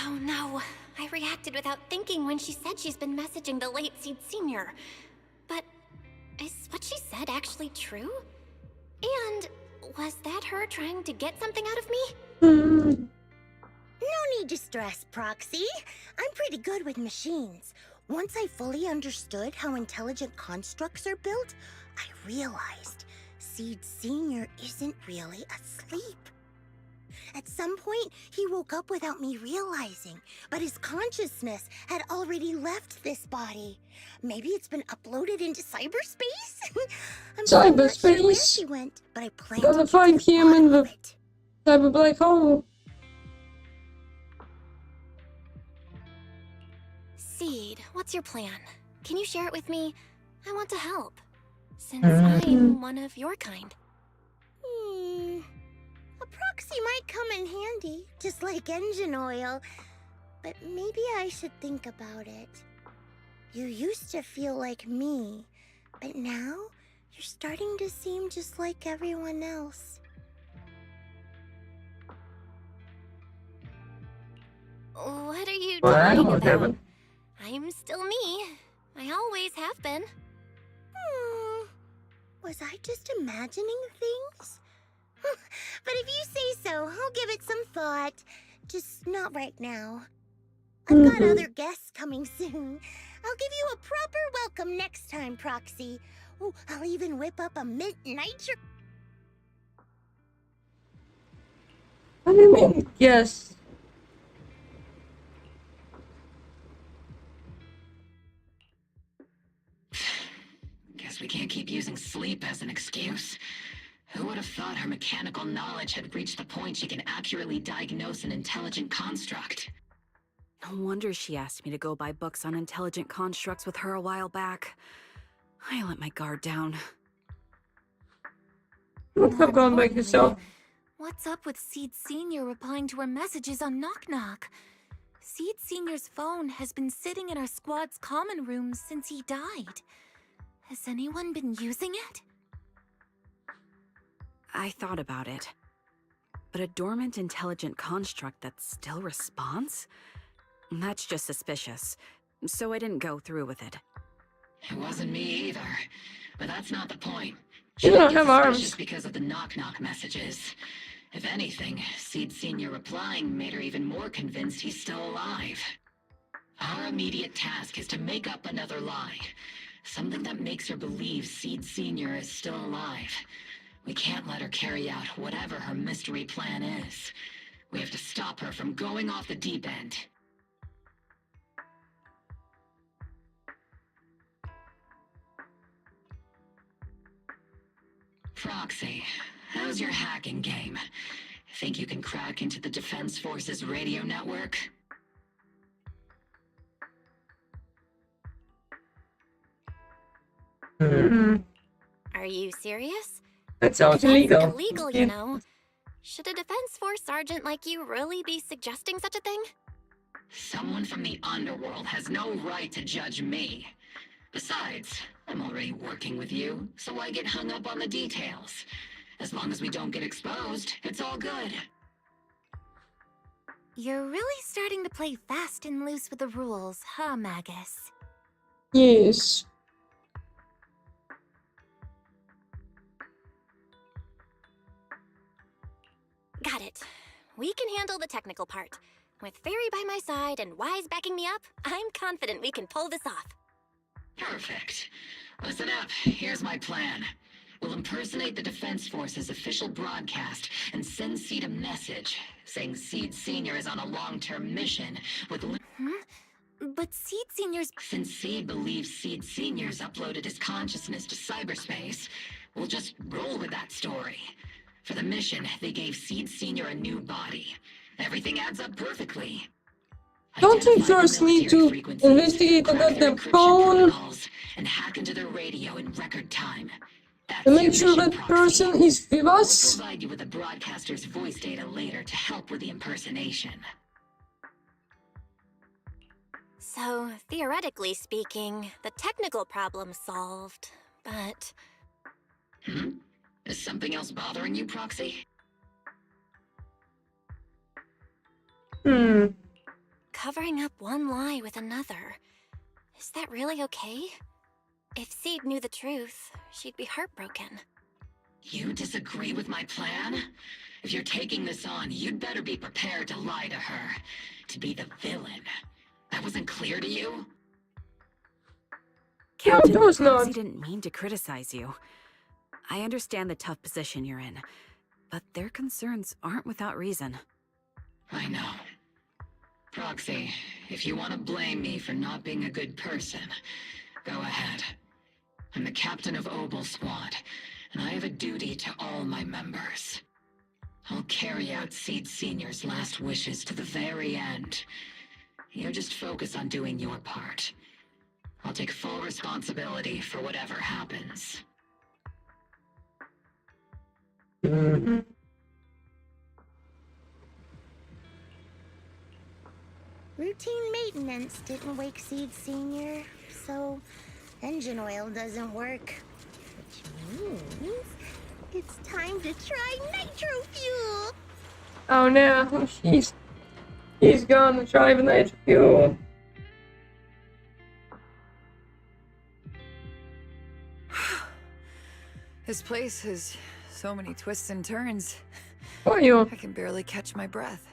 Oh no, I reacted without thinking when she said she's been messaging the late Seed Senior. But is what she said actually true? And was that her trying to get something out of me? No need to stress, Proxy. I'm pretty good with machines. Once I fully understood how intelligent constructs are built, I realized Seed Senior isn't really asleep. At some point, he woke up without me realizing, but his consciousness had already left this body. Maybe it's been uploaded into cyberspace? I'm still not sure where Cyberspace? he went, but I plan Gotta to find him in the cyber black hole. Seed, what's your plan? Can you share it with me? I want to help. Since I'm one of your kind. A proxy might come in handy, just like engine oil. But maybe I should think about it. You used to feel like me, but now you're starting to seem just like everyone else. What are you Well, I talking don't about? have it. I'm still me. I always have been. Was I just imagining things? But if you say so, I'll give it some thought. Just not right now. I've got other guests coming soon. I'll give you a proper welcome next time, Proxy. Oh, I'll even whip up a mint nitro. What do you mean? Yes. Guess we can't keep using sleep as an excuse. Who would have thought her mechanical knowledge had reached the point she can accurately diagnose an intelligent construct? No wonder she asked me to go buy books on intelligent constructs with her a while back. I let my guard down. Would have gone back yourself. What's up with Seed Sr. replying to our messages on Knock Knock? Seed Sr.'s phone has been sitting in our squad's common room since he died. Has anyone been using it? I thought about it. But a dormant intelligent construct that still responds? That's just suspicious. So I didn't go through with it. It wasn't me either. But that's not the point. You don't She have gets arms. suspicious because of the knock-knock messages. If anything, Seed Sr. replying made her even more convinced he's still alive. Our immediate task is to make up another lie. Something that makes her believe Seed Sr. is still alive. We can't let her carry out whatever her mystery plan is. We have to stop her from going off the deep end. Proxy, how's your hacking game? Think you can crack into the Defense Forces radio network? Are you serious? That sounds That's illegal. illegal, you know. Should a Defense Force sergeant like you really be suggesting such a thing? Someone from the underworld has no right to judge me. Besides, I'm already working with you, so why get hung up on the details? As long as we don't get exposed, it's all good. You're really starting to play fast and loose with the rules, huh, Magus? Yes. Got it. We can handle the technical part. With Fairy by my side and Wise backing me up, I'm confident we can pull this off. Perfect. Listen up, here's my plan. We'll impersonate the Defense Force's official broadcast and send Seed a message saying Seed Sr. is on a long-term mission with... But Seed Sr.'s... Since Seed believes Seed Sr.'s uploaded his consciousness to cyberspace, we'll just roll with that story. For the mission, they gave Seed Sr. a new body. Everything adds up perfectly. Don't we first need to investigate the goddamn phone And hack into their radio in record time. to make sure that person is with I'll us? provide you with the broadcaster's voice data later to help with the impersonation. So, theoretically speaking, the technical problem's solved, but... Is something else bothering you, Proxy? Covering up one lie with another. Is that really okay? If Seed knew the truth, she'd be heartbroken. You disagree with my plan? If you're taking this on, you'd better be prepared to lie to her. To be the villain. That wasn't clear to you? Captain, No, of course not. Proxy didn't mean to criticize you. I understand the tough position you're in, but their concerns aren't without reason. I know. Proxy, if you want to blame me for not being a good person, go ahead. I'm the captain of Obel Squad, and I have a duty to all my members. I'll carry out Seed Sr.'s last wishes to the very end. You just focus on doing your part. I'll take full responsibility for whatever happens. Routine maintenance didn't wake Seed Sr., so engine oil doesn't work. Which means it's time to try nitro fuel! Oh no, he's gonna drive nitro fuel. This place has so many twists and turns. Who are you? I can barely catch my breath.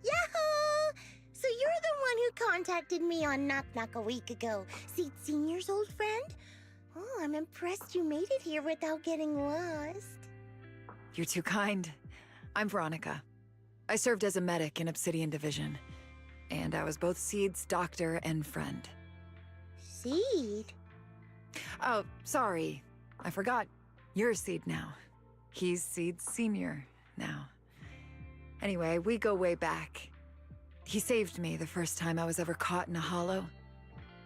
Yahoo! So you're the one who contacted me on Knock Knock a week ago, Seed Sr.'s old friend? Oh, I'm impressed you made it here without getting lost. You're too kind. I'm Veronica. I served as a medic in Obsidian Division. And I was both Seed's doctor and friend. Seed? Oh, sorry. I forgot. You're Seed now. He's Seed Sr. now. Anyway, we go way back. He saved me the first time I was ever caught in a hollow.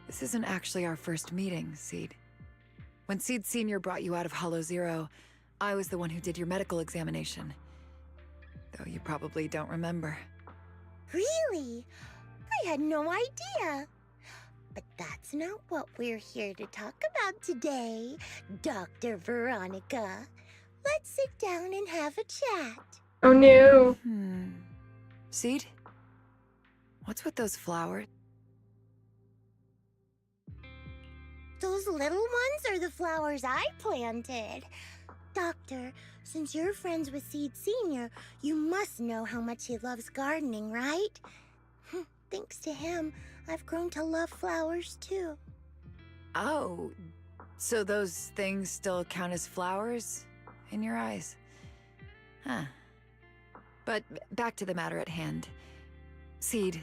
This isn't actually our first meeting, Seed. When Seed Sr. brought you out of Hollow Zero, I was the one who did your medical examination. so you probably don't remember. Really? I had no idea. But that's not what we're here to talk about today, Dr. Veronica. Let's sit down and have a chat. Oh no. Seed? What's with those flowers? Those little ones are the flowers I planted. Doctor, since you're friends with Seed Sr., you must know how much he loves gardening, right? Thanks to him, I've grown to love flowers too. Oh, so those things still count as flowers in your eyes? Huh. But back to the matter at hand. Seed,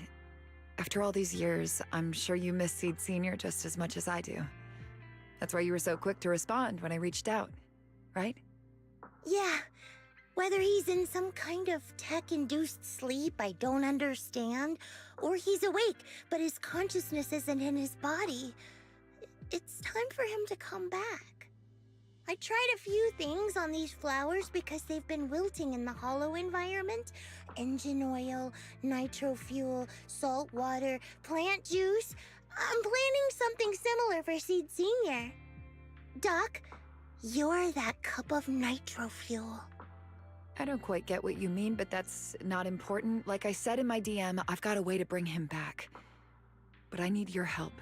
after all these years, I'm sure you miss Seed Sr. just as much as I do. That's why you were so quick to respond when I reached out, right? Yeah. Whether he's in some kind of tech-induced sleep I don't understand, or he's awake, but his consciousness isn't in his body, it's time for him to come back. I tried a few things on these flowers because they've been wilting in the hollow environment. Engine oil, nitro fuel, salt water, plant juice. I'm planning something similar for Seed Sr. Doc, you're that cup of nitro fuel. I don't quite get what you mean, but that's not important. Like I said in my DM, I've got a way to bring him back. But I need your help.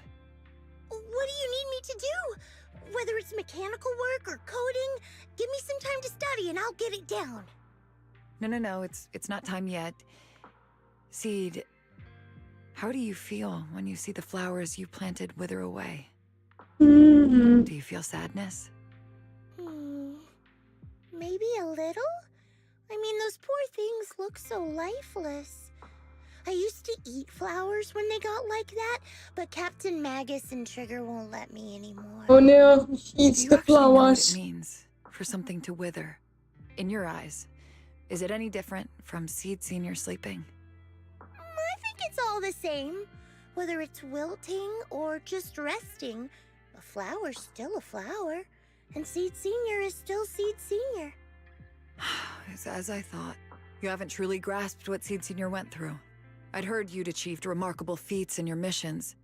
What do you need me to do? Whether it's mechanical work or coding, give me some time to study and I'll get it down. No, it's not time yet. Seed, how do you feel when you see the flowers you planted wither away? Do you feel sadness? Maybe a little? I mean, those poor things look so lifeless. I used to eat flowers when they got like that, but Captain Magus and Trigger won't let me anymore. Oh no, he eats Do the you actually know what flowers. it means for something to wither? In your eyes, is it any different from Seed Sr. sleeping? I think it's all the same. Whether it's wilting or just resting, a flower's still a flower, and Seed Sr. is still Seed Sr. It's as I thought. You haven't truly grasped what Seed Sr. went through. I'd heard you'd achieved remarkable feats in your missions,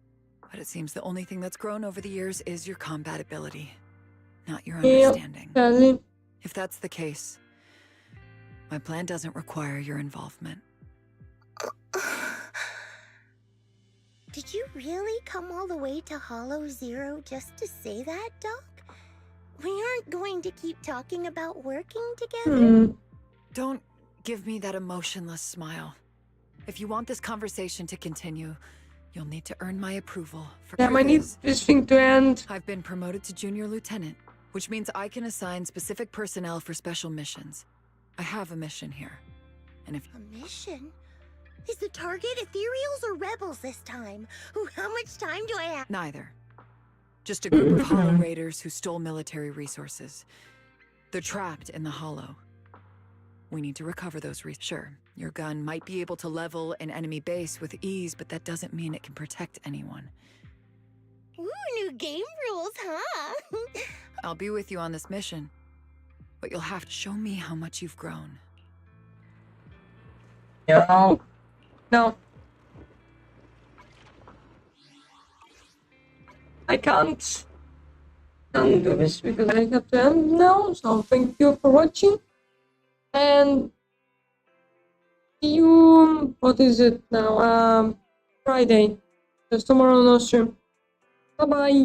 but it seems the only thing that's grown over the years is your combat ability, not your understanding. If that's the case, my plan doesn't require your involvement. Did you really come all the way to Hollow Zero just to say that, Doc? We aren't going to keep talking about working together? Don't give me that emotionless smile. If you want this conversation to continue, you'll need to earn my approval. Damn, I need this thing to end. I've been promoted to junior lieutenant, which means I can assign specific personnel for special missions. I have a mission here, and if A mission? Is the target ethereals or rebels this time? Ooh, how much time do I have? Neither. Just a group of Hollow Raiders who stole military resources. They're trapped in the Hollow. We need to recover those resources. Sure, your gun might be able to level an enemy base with ease, but that doesn't mean it can protect anyone. Ooh, new game rules, huh? I'll be with you on this mission, but you'll have to show me how much you've grown. No. No. I can't do this because I have to end now. So thank you for watching. And see you, what is it now? Friday. Just tomorrow no stream. Bye bye.